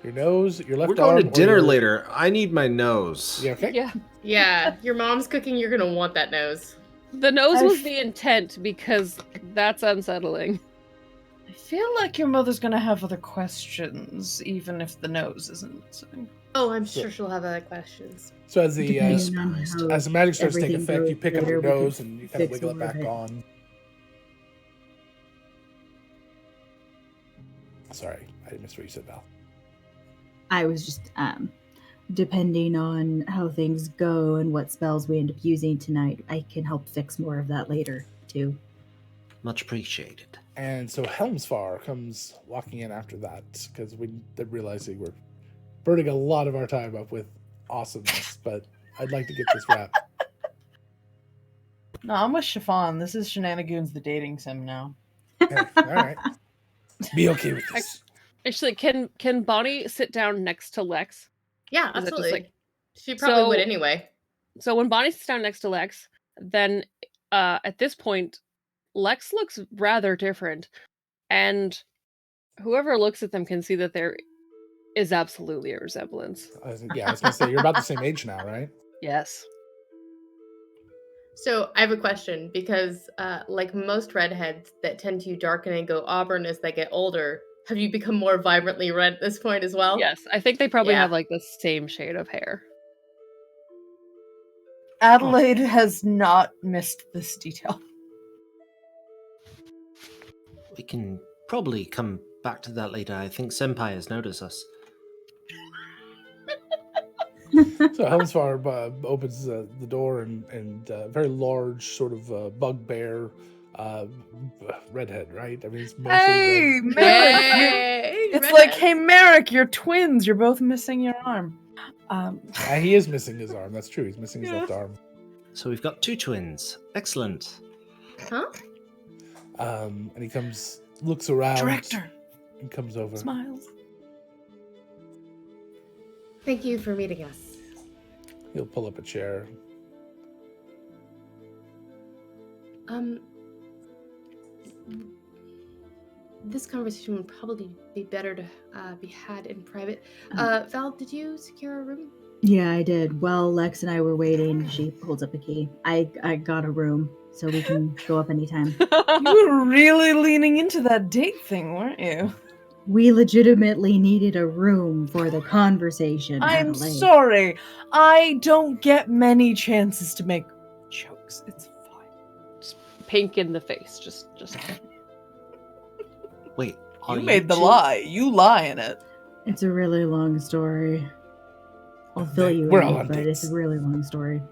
Your nose, your left We're going arm, to or dinner your- later. I need my nose. Yeah, okay. Yeah. Yeah, your mom's cooking. You're gonna want that nose. The nose I was f- the intent because that's unsettling. I feel like your mother's gonna have other questions, even if the nose isn't. So. Oh, I'm sure she'll have other questions. So as the Depending on how as the magic starts to take everything effect, you goes pick up your later, we nose can and you kind of fix wiggle it more of back it. on. Sorry, I missed what you said, Val. I was just, depending on how things go and what spells we end up using tonight, I can help fix more of that later, too. Much appreciated. And so Helmsfar comes walking in after that because they're realizing we're burning a lot of our time up with awesomeness, but I'd like to get this wrapped. No, I'm with Chiffon. This is Shenanigoons, the dating sim now. Hey, all right. Be okay with this. Actually, can Bonnie sit down next to Lex? Yeah, Is it just absolutely. like- She probably would So- anyway. So when Bonnie sits down next to Lex, then at this point, Lex looks rather different, and whoever looks at them can see that there is absolutely a resemblance. I was going to say, you're about the same age now, right? Yes. So I have a question because, like most redheads that tend to darken and go auburn as they get older, have you become more vibrantly red at this point as well? Yes, I think they probably Yeah. have like the same shade of hair. Adelaide has not missed this detail. We can probably come back to that later. I think Senpai has noticed us. So Helmsfar opens the door and a very large sort of bugbear redhead, right? I mean, it's mostly Hey, red. Merrick! Yay, It's like, redheads. hey, Merrick, you're twins. You're both missing your arm. He is missing his arm. That's true. He's missing his Yeah. left arm. So we've got 2 twins. Excellent. Huh? And he looks around, Director and comes over. smiles. Thank you for meeting us. He'll pull up a chair. This conversation would probably be better to be had in private. Val, did you secure a room? Yeah, I did. While Lex and I were waiting, she holds up a key. I got a room, so we can go up anytime. You were really leaning into that date thing, weren't you? We legitimately needed a room for the conversation. I'm Adelaide. sorry. I don't get many chances to make jokes. It's fine. Pink in the face, just. Wait, are You made the 2? lie. You lie in it. It's a really long story. I'll fill you We're in, all on but dates. it's a really long story.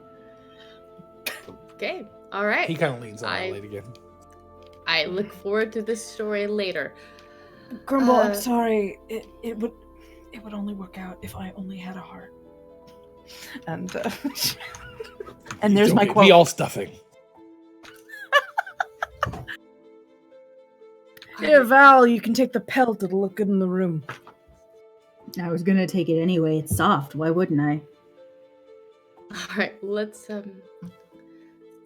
Okay, all right. He kind of leans on I- Adelaide again. I look forward to this story later. Grumble, I'm Uh, sorry. It would only work out if I only had a heart. And and there's my Don't quote. Be all stuffing. Here, Val, you can take the pelt. It'll look good in the room. I was gonna take it anyway. It's soft. Why wouldn't I? All right, let's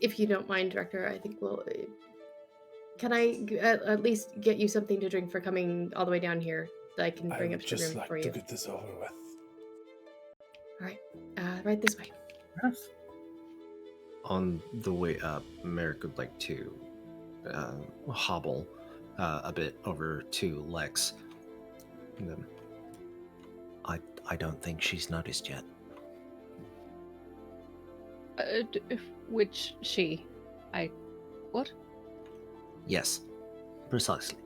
if you don't mind, Director, I think we'll can I at least get you something to drink for coming all the way down here that I can I bring would up to the just room like for to you? get this over with. All right, right this way. On the way up, Merrick would like to hobble a bit over to Lex. And then, I don't think she's noticed yet. Which she? What? Yes, precisely.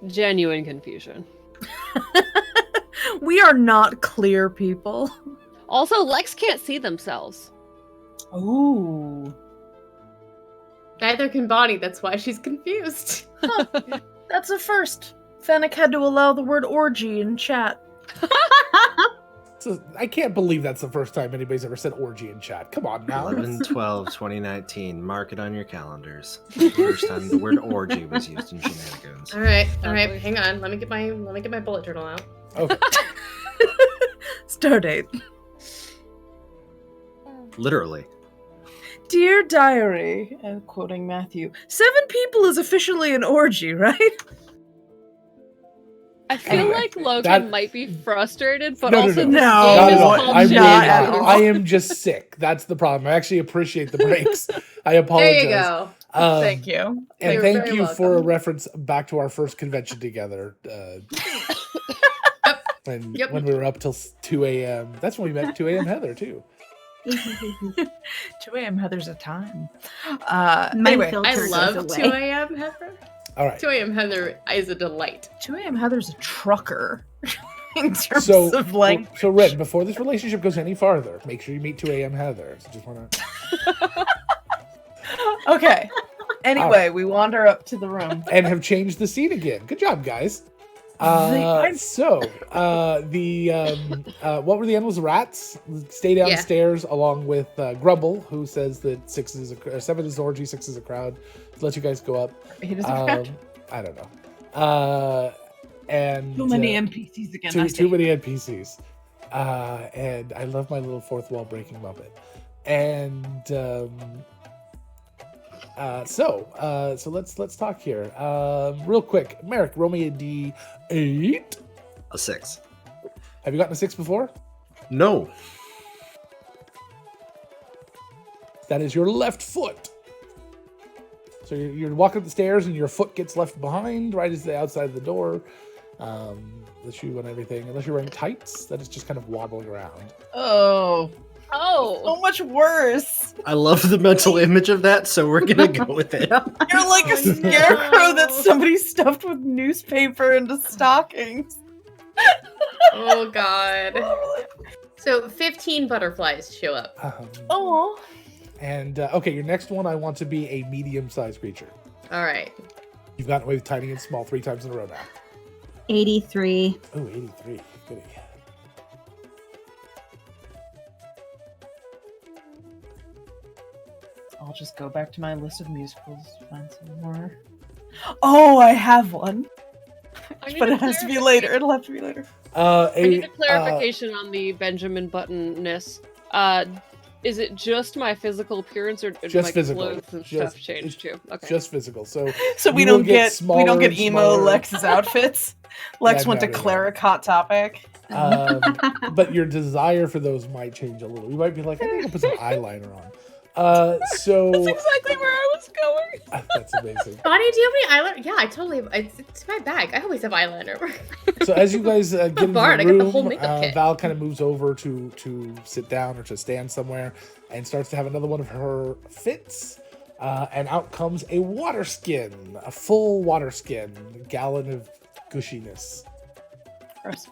Genuine confusion. We are not clear people. Also, Lex can't see themselves. Ooh. Neither can Bonnie. That's why she's confused. That's a first. Fennec had to allow the word orgy in chat. So I can't believe that's the first time anybody's ever said orgy in chat. Come on now. 11/12/2019. Mark it on your calendars. First time the word orgy was used in Shenanigans. All right, Exactly. hang on. Let me get my bullet journal out. Okay. Stardate. Literally. Dear Diary, and quoting Matthew, 7 people is officially an orgy, right? I feel Anyway, like Logan that- might be frustrated, but No, no, also no. this No, game Not is at all. called I'm really not at not. all. I am just sick. That's the problem. I actually appreciate the breaks. I apologize. There you go. Thank you. And You're thank very you for a welcome. reference back to our first convention together. Yep. When we were up till 2 a.m. That's when we met 2 a.m. Heather, too. 2 a.m. Heather's a time. My Anyway, filter I goes love away. 2 a.m. Heather. All right. 2 a.m. Heather is a delight. 2 a.m. Heather's a trucker in terms So, of language. so Red, before this relationship goes any farther, make sure you meet 2 a.m. Heather. So just want to. Okay. Anyway, we wander up to the room. And have changed the scene again. Good job, guys. What were the animals? Rats stay downstairs along with Grumble, who says that 7 is orgy, 6 is a crowd. Let you guys go up. 8 is a crowd. I don't know. And too many NPCs again. Too many NPCs. And I love my little fourth wall breaking Muppet. And so let's talk here. Real quick, Merrick, roll me a D8. A 6. Have you gotten a 6 before? No. That is your left foot. So you're walking up the stairs and your foot gets left behind right as the outside of the door. The shoe and everything. Unless you're wearing tights, that is just kind of wobbling around. Oh, so much worse. I love the mental image of that, so we're gonna go with it. You're like a scarecrow that somebody stuffed with newspaper into stockings. Oh god. So 15 butterflies show up. Oh. And okay, your next one, I want to be a medium-sized creature. All right. You've gotten away with tiny and small 3 times in a row now. 83. Oh, 83. Goody. I'll just go back to my list of musicals to find some more. Oh, I have one. But it has to be later. It'll have to be later. I need a clarification on the Benjamin Button-ness. Is it just my physical appearance, or do my clothes and stuff change too? Okay. Just physical. So we don't get emo Lex's outfits. Lex went to cleric Hot Topic. But your desire for those might change a little. You might be like, I think I'll put some eyeliner on. So that's exactly where I was going. That's amazing. Bonnie, do you have any eyeliner? Yeah, I totally. It's my bag. I always have eyeliner. So as you guys get into Bard, the room, I got the whole makeup kit. Val kind of moves over to sit down or to stand somewhere and starts to have another one of her fits. And out comes a water skin, a full water skin, a gallon of gushiness.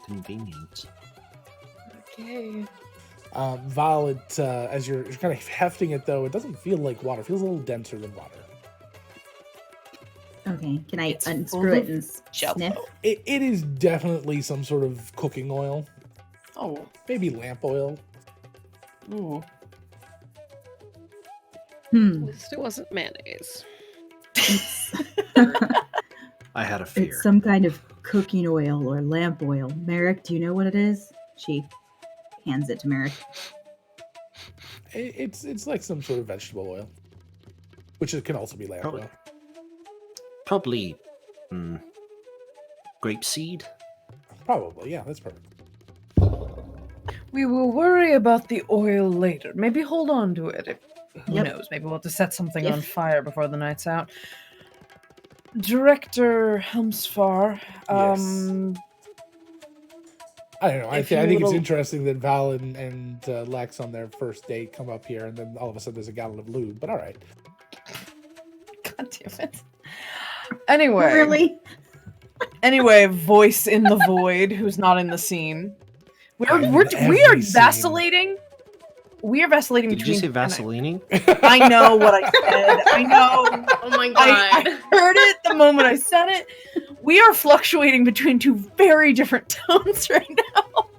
Convenient. Okay. Val, as you're kind of hefting it, though, it doesn't feel like water. It feels a little denser than water. Okay, can I unscrew it and sniff? It is definitely some sort of cooking oil. Oh. Maybe lamp oil. Ooh. At least it wasn't mayonnaise. I had a fear. It's some kind of cooking oil or lamp oil. Merrick, do you know what it is? She hands it to Merrick. It's like some sort of vegetable oil, which it can also be lamp oil. Probably grapeseed. Probably, yeah, that's perfect. We will worry about the oil later. Maybe hold on to it. Who knows? Maybe we'll have to set something on fire before the night's out. Director Helmsfar. Yes. I don't know. I think it's interesting that Val and Lex on their first date come up here, and then all of a sudden there's a gallon of lube. But all right. God damn it. Anyway. Really? Anyway, voice in the void who's not in the scene. We are vacillating. We are vacillating Did between. you say Vaseline? I know what I said. I know. Oh my god. I heard it the moment I said it. We are fluctuating between 2 very different tones right now.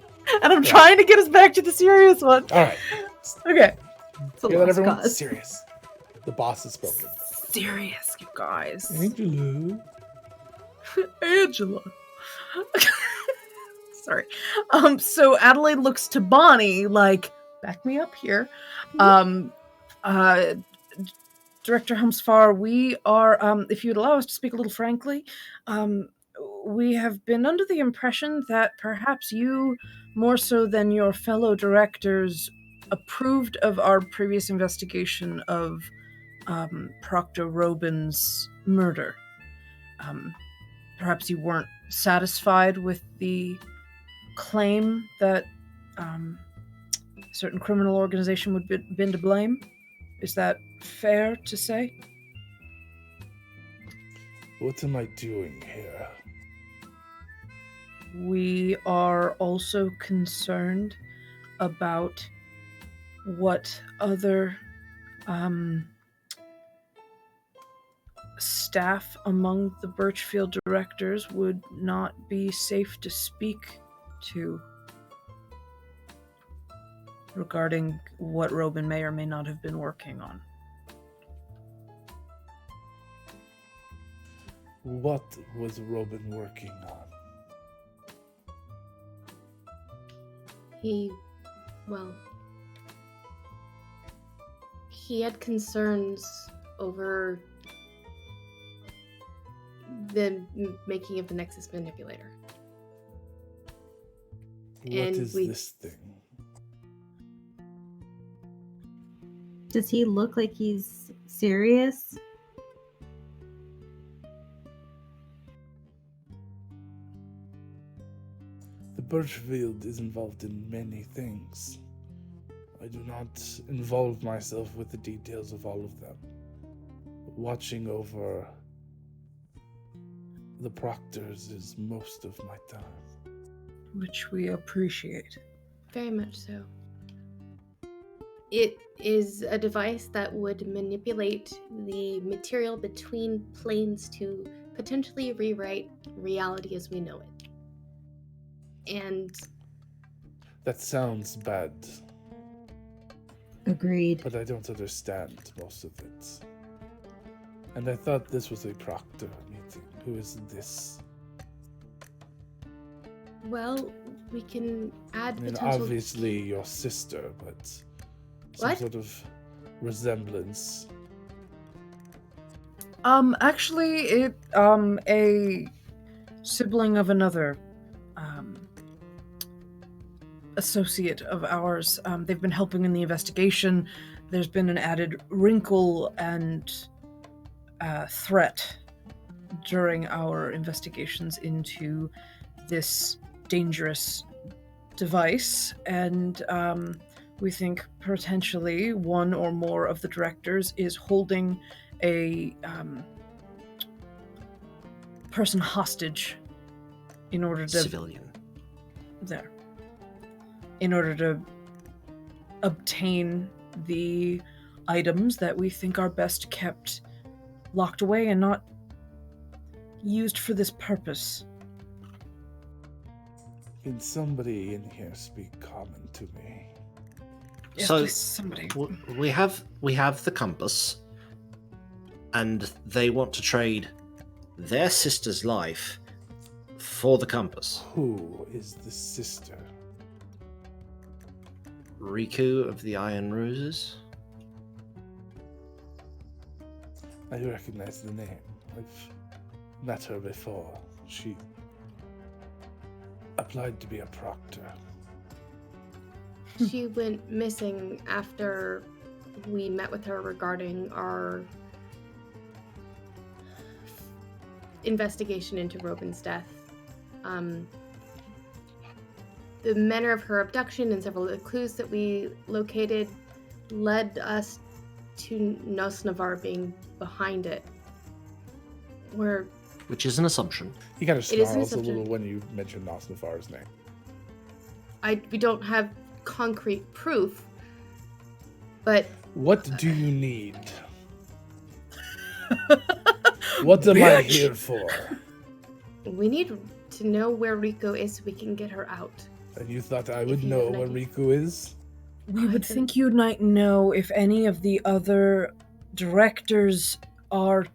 And I'm trying to get us back to the serious one. All right. Okay. Hear that, everyone? Serious. The boss has spoken. Serious, you guys. Angela. Sorry. So Adelaide looks to Bonnie like, back me up here. Director Helmsfar, we are, if you'd allow us to speak a little frankly, we have been under the impression that perhaps you, more so than your fellow directors, approved of our previous investigation of Proctor Robin's murder. Perhaps you weren't satisfied with the claim that a certain criminal organization would have been to blame. Is that fair to say? What am I doing here? We are also concerned about what other staff among the Birchfield directors would not be safe to speak to regarding what Robin may or may not have been working on. What was Robin working on? He had concerns over the making of the Nexus Manipulator. What And is this thing? Does he look like he's serious? The Birchfield is involved in many things. I do not involve myself with the details of all of them. Watching over the proctors is most of my time. Which we appreciate. Very much so. It is a device that would manipulate the material between planes to potentially rewrite reality as we know it. And That sounds bad, Agreed. but I don't understand most of it. And I thought this was a proctor meeting. Who is this? well, we can add I mean, potential. obviously your sister, but some What? sort of resemblance. Actually, a sibling of another, associate of ours. They've been helping in the investigation. There's been an added wrinkle and threat during our investigations into this dangerous device, and we think potentially one or more of the directors is holding a person hostage in order to Civilian. in order to obtain the items that we think are best kept locked away and not used for this purpose. Can somebody in here speak common to me? Yes, So, please, somebody. We have the compass, and they want to trade their sister's life for the compass. Who is the sister? Riku of the Iron Roses. I recognize the name. I've met her before. She applied to be a proctor. She went missing after we met with her regarding our investigation into Robin's death. The manner of her abduction and several of the clues that we located led us to Nosnavar being behind it. Which is an assumption. He kind of It is an snarls a little assumption. when you mention Nosnavar's name. we don't have concrete proof, but What do you need? What am I here for? we need to know where Rico is so we can get her out. And you thought I If would you know have an where idea. Riku is? We would think you might know if any of the other directors are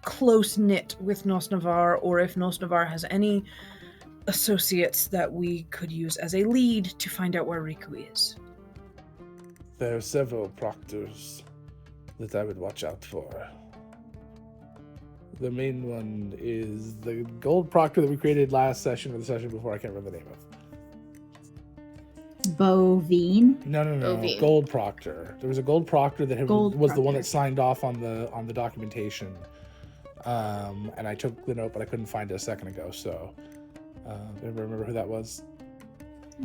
close-knit with Nosnavar, or if Nosnavar has any associates that we could use as a lead to find out where Riku is. There are several proctors that I would watch out for. The main one is the gold proctor that we created last session or the session before. I can't remember the name of. Bovine. No. Bovine. Gold proctor. There was a gold proctor that Gold was the one proctor. that signed off on the documentation. And I took the note, but I couldn't find it a second ago. So, anybody remember who that was?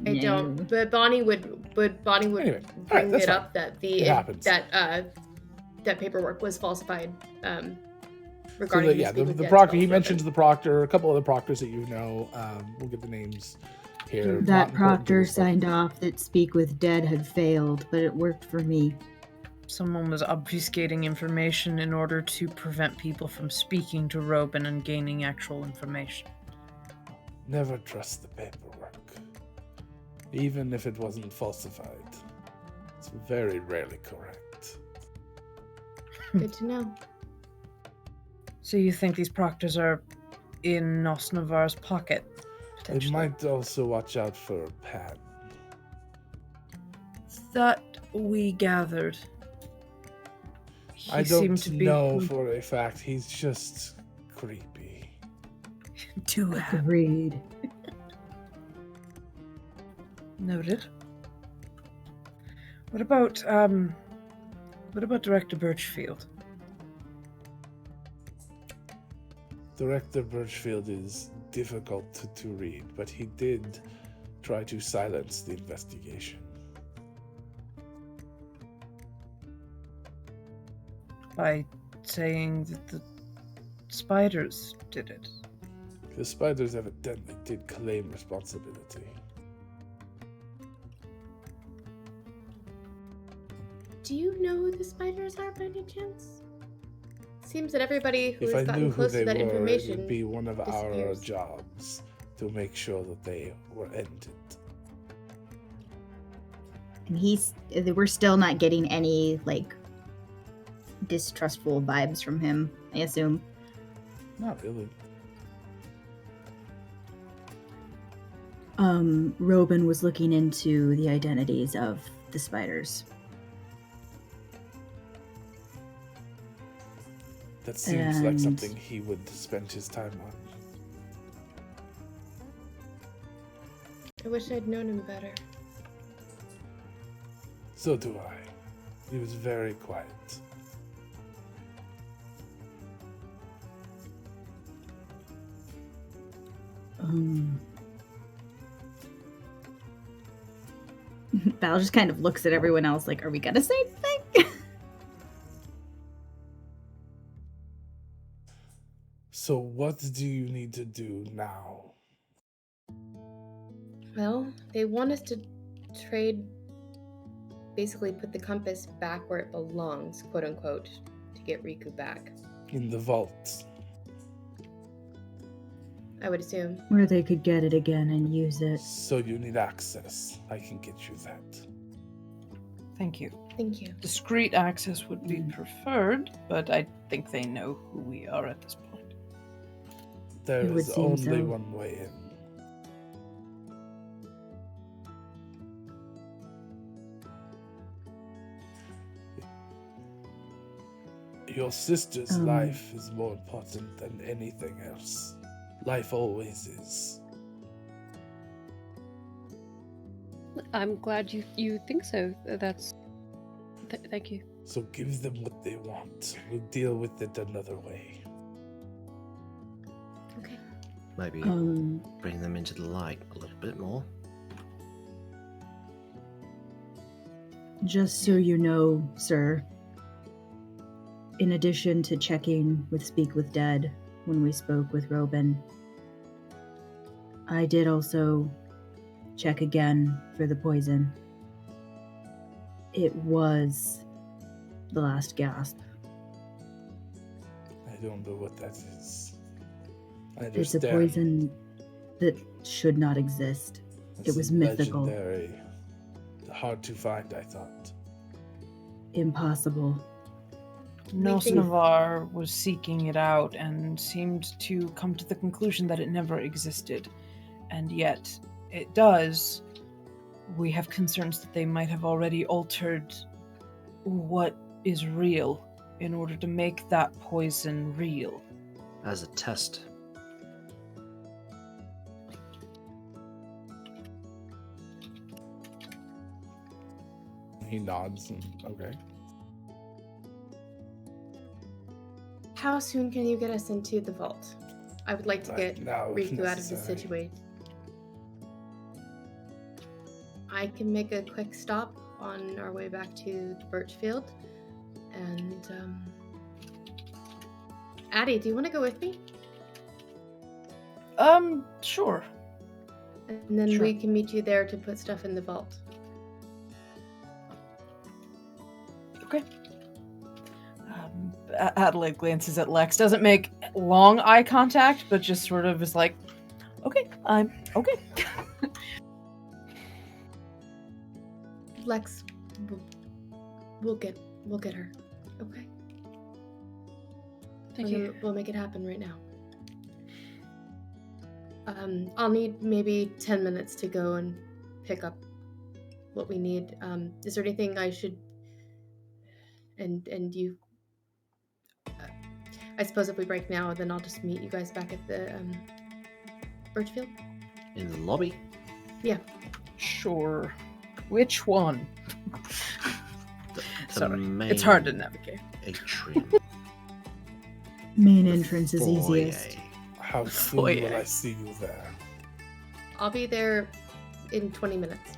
I No. don't. But Bonnie would Anyway, bring alright, that's it fine. up that It happens. that paperwork was falsified. So Regarding the proctor. He mentions the proctor. A couple other proctors that you know. We'll get the names here. Not That important to proctor this book. signed off that speak with dead had failed, but it worked for me. someone was obfuscating information in order to prevent people from speaking to Robin and gaining actual information. Never trust the paperwork. Even if it wasn't falsified. It's very rarely correct. Good to know. So you think these proctors are in Nosnavar's pocket? They Potentially? might also watch out for Pan. That we gathered. He I don't seemed to be know for a fact. He's just creepy. too happy. Agreed. Noted. What about Director Birchfield? Director Birchfield is difficult to read, but he did try to silence the investigation. By saying that the spiders did it. The spiders evidently did claim responsibility. Do you know who the spiders are by any chance? Seems that everybody who If has I gotten knew who close they to that were, it information would be one of our disappears. jobs to make sure that they were ended. And we're still not getting any, like, distrustful vibes from him, I assume. Not really. Robin was looking into the identities of the spiders. That seems like And- something he would spend his time on. I wish I'd known him better. So do I. He was very quiet. Val just kind of looks at everyone else like, are we gonna say anything? So what do you need to do now? Well, they want us to trade, basically put the compass back where it belongs, quote unquote, to get Riku back. In the vault. I would assume. Where they could get it again and use it. So you need access. I can get you that. Thank you. Thank you. Discreet access would be preferred, but I think they know who we are at this point. There It would is seem only so. one way in. Your sister's life is more important than anything else. Life always is. I'm glad you think so. That's. Thank you. So give them what they want. We'll deal with it another way. Okay. Maybe bring them into the light a little bit more. Just so you know, sir, in addition to checking with Speak with Dead when we spoke with Robin, I did also check again for the poison. It was the last gasp. I don't know what that is. I It's a understand. poison that should not exist. It's It was mythical. legendary. Hard to find, I thought. Impossible. Nosnavar was seeking it out and seemed to come to the conclusion that it never existed. And yet, it does. We have concerns that they might have already altered what is real in order to make that poison real. As a test. He nods and okay. How soon can you get us into the vault? I would like to Right get now, if Riku out of this necessary. situation. I can make a quick stop on our way back to the Birchfield. And, Addie, do you want to go with me? Sure. And then Sure. we can meet you there to put stuff in the vault. Okay. Adelaide glances at Lex. Doesn't make long eye contact, but just sort of is like, okay, I'm okay. Lex, we'll get her. Okay. Thank you. We'll make it happen right now. I'll need maybe 10 minutes to go and pick up what we need. Is there anything I should... And you... I suppose if we break now, then I'll just meet you guys back at the Birchfield? In the lobby? Yeah. Sure. Which one? The Sorry, main it's hard to navigate. atrium. Main The entrance is foyer. easiest. How soon Foyer. will I see you there? I'll be there in 20 minutes.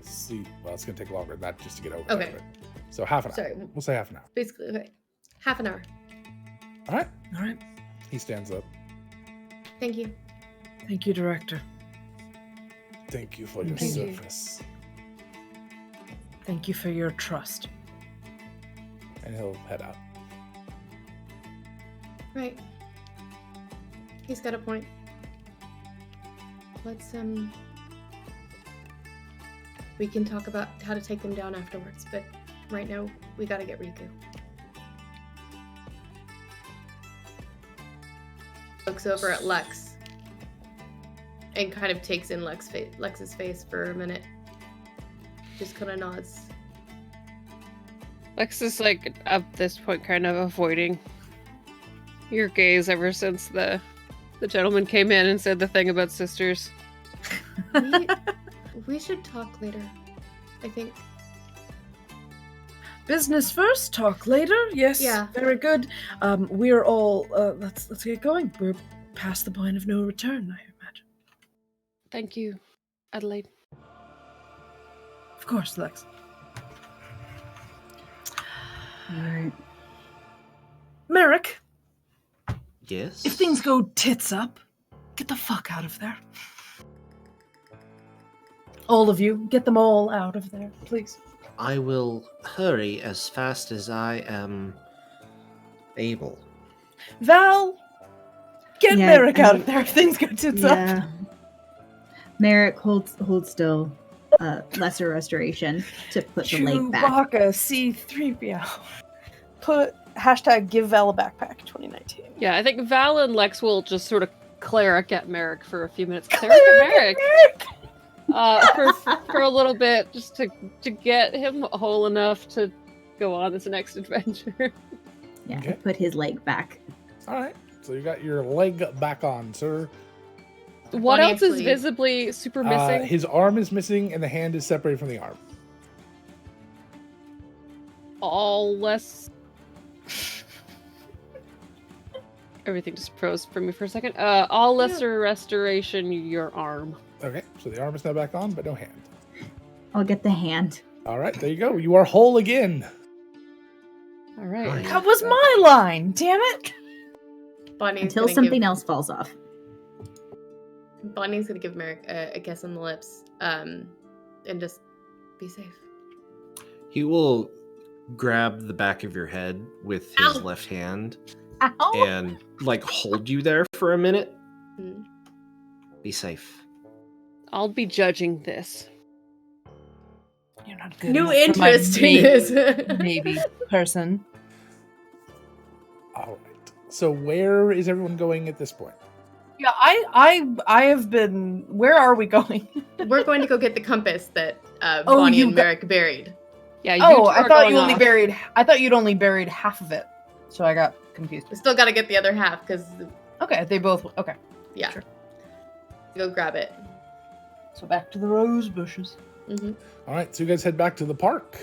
See, well, it's gonna take longer than that just to get over Okay. there. So half an Sorry. hour. We'll say half an hour. Basically, okay. Half an hour. All right. All right. He stands up. Thank you. Thank you, Director. Thank you for your Thank you. service. Thank you for your trust. And he'll head out. Right. He's got a point. Let's, we can talk about how to take them down afterwards, but right now, we gotta get Riku. Looks over at Lex and kind of takes in Lex's face for a minute. Just kind of nods. Lex is like at this point kind of avoiding your gaze ever since the gentleman came in and said the thing about sisters. We should talk later, I think. Business first, talk later. Yes. Yeah. Very good. We're all. Let's get going. We're past the point of no return, I imagine. Thank you, Adelaide. Of course, Lex. All right. Merrick, Yes? if things go tits up, get the fuck out of there. All of you, get them all out of there, please. I will hurry as fast as I am able. Val, get Yeah, Merrick out of there if things go tits up. Yeah. Merrick holds still. Lesser restoration to put the leg back. Chewbacca C-3PO. Put hashtag give Val a backpack 2019. Yeah, I think Val and Lex will just sort of cleric at Merrick for a few minutes. Cleric at Merrick! For a little bit, just to get him whole enough to go on this next adventure. Yeah, Okay. put his leg back. All right. So you got your leg back on, sir. What Bonnie else is actually- visibly super missing? His arm is missing and the hand is separated from the arm. All less. Everything just froze for me for a second. All lesser restoration, your arm. Okay. So the arm is now back on, but no hand. I'll get the hand. All right. There you go. You are whole again. All right. That was my line, damn it! Bonnie's Until gonna something give, else falls off. Bonnie's gonna give Merrick a kiss on the lips, and just be safe. He will grab the back of your head with his Ow. left hand Ow! and like hold you there for a minute. Mm. Be safe. I'll be judging this. You're not good New enough for my interest in this. maybe person. All right. So where is everyone going at this point? Yeah, I have been. Where are we going? We're going to go get the compass that Oh, Bonnie you and got- Merrick buried. Yeah, you Oh, two I are thought going you only off. buried. I thought you'd only buried half of it, so I got confused. We still got to get the other half because Okay, they both. Okay, yeah, Sure. go grab it. so back to the rose bushes. Hmm. All right. So you guys head back to the park.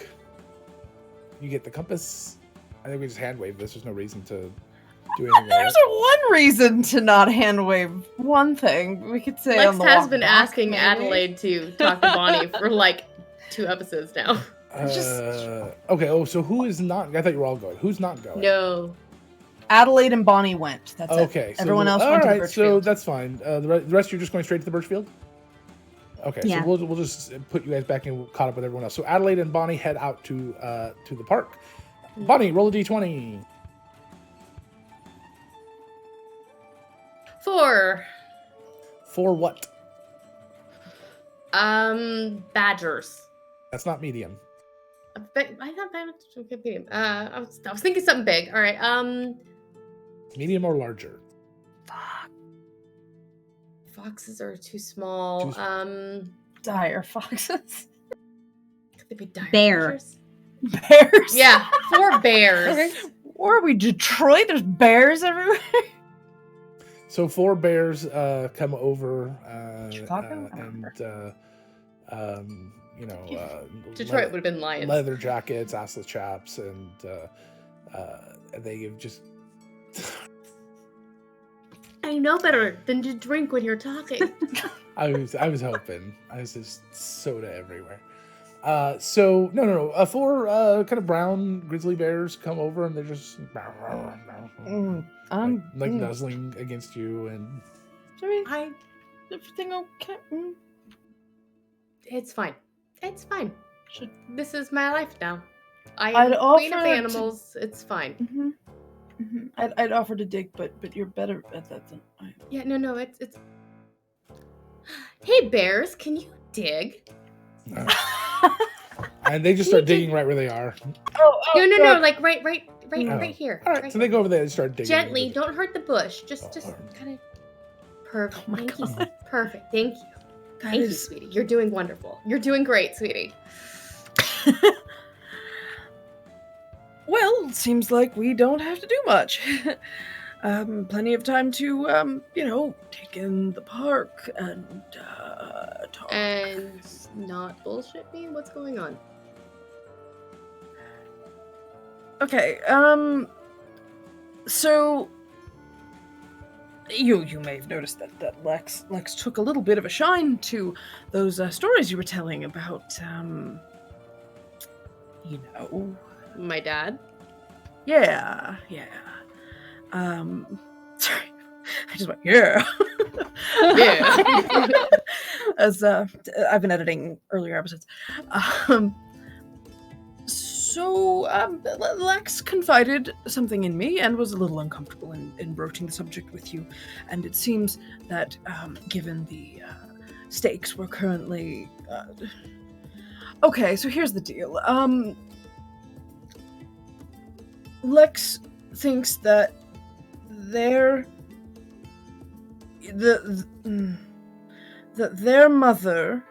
You get the compass. I think we just hand wave this. There's no reason to do anything with There's it. one reason to not hand wave one thing. We could say Lex on the has walk been back, asking maybe. Adelaide to talk to Bonnie for like 2 episodes now. Okay. Oh, so who is not? I thought you were all going. Who's not going? No. Adelaide and Bonnie went. That's Okay. it. So Everyone else all went to right, the so Birchfield. that's fine. The rest you're just going straight to the Birchfield. Okay. Yeah. So we'll just put you guys back in caught up with everyone else. So Adelaide and Bonnie head out to the park. Bonnie, roll a d20. 4. For what? Badgers. That's not medium. I thought badgers were good medium. I was thinking something big. All right. Medium or larger? Foxes are too small. Too small. Dire foxes. Could they be dire Bear. badgers? Bears. Yeah, 4 bears. Or are we Detroit? There's bears everywhere. So 4 bears come over Chicago? and Detroit would have been lions. leather jackets, assless chaps, and they have just I know better than to drink when you're talking. I was hoping. I was just soda everywhere. So no. 4 kind of brown grizzly bears come over and they're just like nuzzling against you and. Everything okay? It's fine. It's fine. This is my life now. I'd I'm queen of offer to- animals. It's fine. Mm-hmm. Mm-hmm. I'd offer to dig, but you're better at that than I am. Yeah, no, it's. Hey, bears, can you dig? And they just start digging right where they are. No, like right here. All right, right so they go over there and start digging. Gently, don't hurt the bush. Just kind of. Perfect. Oh my Thank you. God. Perfect. Thank you. That Thank you, is- sweetie. You're doing wonderful. You're doing great, sweetie. Well, seems like we don't have to do much. Plenty of time to, take in the park and talk. And not bullshit me? What's going on? Okay, so you may have noticed that Lex took a little bit of a shine to those stories you were telling about, My dad? Yeah. Sorry. I just went, yeah. Yeah. As I've been editing earlier episodes. Lex confided something in me and was a little uncomfortable in broaching the subject with you. And it seems that, given the stakes we're currently... Okay, so here's the deal. Lex thinks that their mother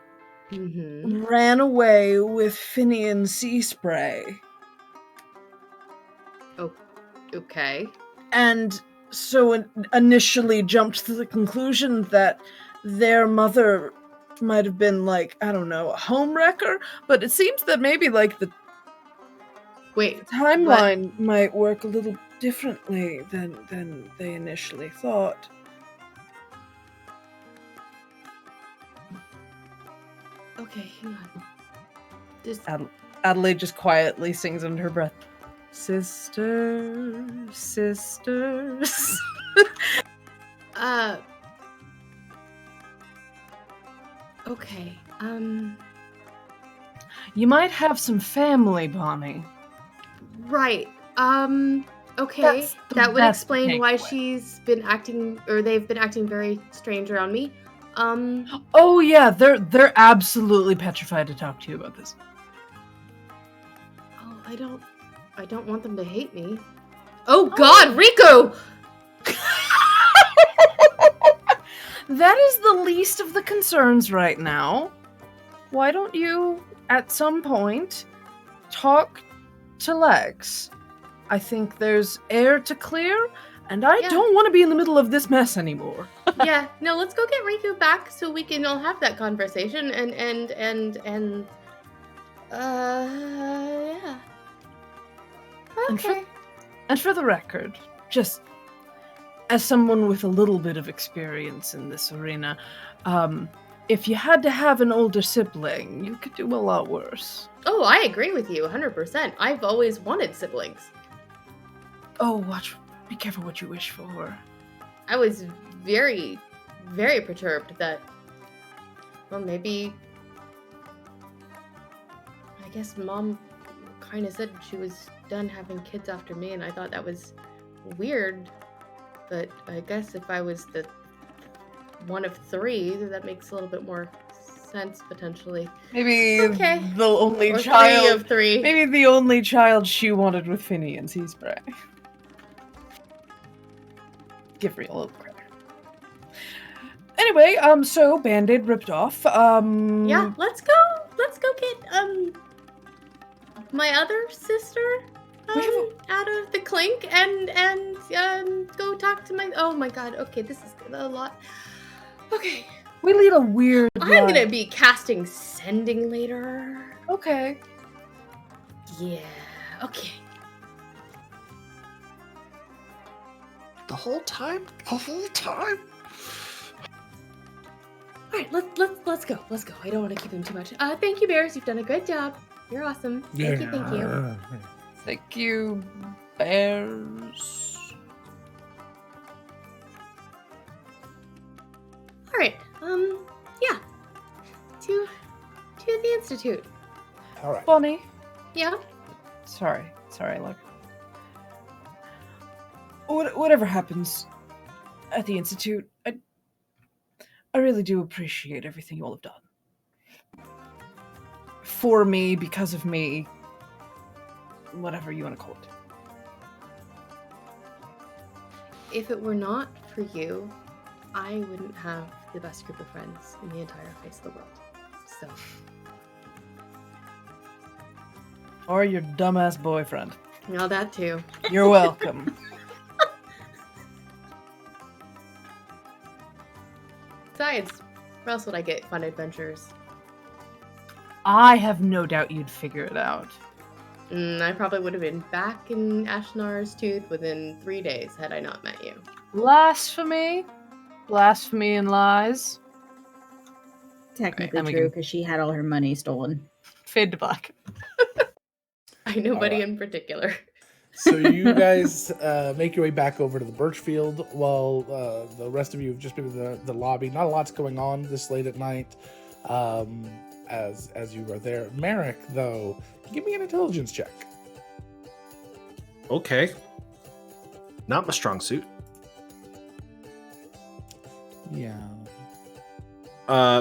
ran away with Finian sea spray. Oh, okay. And so initially jumped to the conclusion that their mother might have been like, I don't know, a homewrecker, but it seems that maybe like the timeline might work a little differently than they initially thought. Okay, hang on. Adelaide just quietly sings under her breath, sisters. Okay, You might have some family, Bonnie. right. Okay. That's That would the explain why takeaway. she's been acting, or they've been acting very strange around me. Oh yeah, they're absolutely petrified to talk to you about this. Oh, I don't want them to hate me. Oh God, Rico! That is the least of the concerns right now. Why don't you, at some point, talk to Lex? I think there's air to clear, and I don't want to be in the middle of this mess anymore. Yeah, no, let's go get Riku back so we can all have that conversation and yeah. Okay. And for the record, just as someone with a little bit of experience in this arena, if you had to have an older sibling, you could do a lot worse. Oh, I agree with you 100%. I've always wanted siblings. Oh, be careful what you wish for. I was very, very perturbed that, well, maybe, I guess Mom kind of said she was done having kids after me, and I thought that was weird. But I guess if I was the one of three, that makes a little bit more sense potentially. Maybe Okay. the only Or child. 3 of 3. Maybe the only child she wanted with Finny and Sea Spray. Give me a little credit. Anyway, so Band-Aid ripped off. Yeah, let's go get my other sister out of the clink and go talk to my. Oh my god. Okay, this is a lot. Okay. We lead a weird I'm life. gonna be casting sending later. Okay. Yeah. Okay. The whole time? The whole time? All right, let's go. Let's go. I don't want to keep them too much. Thank you, Bears. You've done a good job. You're awesome. Thank you. Thank you. Thank you, bears. All right. Yeah. To the institute. All right. Bonnie. Yeah. Sorry, look. Whatever happens at the Institute, I really do appreciate everything you all have done. For me, because of me, whatever you want to call it. If it were not for you, I wouldn't have the best group of friends in the entire face of the world. So. Or your dumbass boyfriend. Well, that too. You're welcome. Besides, where else would I get fun adventures? I have no doubt you'd figure it out. I probably would have been back in Ashnar's tooth within 3 days had I not met you. Blasphemy. Blasphemy and lies. Technically Right, true, because she had all her money stolen. Fade to black. I nobody Alright. in particular. So you guys make your way back over to the Birchfield while the rest of you have just been in the lobby. Not a lot's going on this late at night as you are there. Merrick, though, give me an intelligence check. Okay. Not my strong suit. Yeah.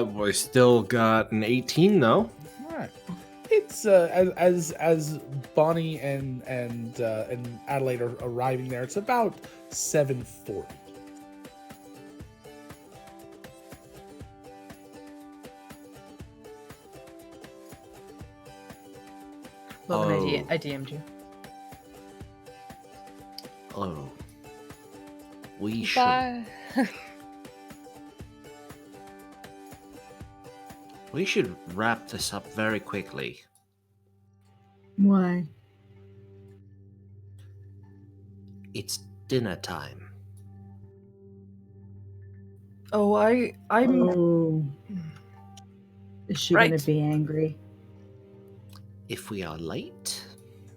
We still got an 18 though. All right. It's as Bonnie and Adelaide are arriving there. It's about 7:40. Logan, Oh. I DM'd you. Oh. We should. Bye. We should wrap this up very quickly. Why? It's dinner time. Oh, I'm Oh. Is she Right. gonna be angry? If we are late,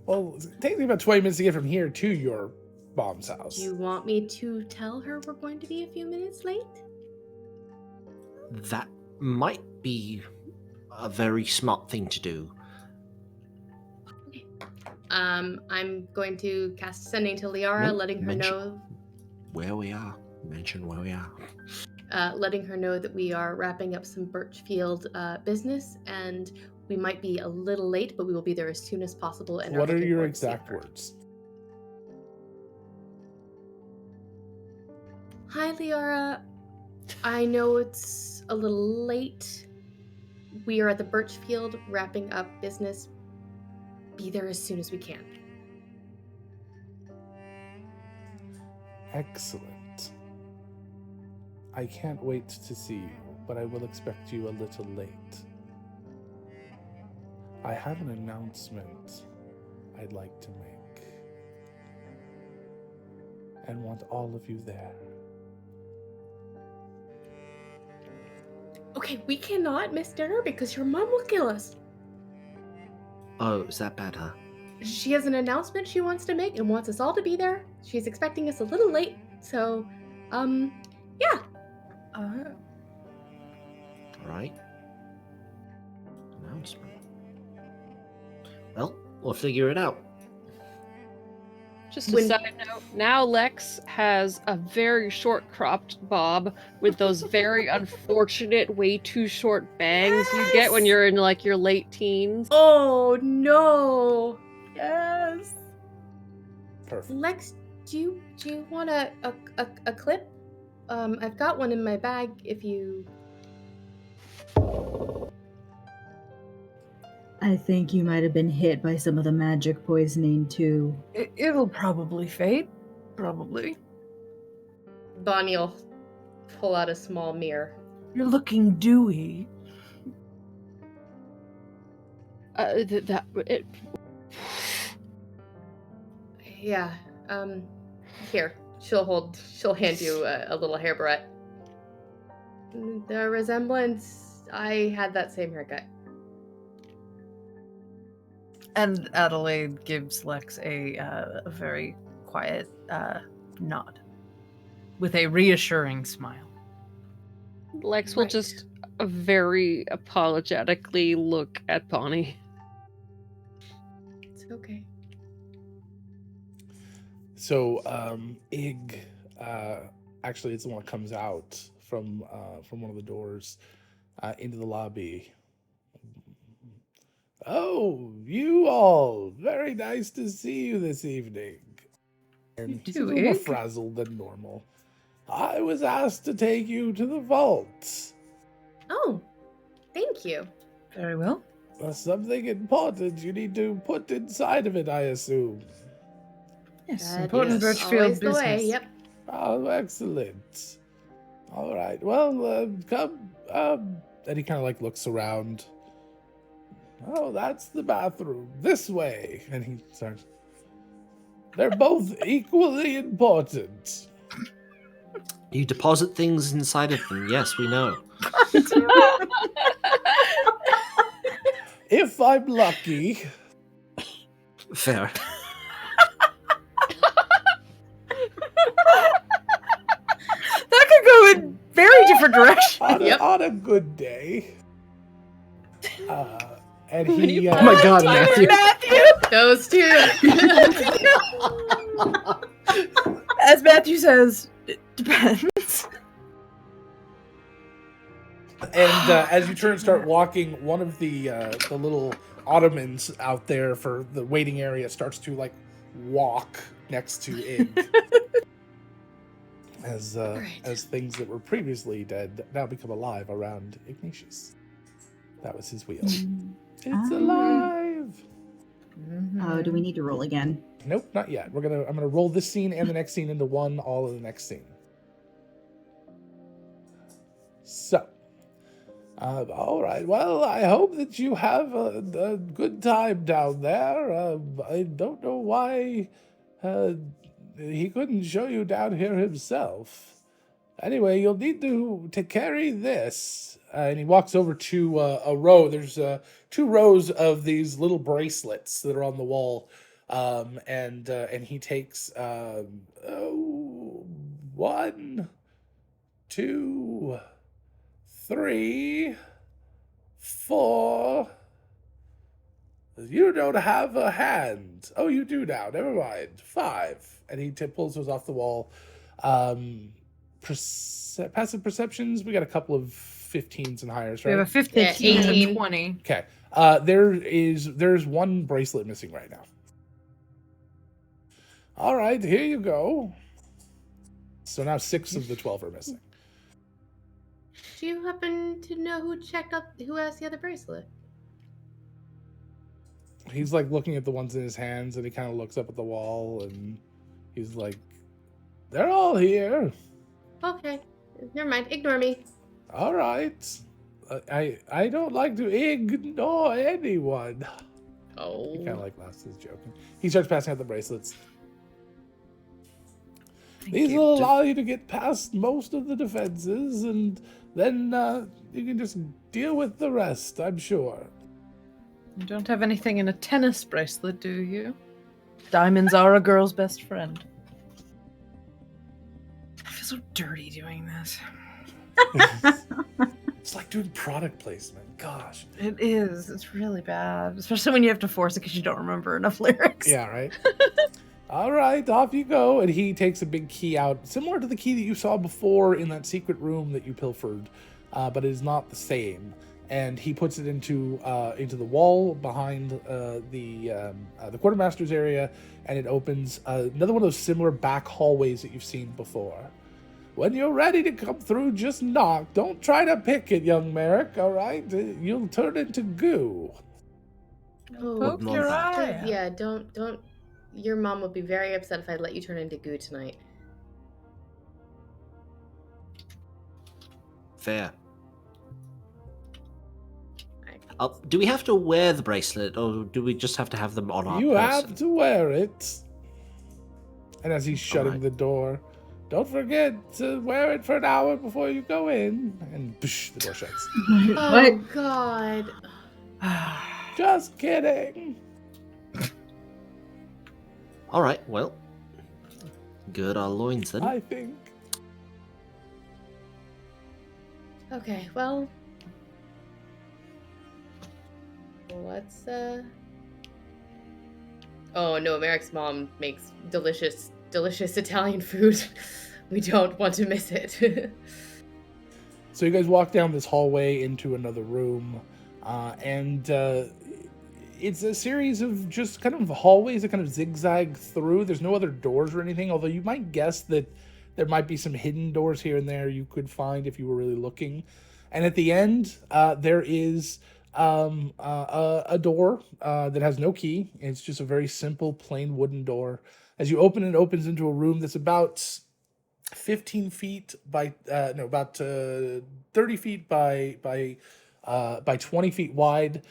Well, it takes me about 20 minutes to get from here to your mom's house. Do you want me to tell her we're going to be a few minutes late? that might be a very smart thing to do. I'm going to cast sending to Liara, No, letting her mention- know Where we are. Mention where we are. letting her know that we are wrapping up some Birchfield business, and we might be a little late, but we will be there as soon as possible. And What are looking your forward to seeing exact her. words? Hi, Liara. I know it's a little late. We are at the Birchfield wrapping up business. Be there as soon as we can. Excellent. I can't wait to see you, but I will expect you a little late. I have an announcement I'd like to make, and want all of you there. Okay, we cannot miss dinner because your mom will kill us. Oh, is that bad, huh? She has an announcement she wants to make and wants us all to be there. She's expecting us a little late, so, yeah. Right. Announcement. Well, We'll figure it out. Just a side note, now Lex has a very short cropped bob with those very unfortunate, way too short bangs you get when you're in like your late teens. Oh no! Yes. Perfect. Lex, do you want a clip? I've got one in my bag if you... I think you might have been hit by some of the magic poisoning too. It'll probably fade. Probably. Bonnie'll pull out a small mirror. You're looking dewy. Yeah. Here. She'll hand you a little hairbrush. The resemblance, I had that same haircut. And Adelaide gives Lex a very quiet nod with a reassuring smile. Lex will just very apologetically look at Bonnie. It's okay. So, Ig, actually, it's the one that comes out from one of the doors into the lobby. Oh, you all! Very nice to see you this evening. And he's a little more frazzled than normal. I was asked to take you to the vault. Oh, thank you. Very well. Something important you need to put inside of it, I assume. Yes, That important is Birchfield always the business. way, yep. Oh, excellent. All right, well, come, and he kind of like looks around. Oh, that's the bathroom. This way. And he starts. They're both equally important. You deposit things inside of them. Yes, we know. If I'm lucky. Fair. That could go in very different directions. On a good day. And he. Oh my God, Matthew. Those two. As Matthew says, it depends. And as you turn and start walking, one of the little ottomans out there for the waiting area starts to like walk next to Ig. As things that were previously dead now become alive around Ignatius. That was his wheel. It's alive. Oh, do we need to roll again? Nope, not yet. I'm gonna roll this scene and the next scene into one, all of the next scene. So, all right. Well, I hope that you have a good time down there. I don't know why he couldn't show you down here himself. Anyway, you'll need to carry this. And he walks over to a row. There's 2 rows of these little bracelets that are on the wall. And he takes 1, 2, 3, 4. You don't have a hand. Oh, you do now. Never mind. 5. And he pulls those off the wall. Passive perceptions. We got a couple of 15s and higher, right? We have a 15 and a 20. Okay. There's 1 bracelet missing right now. All right, here you go. So now 6 of the 12 are missing. Do you happen to know who has the other bracelet? He's like looking at the ones in his hands, and he kind of looks up at the wall, and he's like, "They're all here." Okay, never mind. Ignore me. All right. I don't like to ignore anyone. Oh. He kind of like laughs, he's joking. He starts passing out the bracelets. These will allow you to get past most of the defenses, and then you can just deal with the rest, I'm sure. You don't have anything in a tennis bracelet, do you? Diamonds are a girl's best friend. I feel so dirty doing this. It's like doing product placement. Gosh. It is. It's really bad, especially when you have to force it because you don't remember enough lyrics. Yeah, right? All right, off you go. And he takes a big key out, similar to the key that you saw before in that secret room that you pilfered, but it is not the same. And he puts it into the wall behind the quartermaster's area, and it opens another one of those similar back hallways that you've seen before. When you're ready to come through, just knock. Don't try to pick it, young Merrick, all right? You'll turn into goo. Oh, Poke your eye. yeah, don't. Your mom would be very upset if I let you turn into goo tonight. Fair. Do we have to wear the bracelet, or do we just have to have them on our You person? have to wear it. And as he's shutting the door, don't forget to wear it for an hour before you go in. And psh, the door shuts. Oh, God. Just kidding. All right, well, gird our loins then. I think. Okay, well, let's, Oh, no, Merrick's mom makes delicious Italian food. We don't want to miss it. So you guys walk down this hallway into another room, and it's a series of just kind of hallways that kind of zigzag through. There's no other doors or anything, although you might guess that there might be some hidden doors here and there you could find if you were really looking. And at the end, there is a door that has no key. It's just a very simple, plain wooden door. As you open it, opens into a room that's about 15 feet by about 30 feet by 20 feet wide.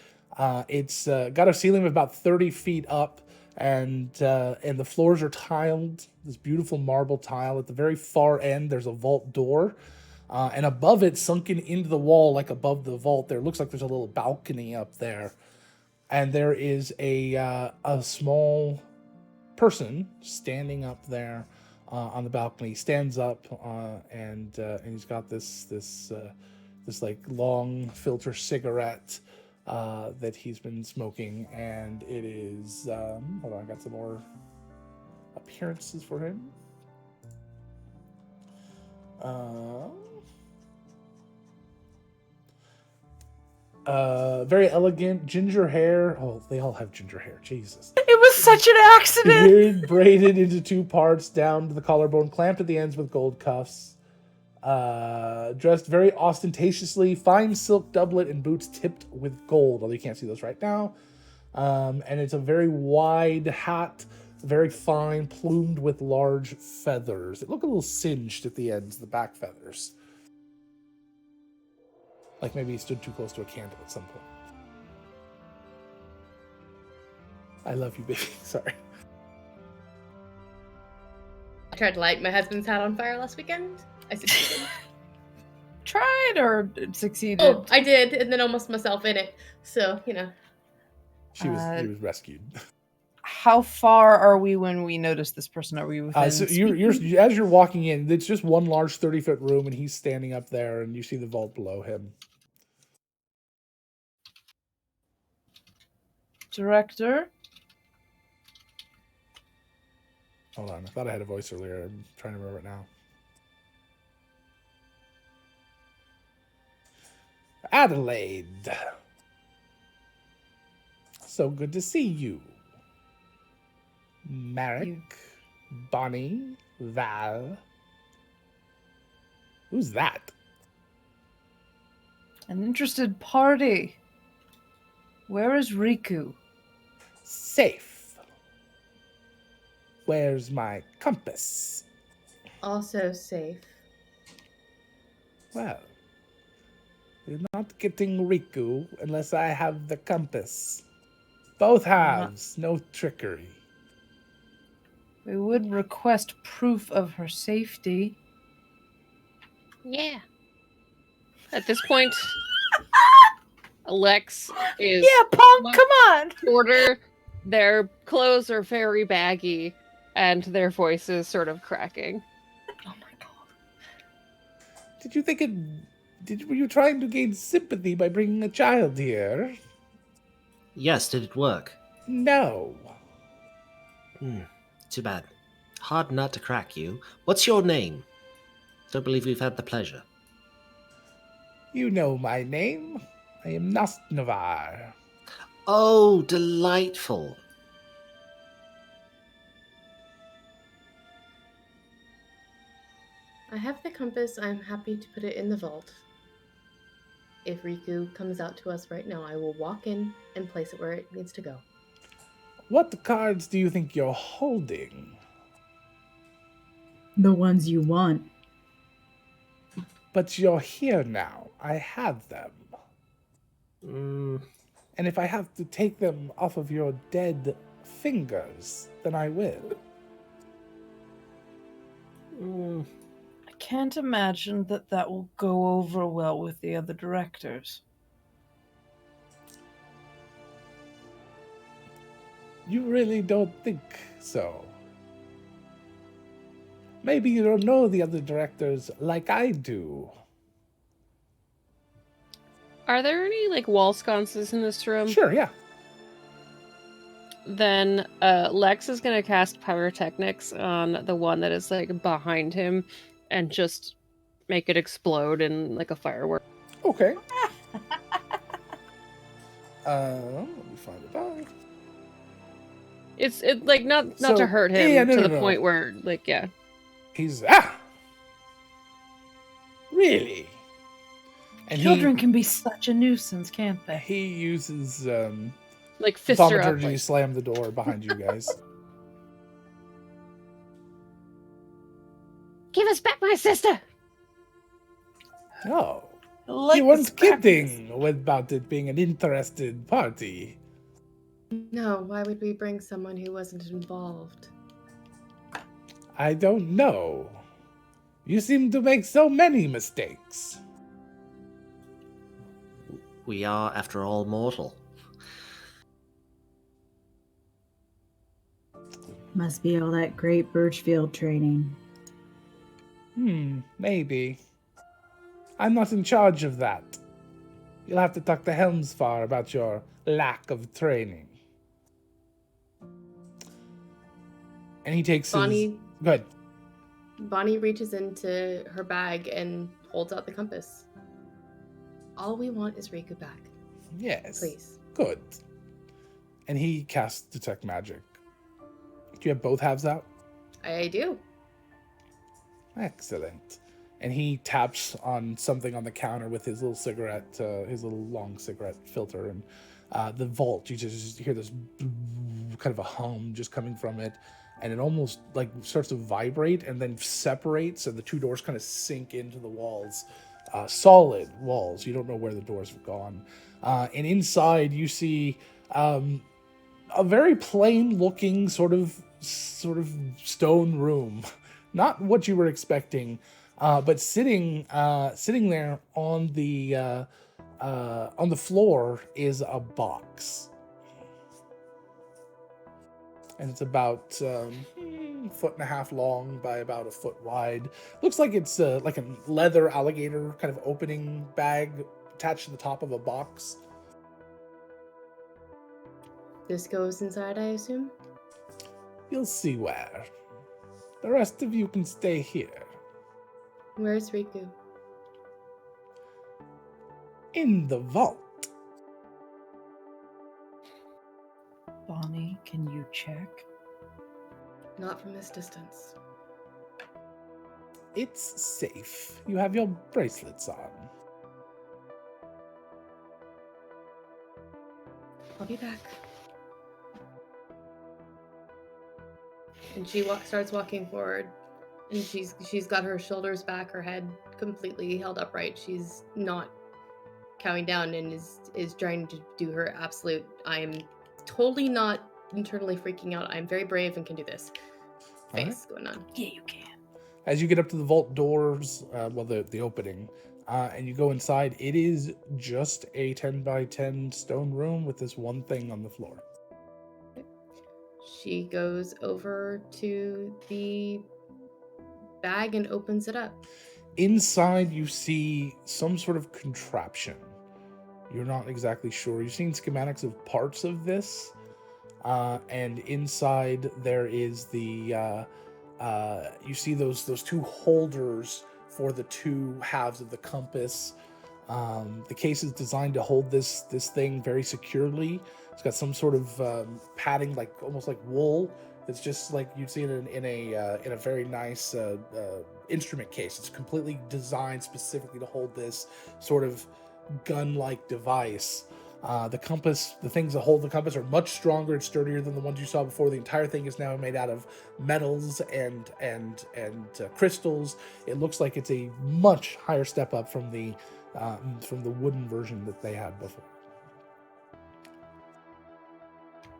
It's got a ceiling of about 30 feet up, and the floors are tiled. This beautiful marble tile. At the very far end, there's a vault door, and above it, sunken into the wall, like above the vault, there looks like there's a little balcony up there, and there is a small person standing up there on the balcony. He stands up and he's got this like long filter cigarette that he's been smoking, and it is hold on, I got some more appearances for him. Very elegant, ginger hair. Oh, they all have ginger hair. Jesus. It was such an accident. Beard braided into two parts down to the collarbone, clamped at the ends with gold cuffs. Dressed very ostentatiously, fine silk doublet and boots tipped with gold, although you can't see those right now. And it's a very wide hat, very fine, plumed with large feathers. They look a little singed at the ends, the back feathers. Like maybe he stood too close to a candle at some point. I love you, baby. Sorry. I tried to light my husband's hat on fire last weekend. I succeeded. Tried or succeeded? Oh, I did, and then almost myself in it. So, you know. He was rescued. How far are we when we notice this person? Are we within? So you're as you're walking in, it's just one large 30-foot room, and he's standing up there, and you see the vault below him. Director? Hold on, I thought I had a voice earlier. I'm trying to remember it now. Adelaide. So good to see you. Marek, Bonnie, Val. Who's that? An interested party. Where is Riku? Safe. Where's my compass? Also safe. Well, you're not getting Riku unless I have the compass. Both halves, no trickery. We would request proof of her safety. Yeah. At this point, Alex is Punk, come on! shorter. Their clothes are very baggy, and their voice is sort of cracking. Oh my god. Did you think it Were you trying to gain sympathy by bringing a child here? Yes, did it work? No. Too bad. Hard nut to crack, you. What's your name? Don't believe we've had the pleasure. You know my name. I am Nostnavar. Oh, delightful. I have the compass. I'm happy to put it in the vault. If Riku comes out to us right now, I will walk in and place it where it needs to go. What cards do you think you're holding? The ones you want. But you're here now. I have them. And if I have to take them off of your dead fingers, then I will. I can't imagine that will go over well with the other directors. You really don't think so? Maybe you don't know the other directors like I do. Are there any like wall sconces in this room? Sure, yeah. Then Lex is gonna cast pyrotechnics on the one that is like behind him and just make it explode in like a firework. Okay. Let me find it out. It's like not So, to hurt him yeah, to no, the point where like yeah. He's really? And Children can be such a nuisance, can't they? he uses Like fists are up. thaumaturgy to Like, slam the door behind you guys. give us back my sister! Oh, Like you the weren't scrappiness. kidding about it being an interested party. No, why would we bring someone who wasn't involved? I don't know. You seem to make so many mistakes. We are, after all, mortal. Must be all that great Birchfield training. Maybe. I'm not in charge of that. You'll have to talk to Helmsfar about your lack of training. And he takes Bonnie- his... Go ahead. Bonnie reaches into her bag and holds out the compass. All we want is Riku back. Yes. Please. Good. And he casts Detect Magic. Do you have both halves out? I do. Excellent. And he taps on something on the counter with his little cigarette, his little long cigarette filter, and the vault. You just hear this kind of a hum just coming from it, and it almost like starts to vibrate and then separates, and the two doors kind of sink into the walls, solid walls. You don't know where the doors have gone, and inside you see a very plain-looking sort of stone room. Not what you were expecting, but sitting there on the floor is a box, and it's about foot and a half long by about a foot wide. Looks like it's like a leather alligator kind of opening bag attached to the top of a box. This goes inside, I assume? You'll see where. The rest of you can stay here. Where's Riku? In the vault. Bonnie, can you check? Not from this distance. It's safe. You have your bracelets on. I'll be back. And she starts walking forward, and she's got her shoulders back, her head completely held upright. She's not cowing down and is trying to do her absolute. I am totally not internally freaking out. I'm very brave and can do this. Face going on. Yeah, you can. As you get up to the vault doors, the opening, and you go inside, it is just a 10 by 10 stone room with this one thing on the floor. She goes over to the bag and opens it up. Inside, you see some sort of contraption. You're not exactly sure. You've seen schematics of parts of this, and inside there is the. You see those two holders for the two halves of the compass. The case is designed to hold this thing very securely. It's got some sort of padding, like almost like wool. It's just like you'd see it in a very nice instrument case. It's completely designed specifically to hold this sort of gun-like device. The compass, the things that hold the compass, are much stronger and sturdier than the ones you saw before. The entire thing is now made out of metals and crystals. It looks like it's a much higher step up from the wooden version that they had before.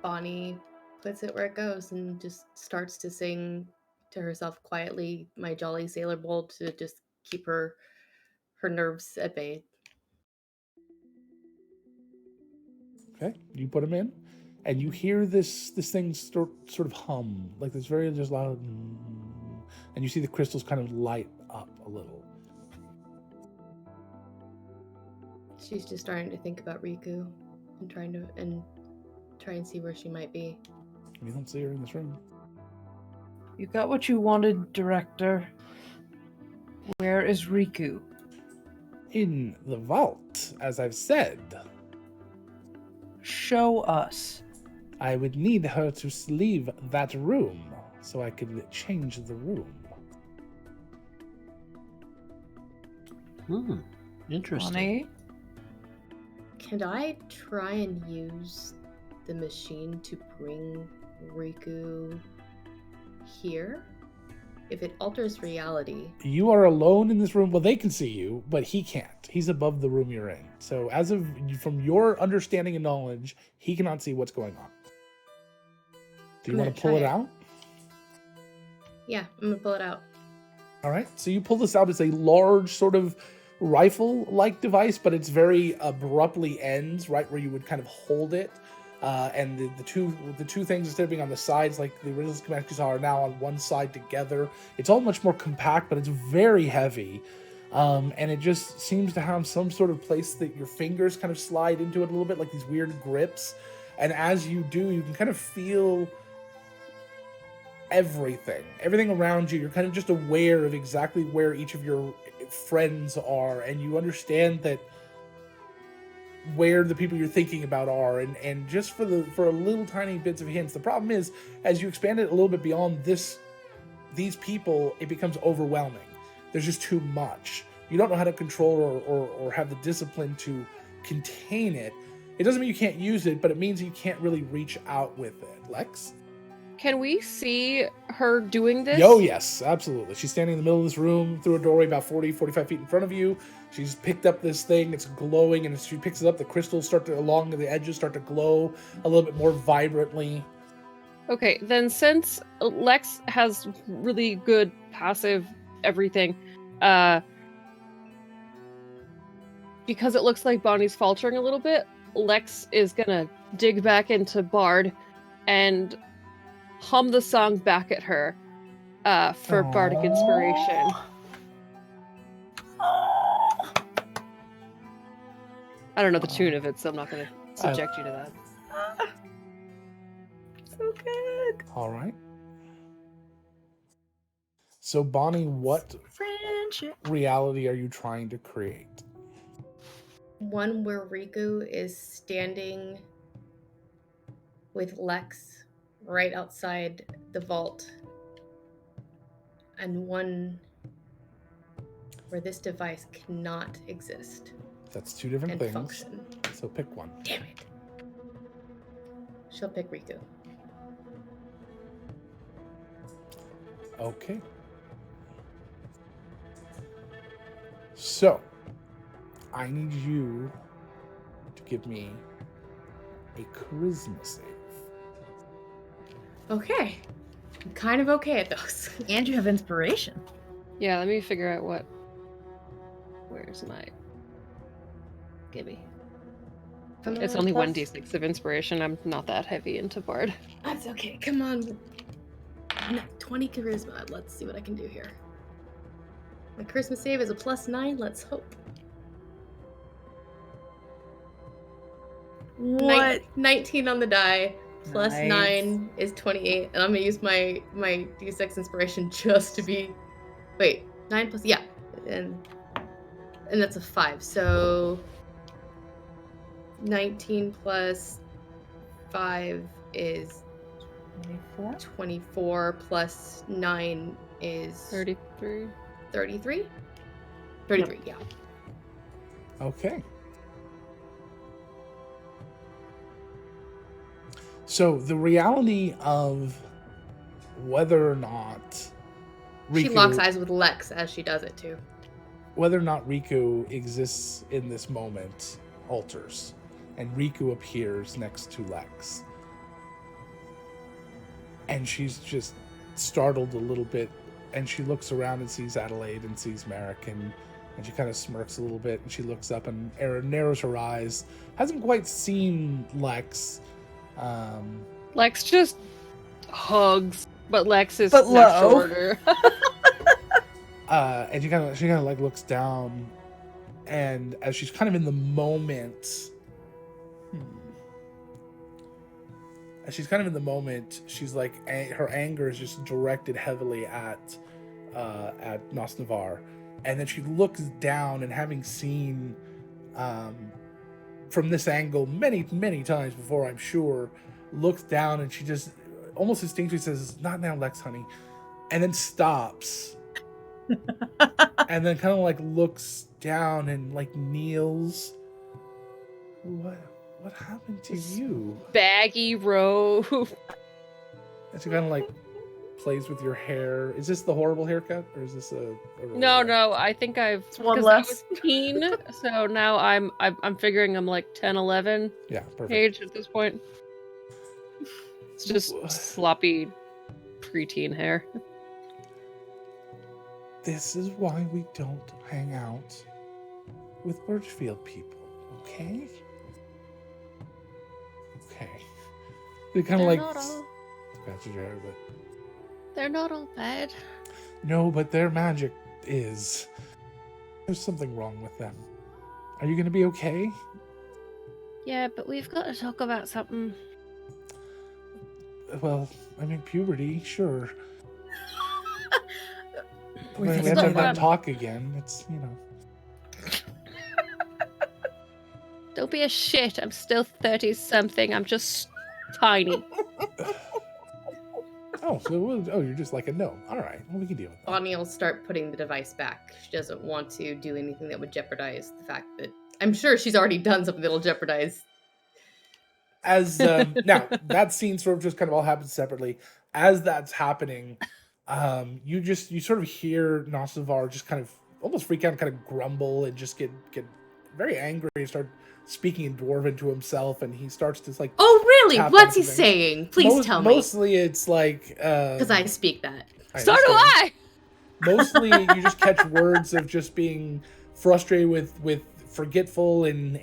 Bonnie puts it where it goes and just starts to sing to herself quietly, "My Jolly Sailor Bold," to just keep her nerves at bay. Okay, you put them in, and you hear this thing sort of hum, like this very just loud, and you see the crystals kind of light up a little. She's just starting to think about Riku and try and see where she might be. You don't see her in this room. You got what you wanted, Director. Where is Riku? In the vault, as I've said. Show us. I would need her to leave that room so I could change the room. Interesting. Bonnie? Can I try and use the machine to bring Riku here? If it alters reality. You are alone in this room. Well, they can see you, but he can't. He's above the room you're in. So from your understanding and knowledge, he cannot see what's going on. Do you want to pull it out? Yeah, I'm going to pull it out. All right. So you pull this out. It's a large sort of rifle-like device, but it's very abruptly ends right where you would kind of hold it. And the two things, instead of being on the sides like the original schematics you saw, are now on one side together. It's all much more compact, but it's very heavy. And it just seems to have some sort of place that your fingers kind of slide into it a little bit, like these weird grips. And as you do, you can kind of feel everything around you. You're kind of just aware of exactly where each of your friends are, and you understand that where the people you're thinking about are, and just for a little tiny bits of hints. The problem is, as you expand it a little bit beyond these people, it becomes overwhelming. There's just too much. You don't know how to control or have the discipline to contain it. It doesn't mean you can't use it, but it means you can't really reach out with it. Lex? Can we see her doing this? Oh, yes, absolutely. She's standing in the middle of this room through a doorway about 45 feet in front of you. She's picked up this thing. It's glowing, and as she picks it up, the crystals along the edges start to glow a little bit more vibrantly. Okay, then since Lex has really good passive everything, because it looks like Bonnie's faltering a little bit, Lex is gonna dig back into Bard and hum the song back at her for bardic inspiration. I don't know the tune of it, so I'm not going to subject you to that. So good. All right. So, Bonnie, what reality are you trying to create? One where Riku is standing with Lex right outside the vault, and one where this device cannot exist. That's two different and things. Function. So pick one. Damn it. She'll pick Riku. Okay. So, I need you to give me a charisma save. Okay. I'm kind of okay at those. And you have inspiration. Yeah, let me figure out what... Where's my... Gimme. It's only 1d6 of inspiration. I'm not that heavy into Bard. That's okay. Come on. 20 charisma. Let's see what I can do here. My Christmas save is a +9. Let's hope. What? 19 on the die. Plus Nice. 9 is 28. And I'm going to use my D6 inspiration just to be... Wait, 9 plus... Yeah. And that's a 5. So 19 plus 5 is 24 plus 9 is 33. 33? 33, yeah. Okay. So the reality of whether or not Riku, She locks eyes with Lex as she does it too. whether or not Riku exists in this moment alters, and Riku appears next to Lex. And she's just startled a little bit, and she looks around and sees Adelaide and sees Merrick, and she kind of smirks a little bit, and she looks up and narrows her eyes. Hasn't quite seen Lex. Lex just hugs, but Lex is But much low. shorter. And she kind of like looks down, and as she's kind of in the moment, she's like her anger is just directed heavily at Nosnavar, and then she looks down, and having seen from this angle many times before, I'm sure, looks down, and she just almost instinctively says, "Not now, Lex, honey," and then stops. And then kind of like looks down and like kneels. What happened to you? Baggy robe. And she kind of like plays with your hair. Is this the horrible haircut, or is this a No, I think I've one because I less. was teen, so now I'm figuring I'm like 10, 11 Yeah, perfect. age at this point. It's just sloppy preteen hair. This is why we don't hang out with Birchfield people, okay? Okay. They kind of They're like not all- scratches your hair, but They're not all bad. no, but their magic is. There's something wrong with them. Are you gonna be okay? Yeah, but we've got to talk about something. Well, I mean, puberty, sure. We We think have to about have that that. talk again. It's, Don't be a shit. I'm still 30-something. I'm just tiny. Oh, you're just like a gnome. All right, well, we can deal with that. Bonnie will start putting the device back. She doesn't want to do anything that would jeopardize the fact that... I'm sure she's already done something that'll jeopardize... As now that scene sort of just kind of all happens separately. As that's happening, you sort of hear Nosnavar just kind of almost freak out and kind of grumble and just get very angry and start speaking in Dwarven to himself, and he starts to like, Oh, really? tap What's he onto things. saying? Please tell me. Mostly it's like Because I speak that. So do I! Mostly you just catch words of just being frustrated with forgetful and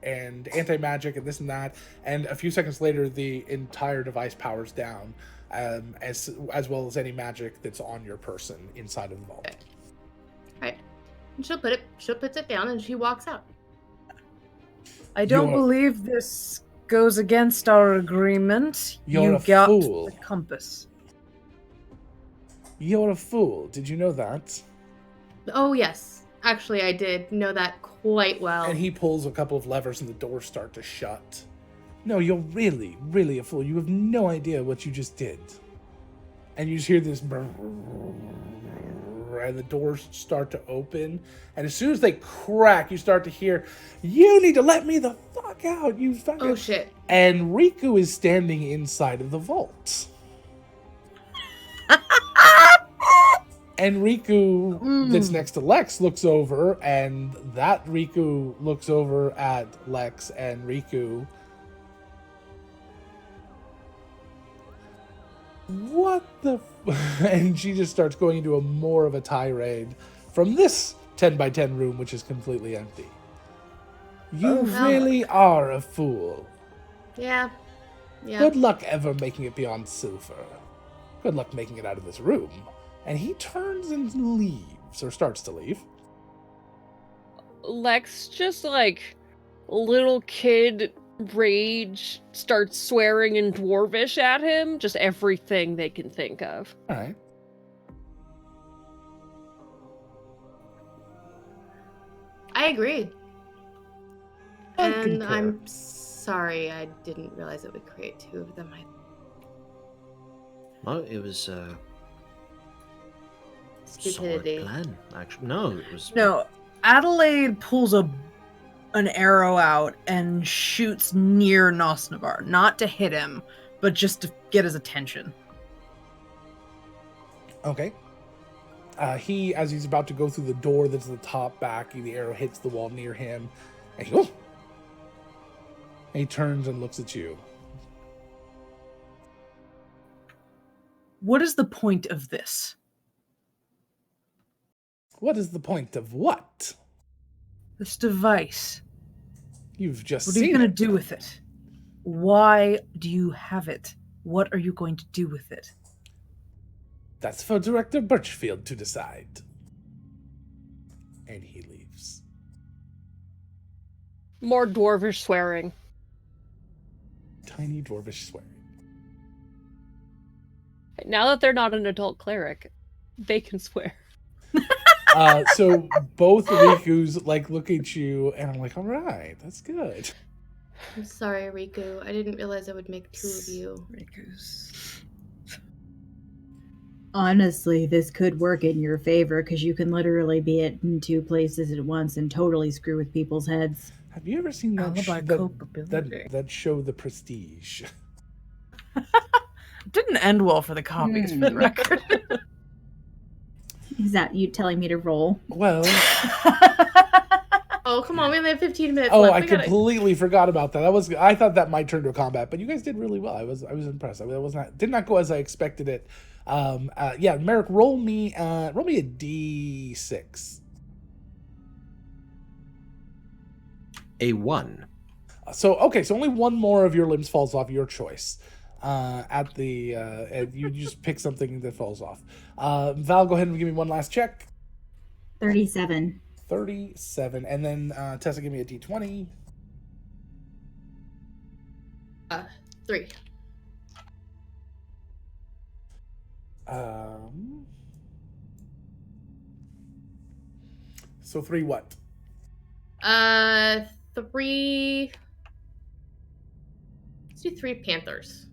anti-magic and this and that, and a few seconds later the entire device powers down, as well as any magic that's on your person inside of the vault. Okay. Right. And she'll put it down and she walks out. I don't You're- believe this goes against our agreement. You're You a got fool. the compass. You're a fool. Did you know that? Oh, yes. Actually, I did know that quite well. And he pulls a couple of levers and the doors start to shut. No, you're really, really a fool. You have no idea what you just did. And you just hear this brrr, and the doors start to open. And as soon as they crack, you start to hear, "You need to let me the fuck out, you fucking..." Oh, shit. And Riku is standing inside of the vault. And Riku, that's next to Lex, looks over, and that Riku looks over at Lex, and Riku... What the... And she just starts going into more of a tirade from this 10 by 10 room, which is completely empty. You Oh, really are a fool. Yeah. Yeah. Good luck ever making it beyond silver. Good luck making it out of this room. And he turns and leaves. leaves or starts to leave. Lex just like little kid rage starts swearing in Dwarvish at him, just everything they can think of. All right. I agree. I And concur. I'm sorry, I didn't realize it would create two of them. Well, it was solid Stupidity. plan. Actually, no, it was. No, Adelaide pulls an arrow out and shoots near Nosnabar, not to hit him, but just to get his attention. Okay. He, as he's about to go through the door that's at the top back, the arrow hits the wall near him, and he goes, and he turns and looks at you. What is the point of this? What is the point of what? This device. You've just What are you seen going to it. do with it? Why do you have it? What are you going to do with it? That's for Director Birchfield to decide. And he leaves. More Dwarvish swearing. Tiny dwarvish swearing. Now that they're not an adult cleric, they can swear. So both Rikus like look at you, and I'm like, all right, that's good. I'm sorry, Riku. I didn't realize I would make two of you. Honestly, this could work in your favor because you can literally be in two places at once and totally screw with people's heads. Have you ever seen that Alibi culpability. that show, The Prestige? It didn't end well for the copies, for the record. Is that you telling me to roll? Well, Oh, come on. We only have 15 minutes oh, left. I We gotta- completely forgot about that. I thought that might turn to a combat, but you guys did really well. I was impressed. I mean, did not go as I expected it. Yeah, Merrick, roll me a D6. A 1. So only one more of your limbs falls off, your choice. And you just pick something that falls off. Val, go ahead and give me one last check. 37. 37, and then Tessa, give me a D20. 3. So 3 what? 3. Let's do 3 panthers.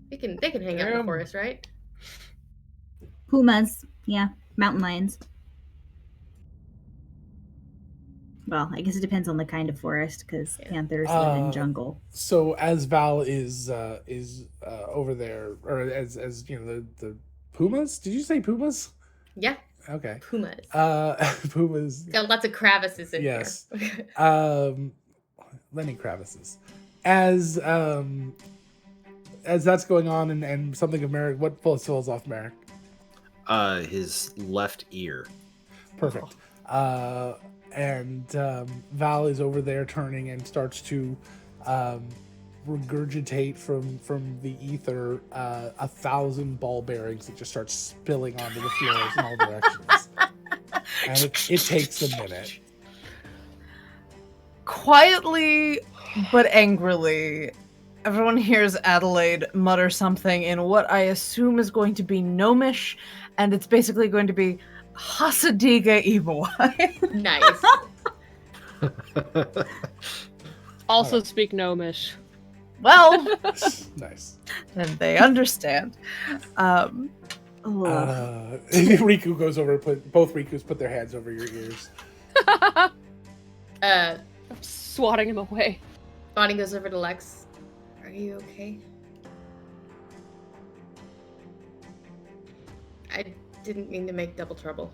They can hang out in the Damn. forest, right? Pumas. Yeah. Mountain lions. Well, I guess it depends on the kind of forest because panthers live in jungle. So as Val is over there, or as you know, the pumas. Did you say pumas? Yeah. Okay. Pumas. Pumas. Got lots of crevices in Yes. here. Lenny Kravitz's. As that's going on, and something of Merrick, what falls off Merrick? His left ear. Perfect. And Val is over there turning and starts to regurgitate from the ether 1,000 ball bearings that just start spilling onto the floors in all directions. And it takes a minute. Quietly but angrily, everyone hears Adelaide mutter something in what I assume is going to be Gnomish, and it's basically going to be Hasadiga Ibawai. Nice. Also speak Gnomish. Well, Nice. then they understand. Riku goes over, both Rikus put their hands over your ears. Swatting him away. Bonnie goes over to Lex. Are you okay? I didn't mean to make double trouble.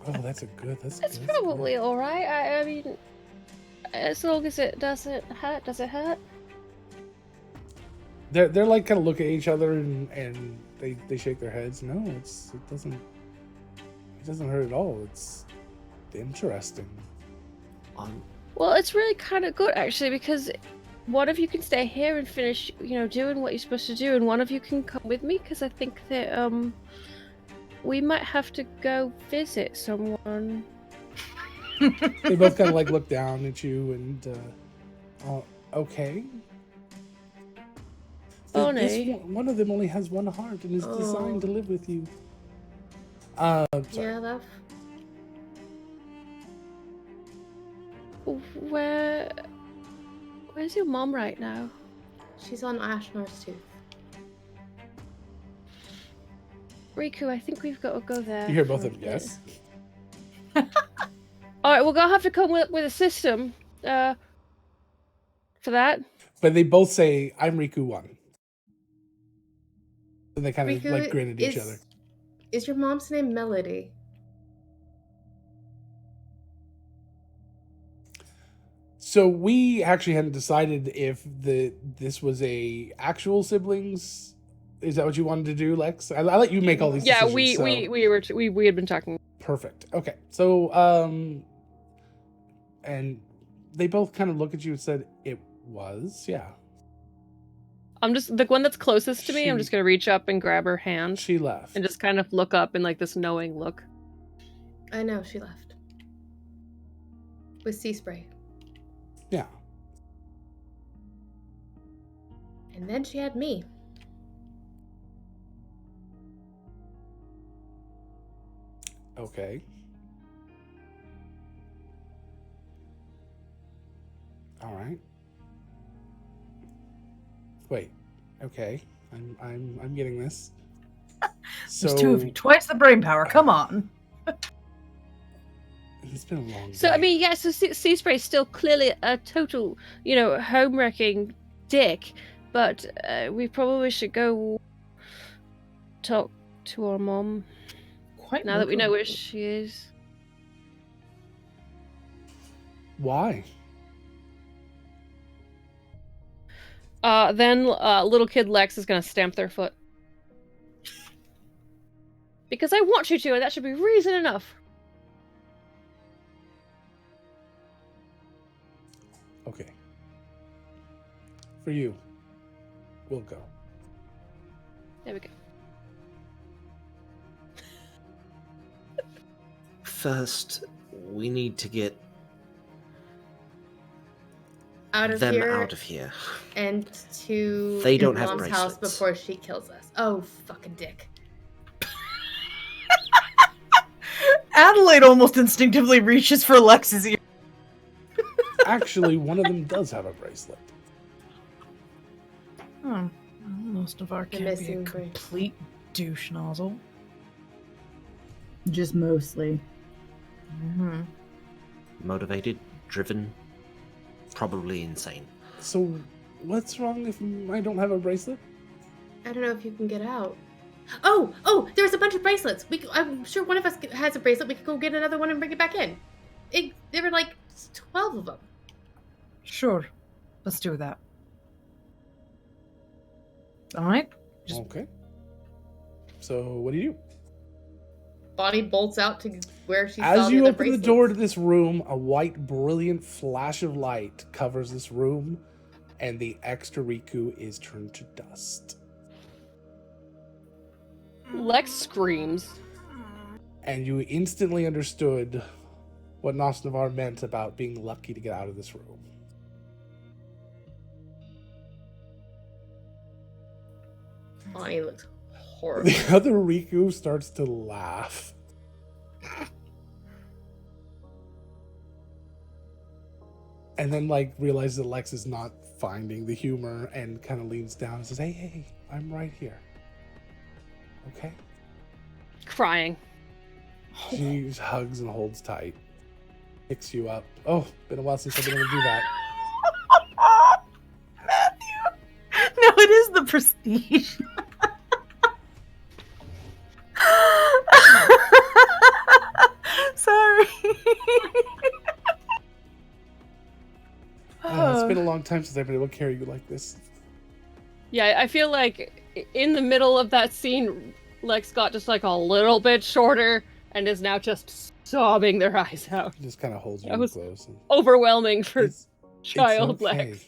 Oh, that's good. It's probably alright. I mean, as long as it doesn't hurt. Does it hurt? They're like kind of look at each other and they shake their heads. No, it doesn't hurt at all. It's interesting. Well, it's really kind of good actually because one of you can stay here and finish, doing what you're supposed to do, and one of you can come with me because I think that we might have to go visit someone. They both kind of like look down at you and, okay. Bonnie. One of them only has one heart and is designed to live with you. Yeah, Sorry. Where's your mom right now? she's on Ashnor's tooth. Riku, I think we've got to go there. You hear both for of them, a bit. yes. Alright, we're gonna have to come with a system, for that. But they both say, I'm Riku 1. And they kind of Riku, like grin at each other. Is your mom's name Melody? So we actually hadn't decided if this was a actual siblings. Is that what you wanted to do, Lex? I let you make all these Yeah, decisions. we had been talking. Perfect. Okay. So and they both kind of look at you and said it was, yeah. I'm just the one that's closest to me. I'm just gonna reach up and grab her hand. She left. And just kind of look up in like this knowing look. I know, she left. With sea spray. Yeah. And then she had me. Okay. All right. Wait. Okay. I'm getting this. There's two of you, twice the brain power. Come on. It's been a long day. So I mean, yeah. So Sea Spray's still clearly a total, home wrecking dick. But we probably should go talk to our mom. Quite now that we know where she is. Why? Then little kid Lex is gonna stamp their foot. Because I want you to, and that should be reason enough. Okay. For you, we'll go. There we go. First, we need to get Out of them here. out of here. And to They don't your have mom's house bracelets. before she kills us. Oh, fucking dick. Adelaide almost instinctively reaches for Lex's ear. Actually, one of them does have a bracelet. Oh, most of our The can't be a missing bracelet. complete douche nozzle. Just mostly. Mm-hmm. Motivated, driven, probably insane. So, what's wrong if I don't have a bracelet? I don't know if you can get out. Oh, there's a bunch of bracelets. I'm sure one of us has a bracelet. We could go get another one and bring it back in. There were like 12 of them. Sure. Let's do that. Alright. Okay. So, what do you do? Bonnie bolts out to where she As saw you the other open the bracelets. door to this room, a white, brilliant flash of light covers this room, and the extra Riku is turned to dust. Lex screams. And you instantly understood what Nosnavar meant about being lucky to get out of this room. Bonnie looks horrible. The other Riku starts to laugh. And then, realizes that Lex is not finding the humor and kind of leans down and says, hey, I'm right here. Okay? Crying. She hugs and holds tight. Picks you up. Oh, been a while since I've been able to do that. Matthew! No, it is the prestige. Sorry. It's been a long time since I've been able to carry you like this. Yeah, I feel like in the middle of that scene, Lex got just a little bit shorter and is now just sobbing their eyes out. Just kind of holds you That was close. And overwhelming for it's child okay. Lex.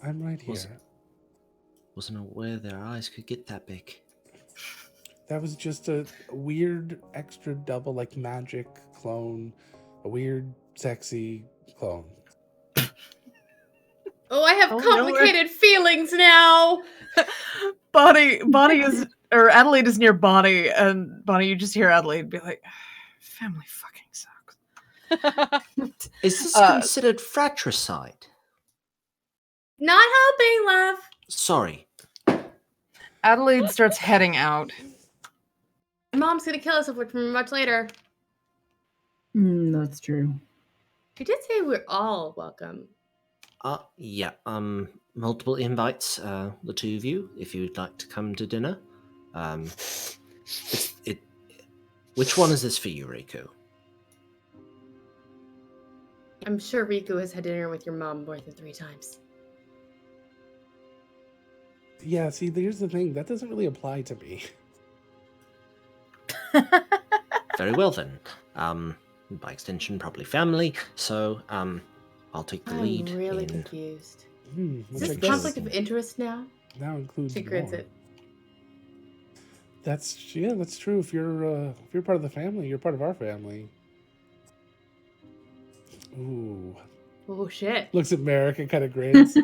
I'm right here. Wasn't aware their eyes could get that big. That was just a weird extra double, like magic clone. A weird, sexy clone. Oh, I have Oh, no, complicated feelings now. Bonnie is, or Adelaide is near Bonnie, and Bonnie, you just hear Adelaide be like, family fucking sucks. Is this Uh, considered fratricide? Not helping, love. Sorry. Adelaide starts heading out. Mom's gonna kill us if we're much later. That's true. She did say we're all welcome. Yeah. Multiple invites. The two of you, if you'd like to come to dinner. Which one is this for you, Riku? I'm sure Riku has had dinner with your mom more than 3 times. Yeah, see, here's the thing. That doesn't really apply to me. Very well then. By extension, probably family. So, I'll take the lead. I'm really in... confused. Which Is I this guess conflict of interest now? now includes She grins more. it. That's true. If you're part of the family, you're part of our family. Ooh. Oh shit. Looks at Merrick and kind of grins.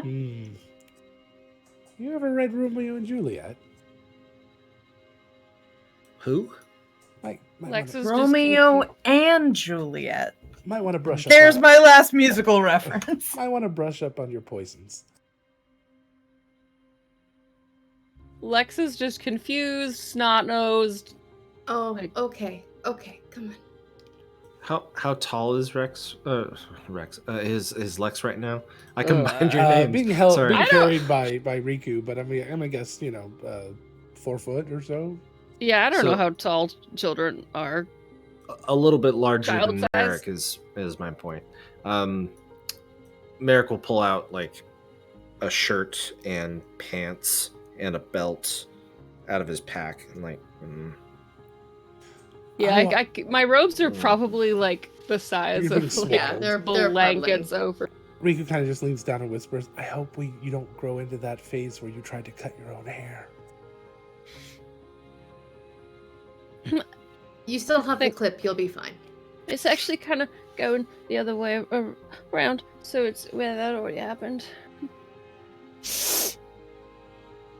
You ever read Romeo and Juliet? Who? Might Lex wanna, is Romeo just and Juliet. might want to brush up. There's on, my last musical reference. Might want to brush up on your poisons. Lex is just confused, snot-nosed. Oh, Like- okay, come on. How tall is Rex? Is Lex right now? I combined your names. Being Sorry. carried by Riku, but I'm gonna guess 4 foot or so. Yeah, I don't So- know how tall children are. A little bit larger Child than size? Merrick is my point. Merrick will pull out like a shirt and pants and a belt out of his pack and like. Yeah, my robes are Mm. probably like the size You're of being like Yeah, they're blankets over. Riku kind of just leans down and whispers, "I hope you don't grow into that phase where you tried to cut your own hair." You still have the clip, you'll be fine. It's actually kind of going the other way around, so it's where that already happened.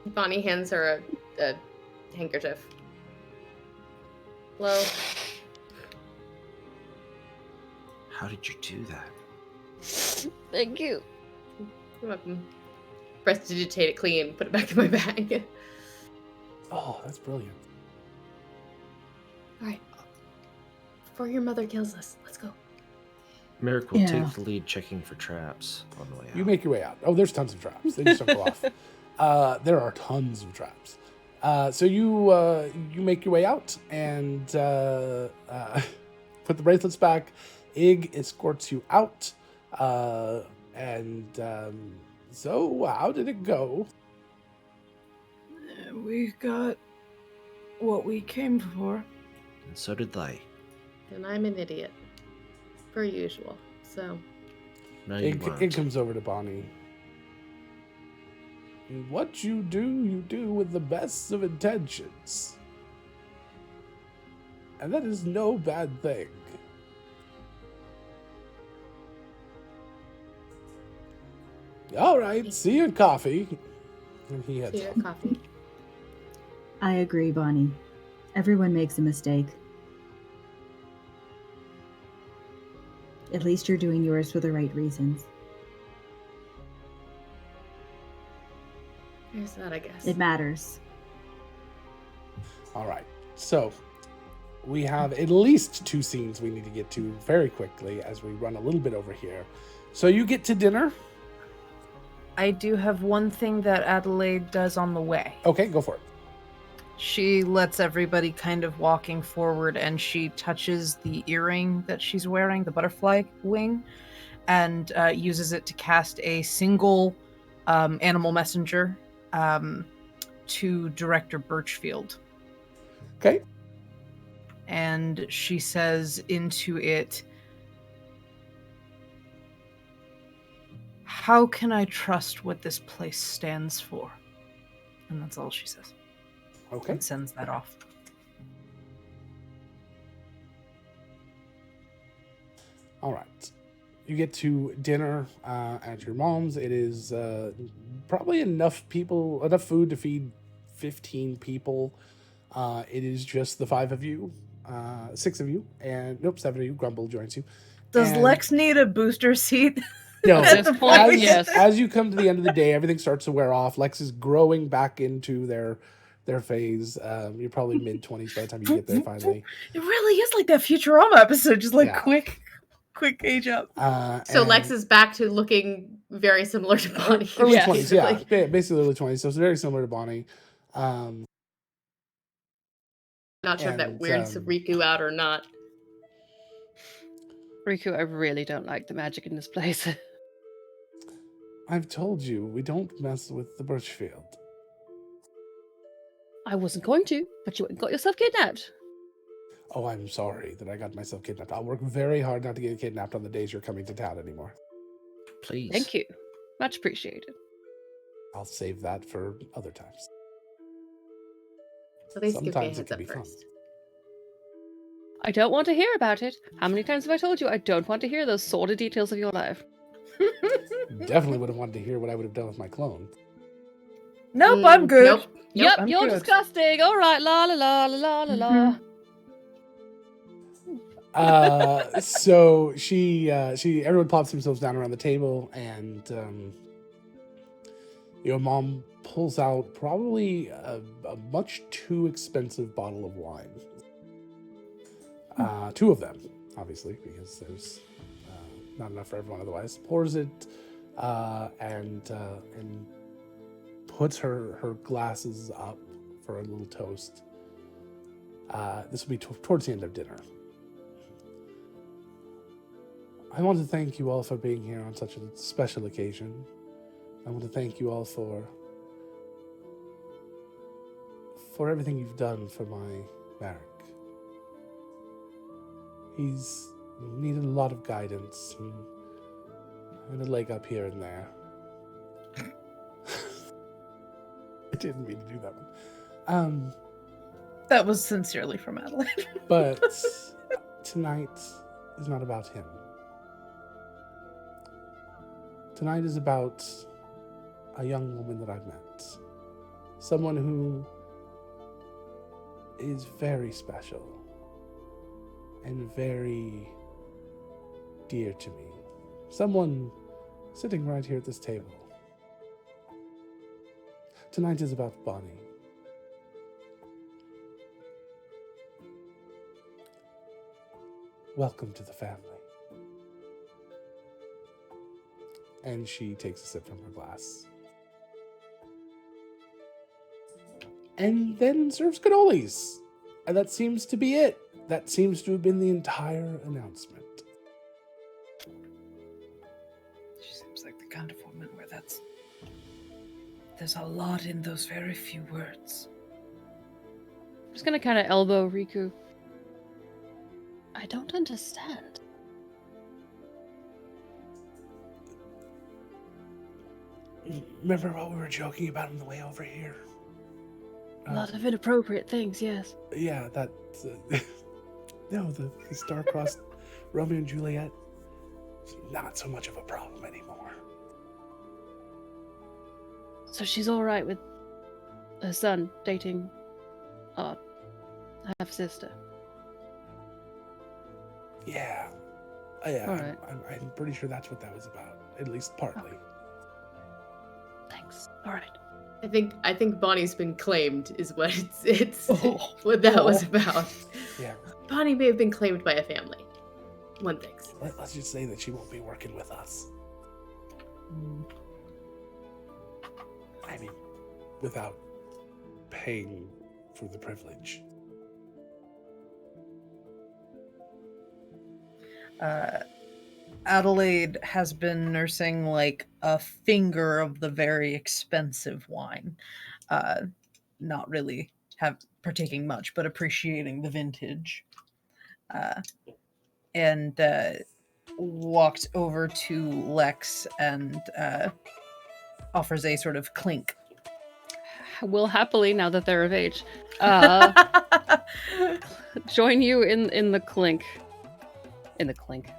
Bonnie hands her a handkerchief. Hello. How did you do that? Thank you. You're welcome. Prestidigitate it clean, put it back in my bag. Oh, that's brilliant. Alright. Before your mother kills us, let's go. Merrick will Yeah. take the lead checking for traps on the way out. You make your way out. Oh, there's tons of traps. They just don't go off. There are tons of traps. So you make your way out and put the bracelets back. Ig escorts you out. So how did it go? We got what we came for. And so did they. And I'm an idiot. Per usual. So, No, you Ig weren't. comes over to Bonnie. What you do with the best of intentions. And that is no bad thing. All right, see you at coffee. And he heads see you off. at coffee. I agree, Bonnie. Everyone makes a mistake. At least you're doing yours for the right reasons. There's that, I guess. It matters. All right, so we have at least 2 scenes we need to get to very quickly as we run a little bit over here. So you get to dinner. I do have one thing that Adelaide does on the way. Okay, go for it. She lets everybody kind of walking forward, and she touches the earring that she's wearing, the butterfly wing, and uses it to cast a single animal messenger to Director Birchfield. Okay. And she says into it, "How can I trust what this place stands for?" And that's all she says. Okay. and sends that off. All right. You get to dinner at your mom's. It is probably enough food to feed 15 people. It is just the 5 of you, 6 of you, and 7 of you. Grumble joins you. Does And- Lex need a booster seat? No, At this point, yes. as you come to the end of the day, everything starts to wear off. Lex is growing back into their phase. You're probably mid-20s by the time you get there finally. It really is like that Futurama episode, just like Yeah. quick age up. So And Lex is back to looking very similar to Bonnie. early Yes. 20s, yeah, basically early 20s. So it's very similar to Bonnie. Not sure if that And, weirds Riku out or not. Riku, I really don't like the magic in this place. I've told you we don't mess with the Birchfield. I wasn't going to, but you got yourself kidnapped. Oh, I'm sorry that I got myself kidnapped. I'll work very hard not to get kidnapped on the days you're coming to town anymore. Please. Thank you. Much appreciated. I'll save that for other times. So they give me a Sometimes it heads can up be fun. first. I don't want to hear about it. How many times have I told you I don't want to hear those sordid details of your life? Definitely would have wanted to hear what I would have done with my clone. Nope, I'm good. Nope. Yep, I'm you're good. disgusting. All right, la la la la la la. So everyone plops themselves down around the table, and your mom pulls out probably a much too expensive bottle of wine. 2 of them, obviously, because there's not enough for everyone otherwise. Pours it and puts her glasses up for a little toast. This will be towards the end of dinner. I want to thank you all for being here on such a special occasion. I want to thank you all for everything you've done for my Merrick. He's needed a lot of guidance and a leg up here and there. I didn't mean to do that one. That was sincerely from Adelaide. But tonight is not about him. Tonight is about a young woman that I've met. Someone who is very special and very dear to me. Someone sitting right here at this table. Tonight is about Bonnie. Welcome to the family. And she takes a sip from her glass. And then serves cannolis. And that seems to be it. That seems to have been the entire announcement. She seems like the kind of woman where there's a lot in those very few words. I'm just gonna kind of elbow Riku. I don't understand. Remember what we were joking about on the way over here? A lot of inappropriate things, yes. Yeah, that... no, the star-crossed Romeo and Juliet. Not so much of a problem anymore. So she's all right with her son dating our half-sister. Yeah. Yeah, All right. I'm pretty sure that's what that was about. At least partly. Thanks. All right. I think Bonnie's been claimed is what it's what that was about. Yeah. Bonnie may have been claimed by a family. One thinks. Let's just say that she won't be working with us. I mean, without paying for the privilege. Adelaide has been nursing like a finger of the very expensive wine. Not really partaking much, but appreciating the vintage. And walked over to Lex and offers a sort of clink. will happily, now that they're of age, join you in the clink. In the clink.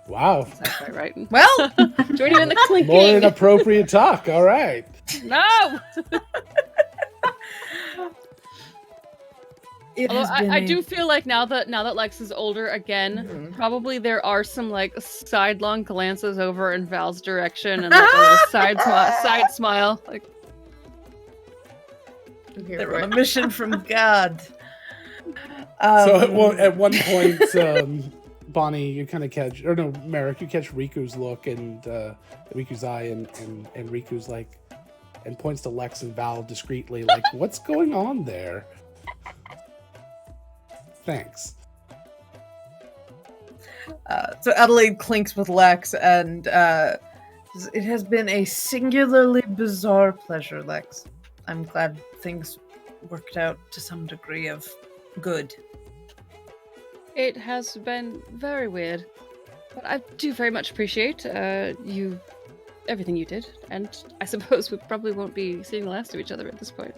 Wow. That's quite right. Well, join you in the clinking. More inappropriate talk. All right. No! it Although has been I do feel like now that Lex is older again, probably there are some like sidelong glances over in Val's direction and like a little side smile. Like they're on a mission from God. So at one point, Bonnie, you kind of catch, or no, Merrick, you catch Riku's look and Riku's eye, and Riku's like, and points to Lex and Val discreetly, like, what's going on there? Thanks. So Adelaide clinks with Lex, and it has been a singularly bizarre pleasure, Lex. I'm glad things worked out to some degree of good. it has been very weird, but I do very much appreciate everything you did, and I suppose we probably won't be seeing the last of each other at this point.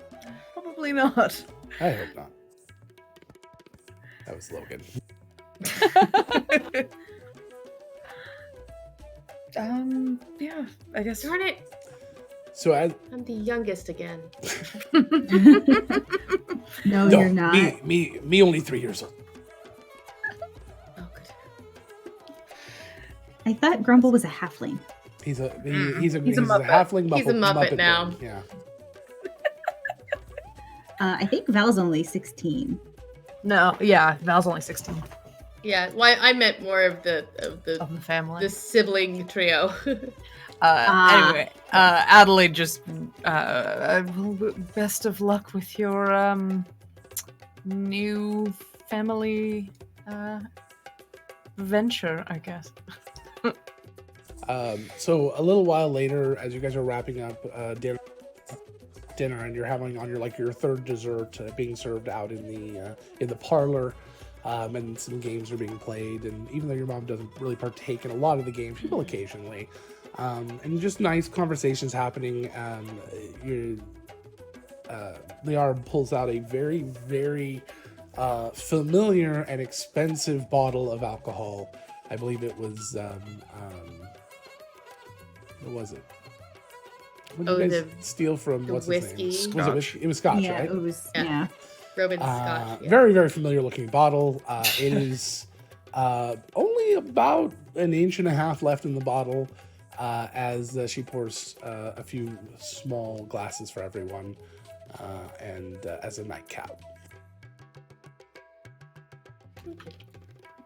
Probably not. I hope not. That was Logan. Yeah, I guess. Darn it! So I'm the youngest again. No, you're not. Me only 3 years old. Oh, good. I thought Grumble was a halfling. He's a Muppet. halfling Muppet. He's a Muppet now. Thing. Yeah. I think Val's only 16. No, yeah, Val's only 16. Yeah, well, I meant more of the Of the family. the sibling trio. Anyway, Adelaide just best of luck with your new family venture, I guess. So a little while later, as you guys are wrapping up dinner, and you're having on your third dessert being served out in the parlor, and some games are being played, and even though your mom doesn't really partake in a lot of the games, she will occasionally. And just nice conversations happening. Liara pulls out a very, very familiar and expensive bottle of alcohol. I believe it was what was it? What did you guys steal from? What's whiskey. his name? It was Scotch, Yeah, right? it was. Yeah. Yeah. Roman Scotch. Yeah. Very, very familiar looking bottle. It is only about an inch and a half left in the bottle, as she pours a few small glasses for everyone, and as a nightcap.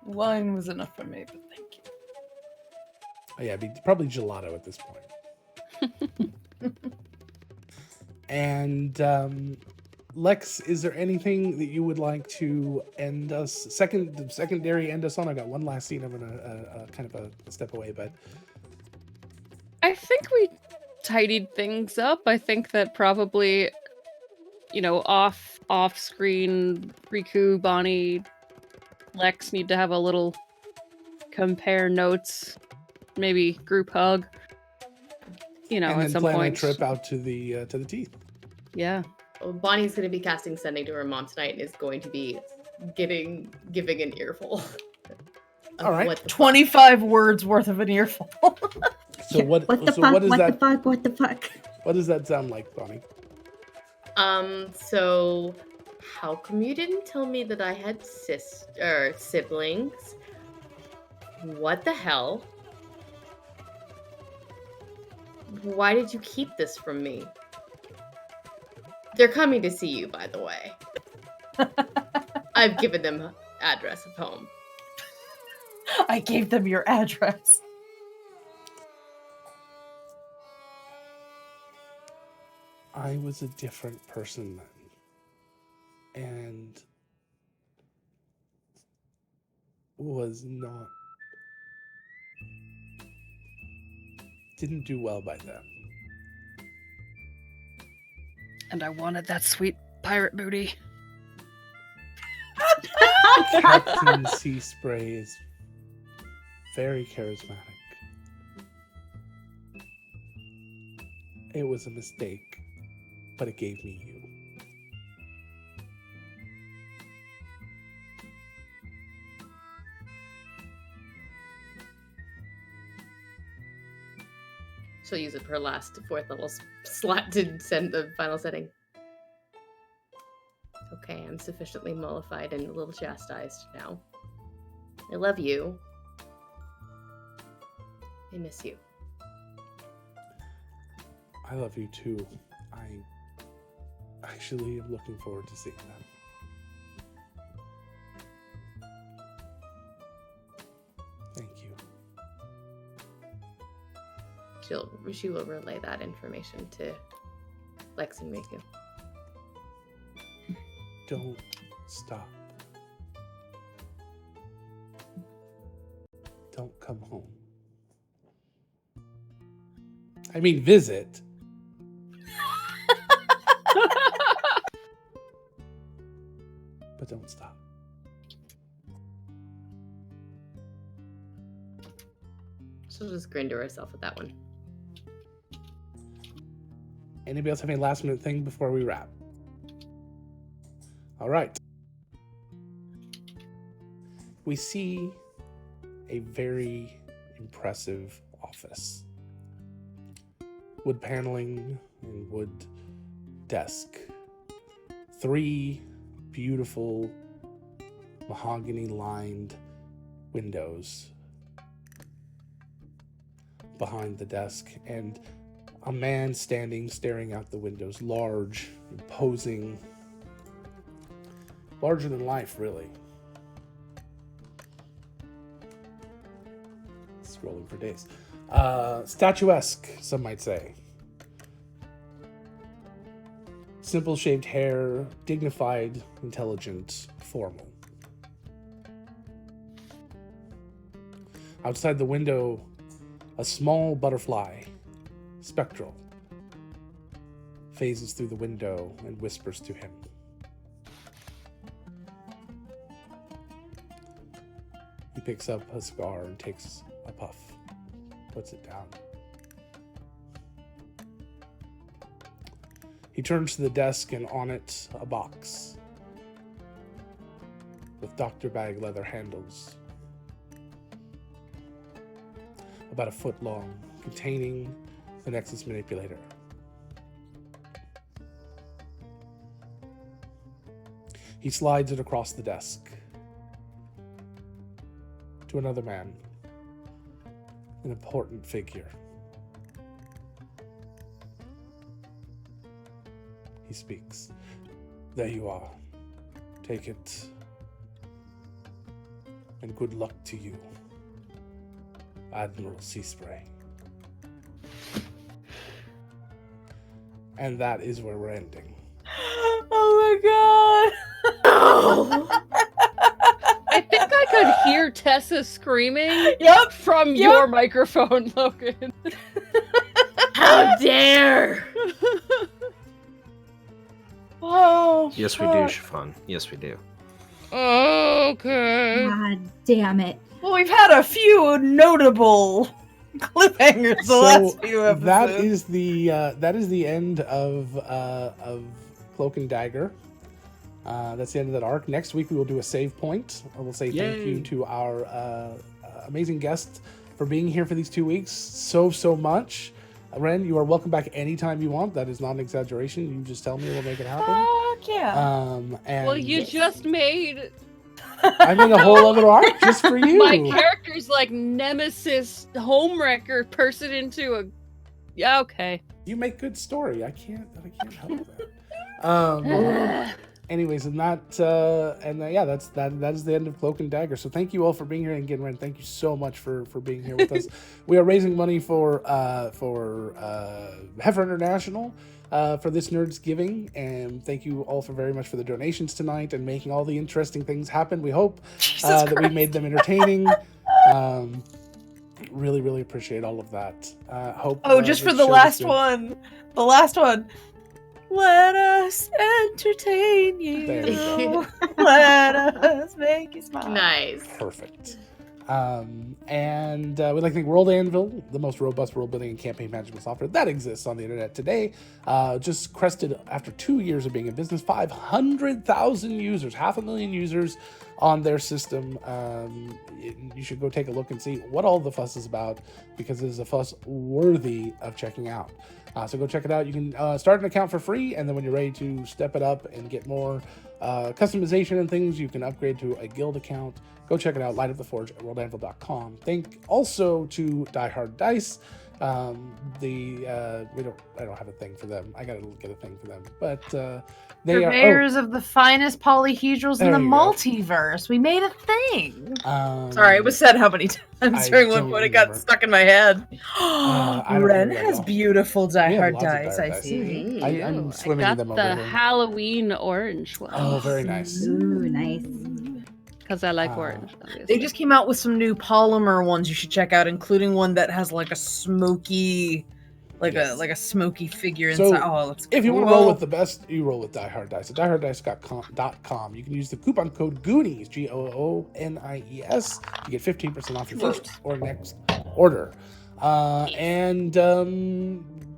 Wine was enough for me, but thank you. Oh, yeah, it'd be probably gelato at this point. And Lex, is there anything that you would like to end us secondary end us on? I got one last scene. I'm gonna kind of a step away, but I think we tidied things up. I think that probably, off screen, Riku, Bonnie, Lex need to have a little compare notes, maybe group hug. and At then some plan point. a trip out to the teeth. Yeah. Well, Bonnie's going to be casting sending to her mom tonight and is going to be giving an earful. All right. What the 25 words worth of an earful. So what? What the so fuck? what is What that? the fuck? What the fuck? What does that sound like, Bonnie? So how come you didn't tell me that I had siblings? What the hell? Why did you keep this from me? They're coming to see you, by the way. I've given them address of home. I gave them your address. I was a different person then, and was not, didn't do well by them. And I wanted that sweet pirate booty. Captain Sea Spray is very charismatic. It was a mistake. but it gave me you. She'll use it for her last 4th level slot to send the final setting. Okay, I'm sufficiently mollified and a little chastised now. I love you. I miss you. I love you too. I actually am looking forward to seeing them. Thank you. She will relay that information to Lex and Miku. Don't stop. Don't come home. I mean, visit. But don't stop. She'll just grin to herself with that one. Anybody else have any last minute thing before we wrap? All right. We see a very impressive office. Wood paneling and wood desk. 3 beautiful mahogany lined windows behind the desk, and a man standing staring out the windows, large, imposing, larger than life, really. Scrolling for days. Statuesque, some might say. Simple shaved hair, dignified, intelligent, formal. Outside the window, a small butterfly, spectral, phases through the window and whispers to him. He picks up a cigar and takes a puff, puts it down. He turns to the desk, and on it, a box with Dr. Bag leather handles, about a foot long, containing the Nexus manipulator. He slides it across the desk to another man, an important figure. He speaks. There you are. Take it. And good luck to you, Admiral Seaspray. And that is where we're ending. Oh my god! I think I could hear Tessa screaming from Yep. your microphone, Logan. How dare! Oh, Yes, we do, Chiffon. Yes, we do. Okay. God damn it. Well, we've had a few notable cliffhangers the last few episodes. That is the end of Cloak and Dagger. That's the end of that arc. Next week we will do a save point. I will say thank you to our amazing guest for being here for these 2 weeks so much. Wren, you are welcome back anytime you want. That is not an exaggeration. You just tell me, we'll make it happen. Fuck yeah. And Well, you just made I made a whole other arc just for you. my character's like nemesis homewrecker person into a. Yeah, okay. You make good story. I can't help that. Anyways, and that is the end of Cloak and Dagger. So thank you all for being here, and again, Wren, thank you so much for being here with us. We are raising money for Heifer International for this Nerds Giving, and thank you all very much for the donations tonight and making all the interesting things happen. We hope that we made them entertaining. Really, really appreciate all of that. Hope. Just for the last one. The last one. Let us entertain you. There you go. Let us make you smile. Nice. Perfect. And we'd like to thank World Anvil, the most robust world building and campaign management software that exists on the internet today. Just crested after 2 years of being in business, 500,000 users, 500,000 users on their system. You should go take a look and see what all the fuss is about, because it is a fuss worthy of checking out. So go check it out. You can start an account for free, and then when you're ready to step it up and get more customization and things, you can upgrade to a guild account. Go check it out, Light Up the Forge at worldanvil.com. Thank also to Die Hard Dice. I don't have a thing for them. I gotta get a thing for them, but they purveyors of the finest polyhedrals in the There you go. multiverse. We made a thing. Sorry, it was said how many times during one point it got stuck in my head. Wren has beautiful Die Hard dice. I see. I'm swimming in them over the here. Halloween orange one. Oh, very nice. Ooh, nice. Because I like orange. Obviously. They just came out with some new polymer ones you should check out, including one that has like a smoky, like a smoky figure inside. Oh, that's if you cool. want to roll with the best, you roll with Die Hard Dice. At dieharddice.com. You can use the coupon code GOONIES, GOONIES. You get 15% off your first or next order. And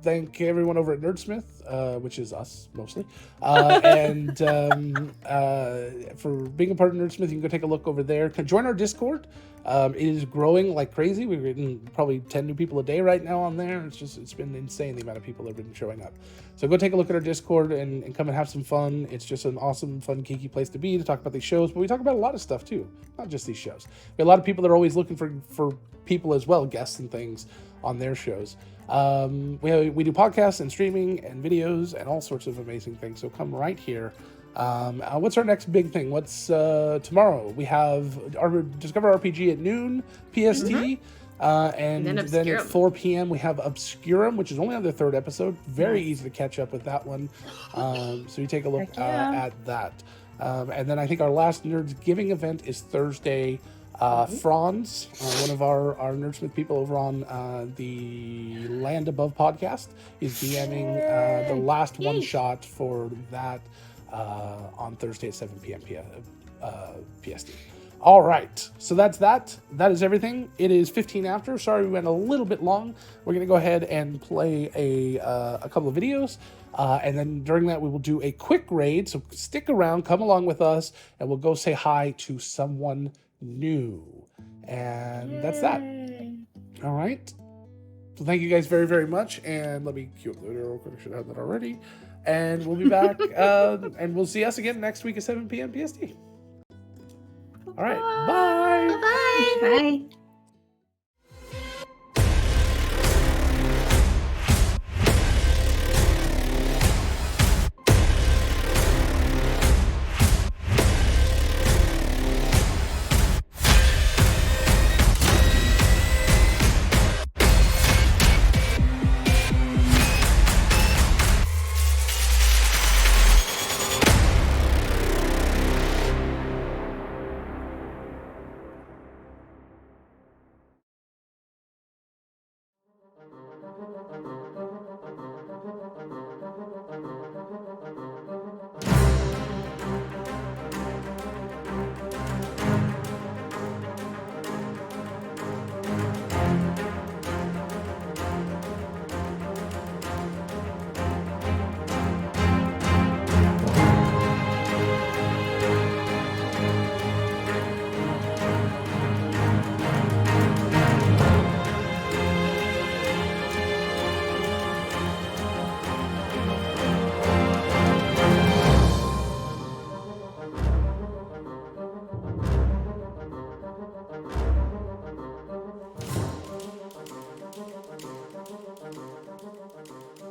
thank everyone over at Nerdsmith, which is us mostly, and for being a part of Nerdsmith. You can go take a look over there. Join our Discord. It is growing like crazy. We're getting probably 10 new people a day right now on there. It's been insane the amount of people that have been showing up. So go take a look at our Discord and come and have some fun. It's just an awesome, fun, geeky place to be to talk about these shows. But we talk about a lot of stuff too, not just these shows. We have a lot of people that are always looking for people as well, guests and things on their shows. We do podcasts and streaming and videos and all sorts of amazing things. So come right here. What's our next big thing? What's tomorrow? We have our Discover RPG at noon PST, and then at 4 p.m. we have Obscurum, which is only on their 3rd episode. Very easy to catch up with that one. So you take a look at that. And then I think our last Nerds Giving event is Thursday. Franz, one of our Nerdsmith people over on the Land Above podcast, is DMing the last one shot for that on Thursday at 7 p.m. PST. All right, so that's that. That is everything. It is 15 after. Sorry we went a little bit long. We're going to go ahead and play a couple of videos. And then during that, we will do a quick raid. So stick around, come along with us, and we'll go say hi to someone new. And that's that. All right. So thank you guys very, very much. And let me cue up the video real quick. I should have that already. And we'll be back. And we'll see us again next week at 7 p.m. PST. All right. Bye. Bye. Bye.